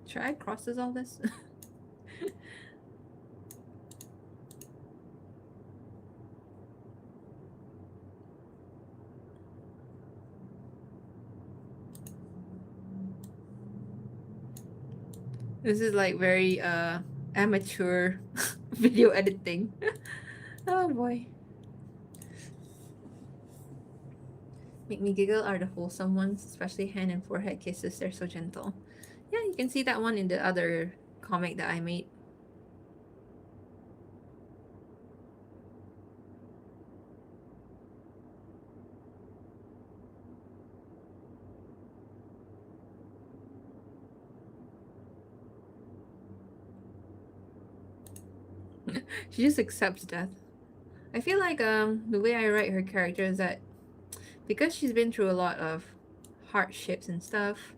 Should I cross all this? This is like very amateur video editing. Oh boy. Make me giggle are the wholesome ones, especially hand and forehead kisses. They're so gentle. Yeah, you can see that one in the other comic that I made. She just accepts death. I feel like the way I write her character is that because she's been through a lot of hardships and stuff,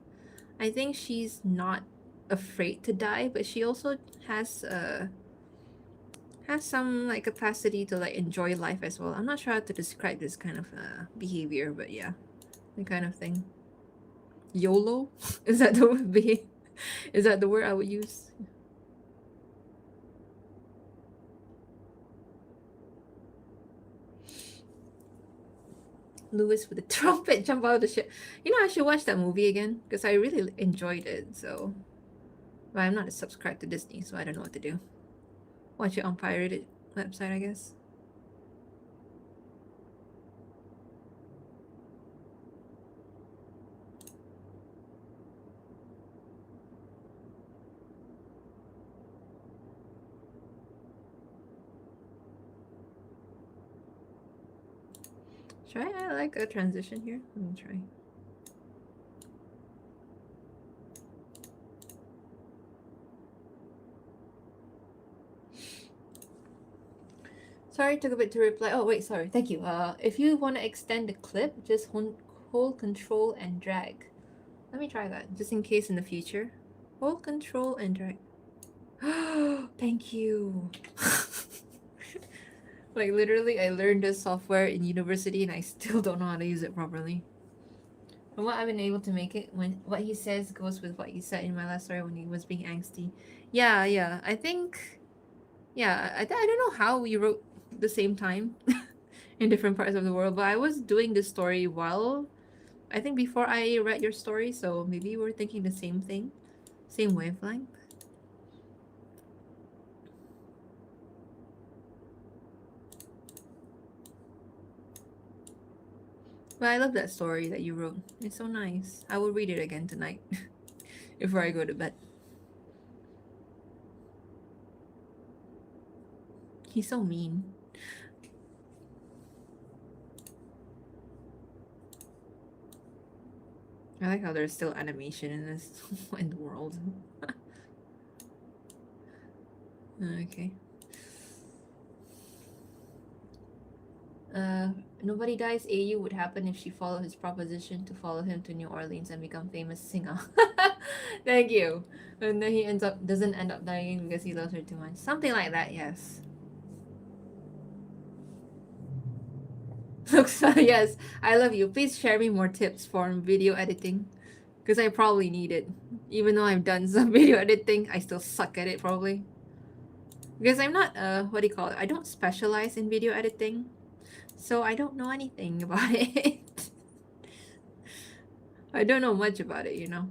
I think she's not afraid to die, but she also has some like capacity to like enjoy life as well. I'm not sure how to describe this kind of behavior, but yeah, the kind of thing. YOLO? Is that the word is that the word I would use? Lewis with the trumpet jump out of the ship. You know, I should watch that movie again because I really enjoyed it. So, but I'm not subscribed to Disney, so I don't know what to do. Watch it on pirated website, I guess. Should I add like a transition here? Let me try. Sorry, it took a bit to reply. Oh wait, sorry. Thank you. If you want to extend the clip, just hold Control and drag. Let me try that, just in case in the future. Hold Control and drag. Thank you. Like literally, I learned this software in university and I still don't know how to use it properly. From what I've been able to make it, when what he says goes with what he said in my last story when he was being angsty. Yeah, yeah. I think, yeah. I don't know how we wrote the same time in different parts of the world, but I was doing this story while I think before I read your story, so maybe we're thinking the same thing, same wavelength. But I love that story that you wrote. It's so nice. I will read it again tonight before I go to bed. He's so mean. I like how there's still animation in this in the world. Okay. Nobody dies. AU would happen if she followed his proposition to follow him to New Orleans and become famous singer. Thank you. And then he doesn't end up dying because he loves her too much. Something like that. Yes. Looks yes. I love you. Please share me more tips for video editing, because I probably need it. Even though I've done some video editing, I still suck at it probably. Because I'm not what do you call it? I don't specialize in video editing. So I don't know anything about it. I don't know much about it, you know.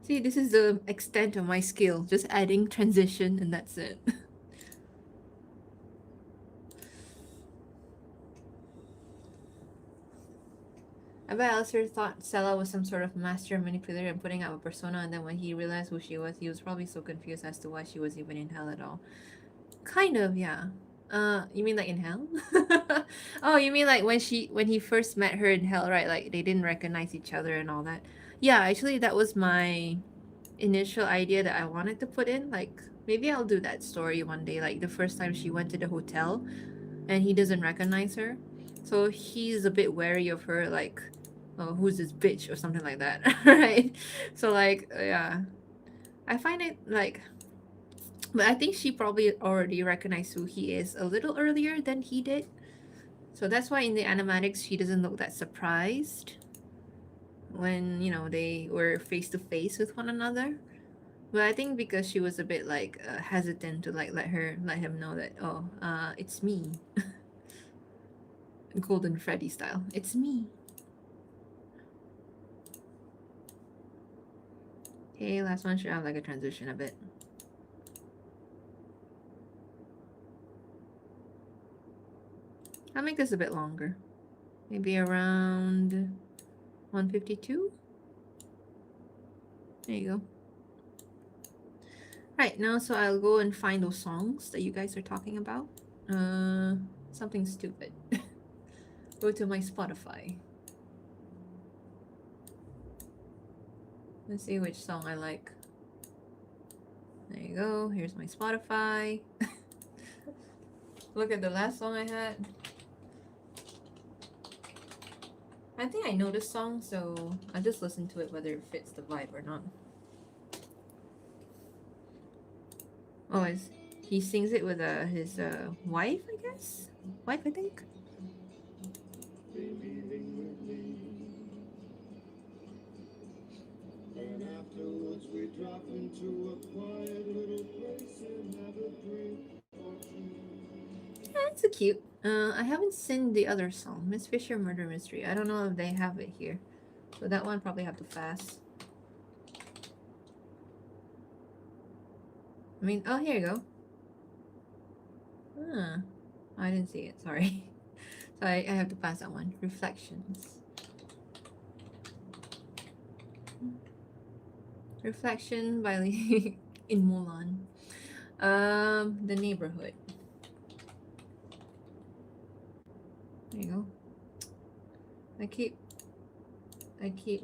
See, this is the extent of my skill. Just adding transition and that's it. I bet Alistair thought Stella was some sort of master manipulator and putting out a persona, and then when he realized who she was, he was probably so confused as to why she was even in hell at all. Kind of, yeah. You mean like in hell? Oh, you mean like when he first met her in hell, right? Like they didn't recognize each other and all that. Yeah, actually that was my initial idea that I wanted to put in. Like maybe I'll do that story one day. Like the first time she went to the hotel and he doesn't recognize her, so he's a bit wary of her. Like, oh, who's this bitch or something like that, right? So like, yeah, I find it like but I think she probably already recognized who he is a little earlier than he did. So that's why in the animatics she doesn't look that surprised when, you know, they were face to face with one another. But I think because she was a bit like hesitant to like let him know that it's me, Golden Freddy style. It's me. Okay, last one should have like a transition a bit. I'll make this a bit longer. Maybe around 152. There you go. Right, now so I'll go and find those songs that you guys are talking about. Something stupid. Go to my Spotify. Let's see which song I like. There you go. Here's my Spotify. Look at the last song I had. I think I know this song, so I'll just listen to it whether it fits the vibe or not. Oh, he sings it with his wife, I guess? Wife, I think? And afterwards we drop into a quiet little place and have a drink or two. That's a cute. I haven't seen the other song, Miss Fisher Murder Mystery. I don't know if they have it here. So that one probably have to fast. I mean, oh, here you go. Huh. I didn't see it, sorry. So I have to pass that one. Reflections. Reflection by in Mulan. The Neighborhood. There you go. I keep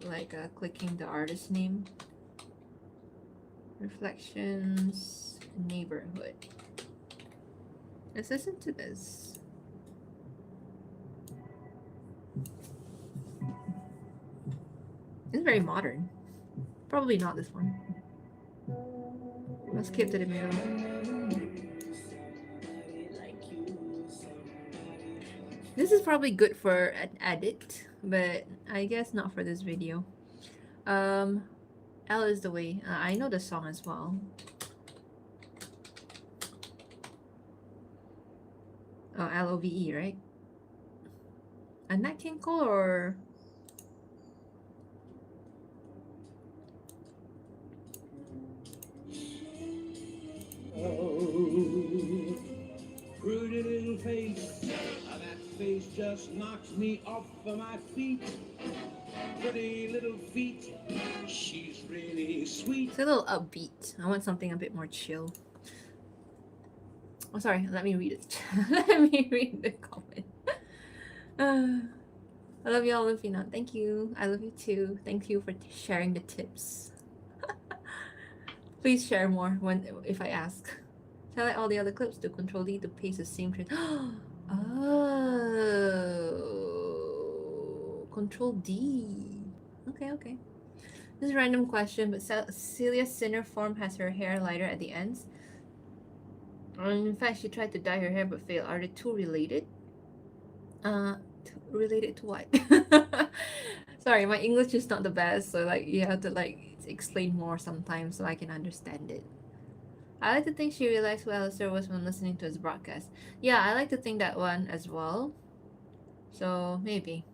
like clicking the artist name. Reflections, Neighborhood. Let's listen to this. It's very modern. Probably not this one. Let's skip to the middle. This is probably good for an edit, but I guess not for this video. L is the way. I know the song as well. Oh, Love, right? A Nat King Cole or Oh, pretty little face. That face just knocks me off of my feet. Pretty little feet. She's really sweet. it's a little upbeat. I want something a bit more chill. Oh, sorry. Let me read it. Let me read the comment. I love y'all, Lufina. Thank you. I love you too. Thank you for sharing the tips. Please share more if I ask. Select all the other clips to Control D to paste the same trend. Oh, Control D. Okay. This is a random question, but Celia's Sinner form has her hair lighter at the ends. In fact, she tried to dye her hair but failed. Are the two related? Related to what? Sorry, my English is not the best, so like you have to like explain more sometimes so I can understand it. I like to think she realized who Alistair was when listening to his broadcast. Yeah, I like to think that one as well. So maybe.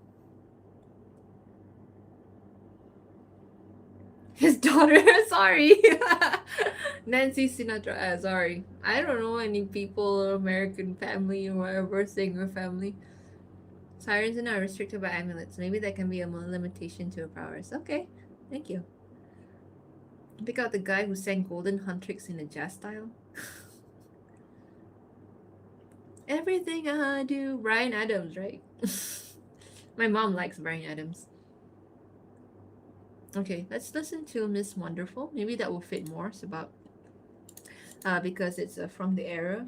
His daughter, sorry. Nancy Sinatra, sorry. I don't know any people, American family or whatever, singer family. Sirens are not restricted by amulets. Maybe that can be a limitation to her powers. Okay, thank you. Pick out the guy who sang Golden Huntrix in a jazz style. Everything I do. Brian Adams, right? My mom likes Brian Adams. Okay, let's listen to Miss Wonderful. Maybe that will fit more. It's about because it's from the era.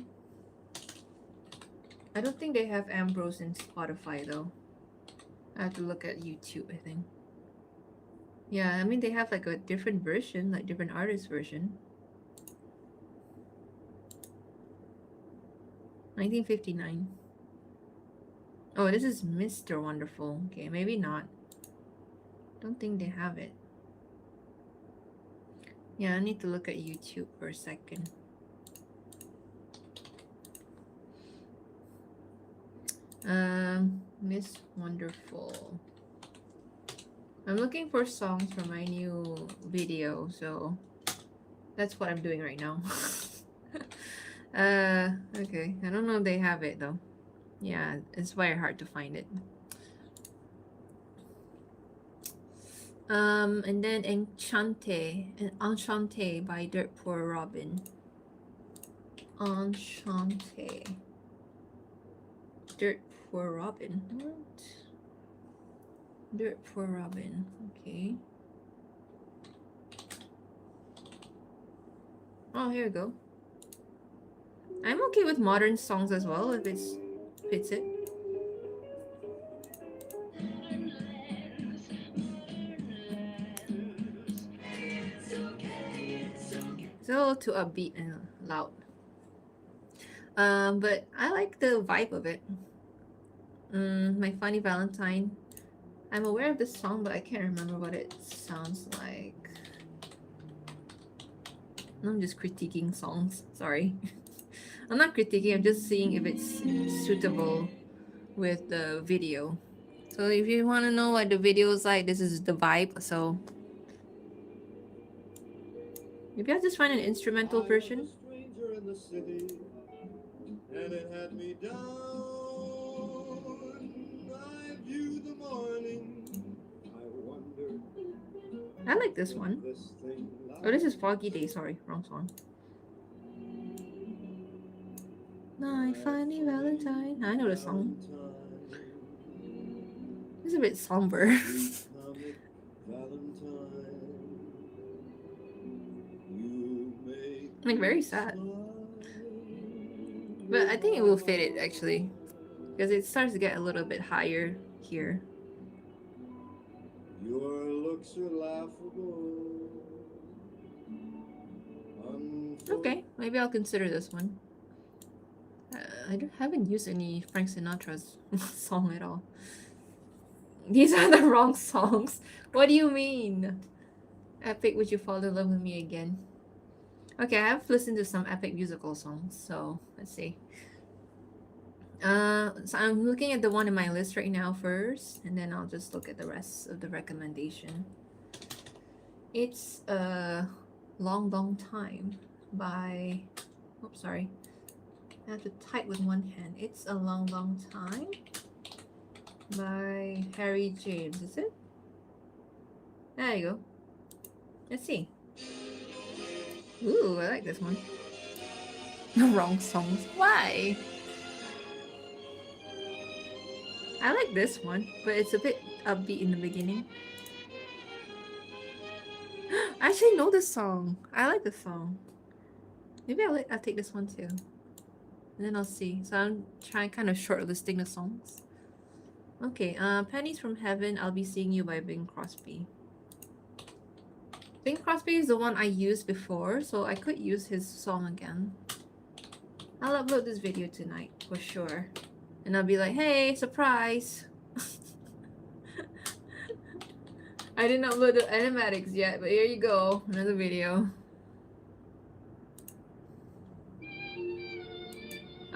I don't think they have Ambrose in Spotify though. I have to look at YouTube, I think. Yeah, I mean they have like a different version, like different artist version. 1959. Oh, this is Mr. Wonderful. Okay, maybe not. Don't think they have it. Yeah, I need to look at YouTube for a second. Miss Wonderful. I'm looking for songs for my new video, so that's what I'm doing right now. Okay. I don't know if they have it though. Yeah, it's very hard to find it. And then Enchante by Dirt Poor Robin. Enchante. Dirt Poor Robin. What? Dirt Poor Robin. Okay. Oh, here we go. I'm okay with modern songs as well if it fits it. It's a little too upbeat and loud. But I like the vibe of it. My Funny Valentine. I'm aware of this song, but I can't remember what it sounds like. I'm just critiquing songs. Sorry. I'm not critiquing, I'm just seeing if it's suitable with the video. So if you want to know what the video is like, this is the vibe. So maybe I'll just find an instrumental version. I was a stranger in the city, and it had me down. I viewed the morning. I wondered. I like this one. Oh, this is Foggy Day. Sorry, wrong song. My Funny Valentine. I know the song. It's a bit somber. Like very sad. But I think it will fit it actually. Because it starts to get a little bit higher here. Your looks are laughable. Okay, maybe I'll consider this one. Haven't used any Frank Sinatra's song at all. These are the wrong songs. What do you mean? Epic, would you fall in love with me again? Okay, I have listened to some epic musical songs, so let's see. So I'm looking at the one in my list right now first, and then I'll just look at the rest of the recommendation. It's a long time by. Oops, sorry. I have to type with one hand. It's a long time by Harry James. Is it? There you go. Let's see. Ooh, I like this one. Wrong songs. Why? I like this one, but it's a bit upbeat in the beginning. I actually know this song. I like this song. Maybe I'll take this one too. And then I'll see. So I'm trying kind of shortlisting the songs. Okay, Pennies from Heaven, I'll Be Seeing You by Bing Crosby. Bing Crosby is the one I used before, so I could use his song again. I'll upload this video tonight for sure. And I'll be like, hey, surprise! I didn't upload the animatics yet, but here you go, another video.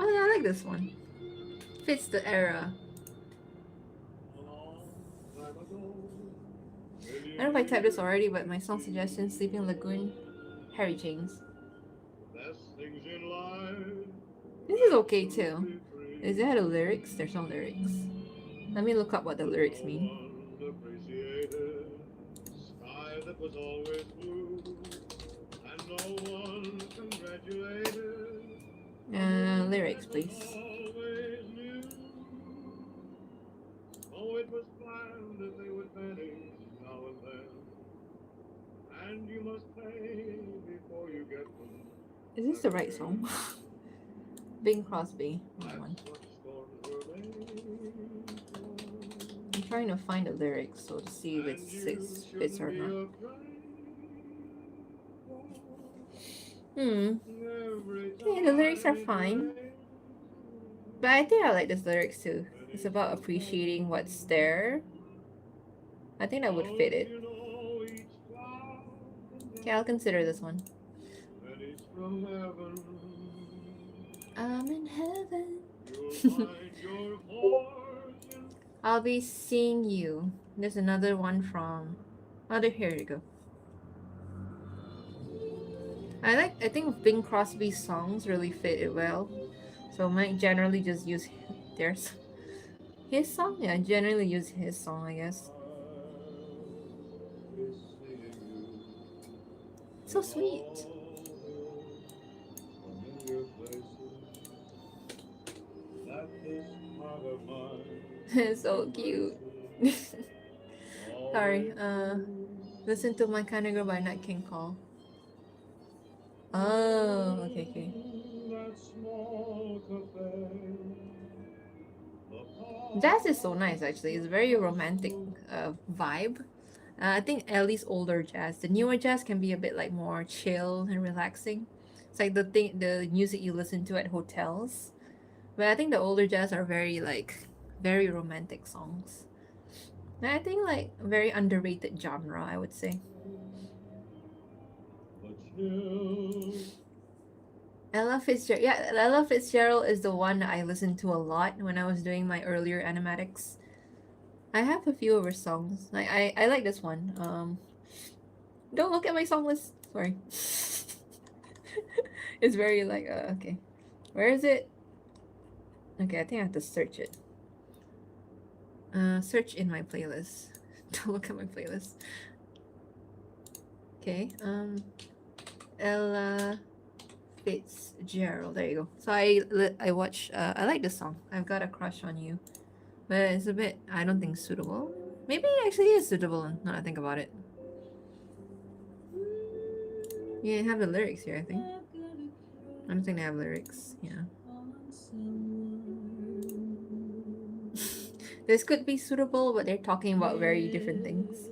Oh yeah, I like this one. Fits the era. I don't know if I typed this already, but my song suggestion, Sleeping Lagoon, Harry James. This is okay too. Is there the lyrics? There's no lyrics. Let me look up what the lyrics mean. Lyrics, please. and you must pay before you get them. Is this the right song? Bing Crosby. Wrong one. That's what storms were made I'm for. trying to find the lyrics so to see if it And you fits shouldn't or be not. afraid. Hmm. Every Okay, the lyrics are time it fine. rains. But I think I like this lyrics too. It's about Don't appreciating what's there. I think that would fit it. you know each cloud Okay, I'll consider this one. that is from heaven? I'm in heaven. You'll find your fortune. I'll be seeing you. There's another one from. Oh, here you go. I think Bing Crosby's songs really fit it well. So I might generally just use there's his song. Yeah, I generally use his song, I guess. I'll be seeing you So in sweet. all those familiar places that this heart of mine So cute. embraces. Sorry. Always Listen to My Kind of Girl by Nat King Cole. Oh, okay. that small cafe. Jazz is so nice actually. It's very romantic vibe. I think at least older jazz. The newer jazz can be a bit like more chill and relaxing. It's like the music you listen to at hotels. But I think the older jazz are very romantic songs. And I think like very underrated genre, I would say. Ella Fitzgerald. Yeah, Ella Fitzgerald is the one I listened to a lot when I was doing my earlier animatics. I have a few of her songs. I like this one. Don't look at my song list. Sorry. It's very like okay. Where is it? Okay, I think I have to search it. Search in my playlist. Don't look at my playlist. Okay. Ella Fitzgerald. There you go. So I watch. I like this song. I've got a crush on you, but it's a bit. I don't think suitable. Maybe it actually is suitable. Now that I think about it. Yeah, I have the lyrics here. I think. I don't think they have lyrics. Yeah. This could be suitable, but they're talking about very different things.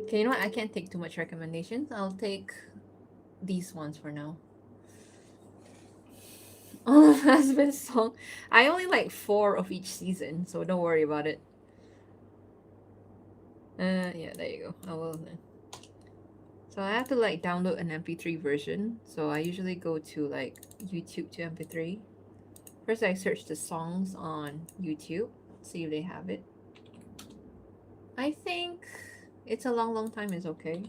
Okay, you know what? I can't take too much recommendations. I'll take these ones for now. Oh, husband song. I only like 4 of each season, so don't worry about it. Yeah, there you go. I will then. So I have to like download an MP3 version. So I usually go to like YouTube to MP3. First, I search the songs on YouTube, see if they have it. I think It's a Long Time is okay.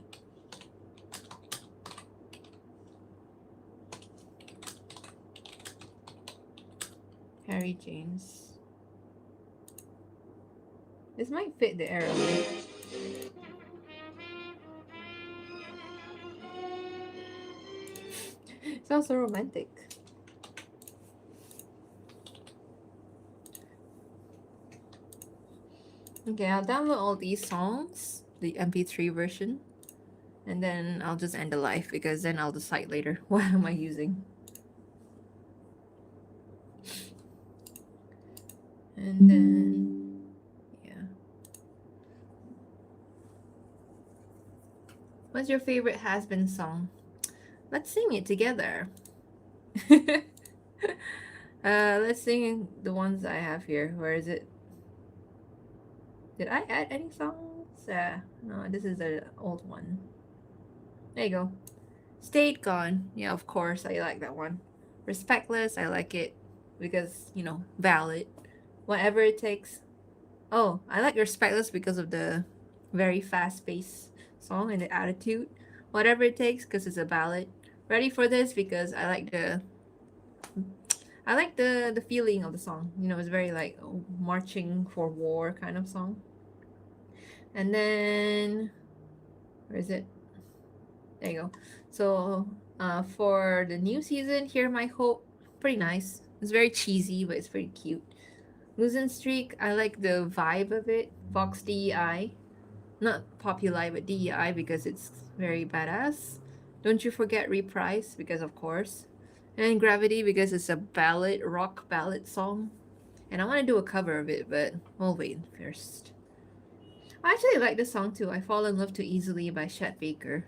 Harry James. This might fit the era. Sounds so romantic. Okay, I'll download all these songs, the MP3 version, and then I'll just end the live because then I'll decide later what am I using. And then, yeah. What's your favorite has-been song? Let's sing it together. Let's sing the ones I have here. Where is it? Did I add any songs? No, this is an old one. There you go. Stayed Gone. Yeah, of course, I like that one. Respectless, I like it because, valid. Whatever it takes. Oh, I like Respectless because of the very fast-paced song and the attitude. Whatever it takes because it's a ballad. Ready for This because I like the feeling of the song. It's very like marching for war kind of song. And then where is it? There you go. So for the new season, Hear My Hope, pretty nice. It's very cheesy, but it's pretty cute. Losing Streak, I like the vibe of it. Vox DEI. Not Populi, but DEI because it's very badass. Don't You Forget Reprise because of course. And Gravity because it's a ballad, rock ballad song. And I want to do a cover of it, but we'll wait first. I actually like this song too. I Fall in Love Too Easily by Chet Baker.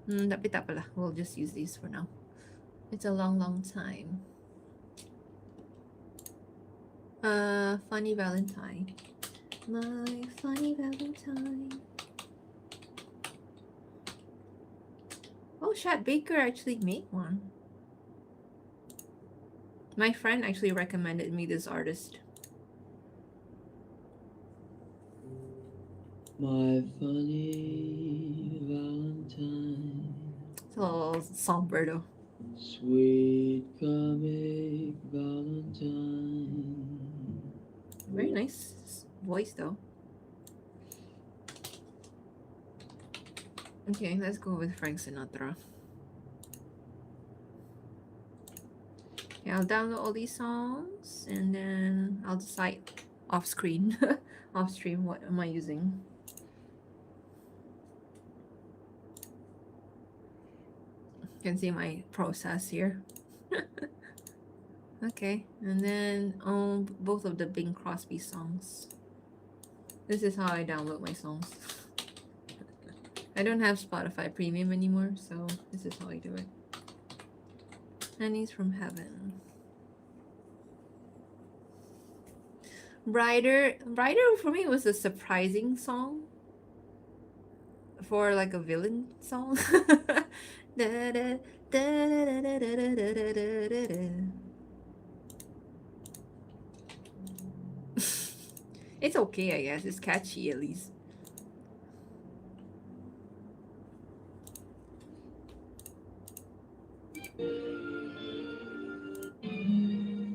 Tapi tak apalah. We'll just use these for now. It's a long, long time. Funny Valentine. My funny Valentine. Oh, Chet Baker actually made one. My friend actually recommended me this artist. My funny Valentine. It's a little somber though. Sweet comic Valentine. Very nice voice though. Okay, let's go with Frank Sinatra. Okay, I'll download all these songs and then I'll decide off screen, off stream, what am I using. You can see my process here. Okay, and then both of the Bing Crosby songs. This is how I download my songs. I don't have Spotify Premium anymore, so this is how I do it. Pennies from Heaven. Brighter for me was a surprising song. For like a villain song. It's okay, I guess. It's catchy at least.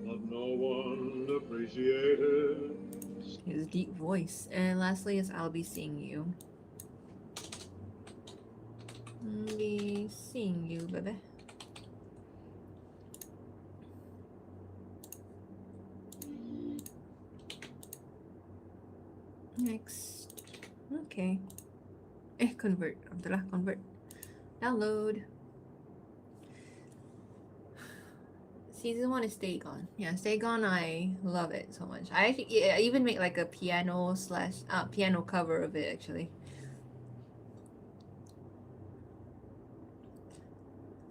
But no one appreciated. His deep voice. And lastly is I'll Be Seeing You. Be seeing you, baby. Next. Okay. Convert. Abdullah, convert. Download. Season 1 is Stay Gone. Yeah, Stay Gone, I love it so much. I actually, yeah, I even make like a piano cover of it actually.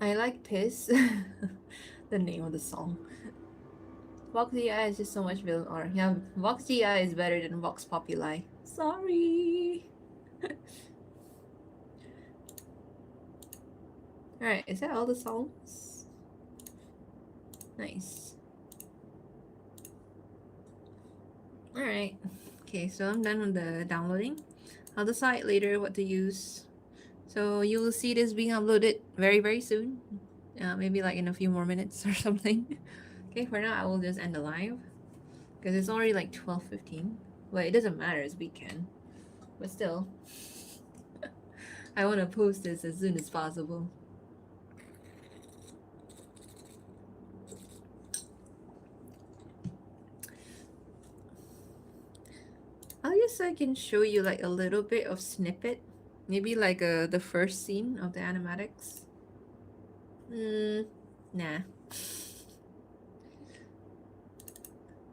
I like Piss, the name of the song. Vox DI is just so much villain art. Yeah, Vox DI is better than Vox Populi. Sorry. Alright, is that all the songs? Nice. Alright. Okay, so I'm done with the downloading. I'll decide later what to use. So you will see this being uploaded very, very soon. Maybe like in a few more minutes or something. Okay, for now I will just end the live. Because it's already like 12:15. Well, it doesn't matter, it's weekend. But still. I want to post this as soon as possible. I guess I can show you like a little bit of snippet. Maybe like the first scene of the animatics. Nah.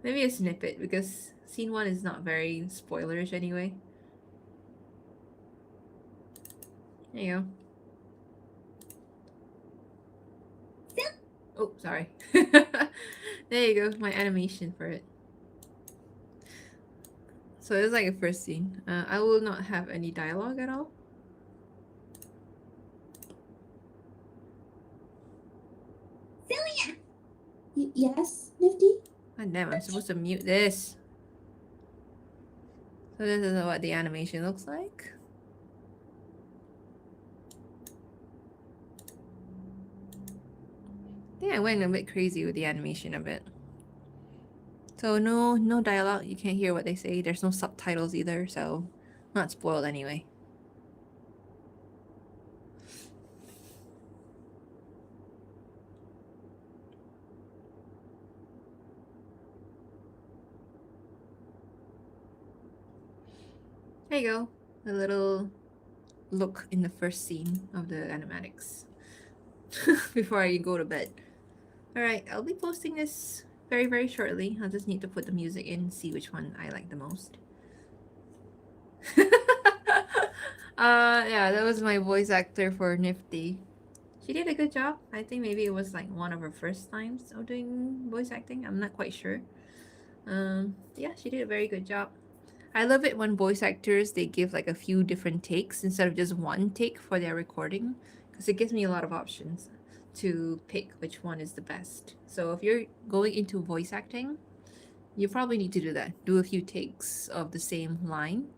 Maybe a snippet because scene 1 is not very spoilerish anyway. There you go. Oh, sorry. There you go, my animation for it. So it's like a first scene. I will not have any dialogue at all. Celia! Yes, Nifty? God damn, I'm supposed to mute this. So this is what the animation looks like. I think I went a bit crazy with the animation a bit. So no dialogue, you can't hear what they say. There's no subtitles either, so not spoiled anyway. There you go. a little look in the first scene of the animatics before I go to bed. Alright, I'll be posting this very, very shortly. I'll just need to put the music in and see which one I like the most. Yeah, that was my voice actor for Nifty. She did a good job. I think maybe it was like one of her first times of doing voice acting. I'm not quite sure. Yeah, she did a very good job. I love it when voice actors they give like a few different takes instead of just one take for their recording, because it gives me a lot of options to pick which one is the best. So if you're going into voice acting, you probably need to do that. Do a few takes of the same line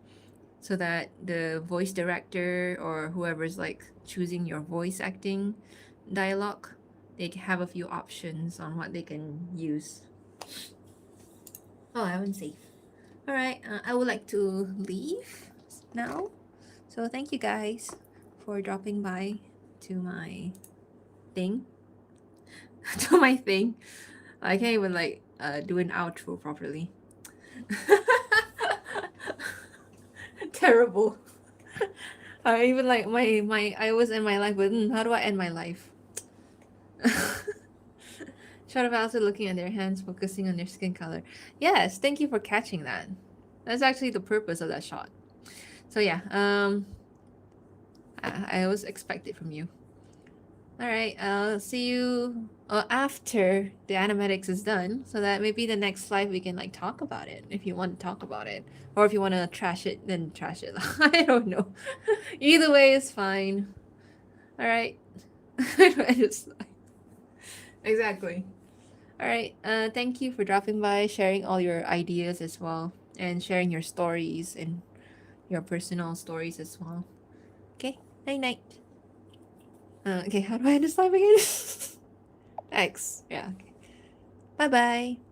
so that the voice director or whoever's like choosing your voice acting dialogue, they have a few options on what they can use. Oh, I haven't saved. All right, I would like to leave now. So thank you guys for dropping by to my thing. To my thing. I can't even like do an outro properly. Terrible. I even like my I always end my life with how do I end my life? Shot of also looking at their hands, focusing on their skin color. Yes, thank you for catching that. That's actually the purpose of that shot. So yeah, I always expect it from you. All right, I'll see you after the animatics is done, so that maybe the next live we can like talk about it if you want to talk about it, or if you want to trash it, then trash it. I don't know. Either way is fine. All right. Exactly. All right. Thank you for dropping by, sharing all your ideas as well, and sharing your stories and your personal stories as well. Okay. Night night. Okay. How do I end this live again? X. Yeah. Okay. Bye bye.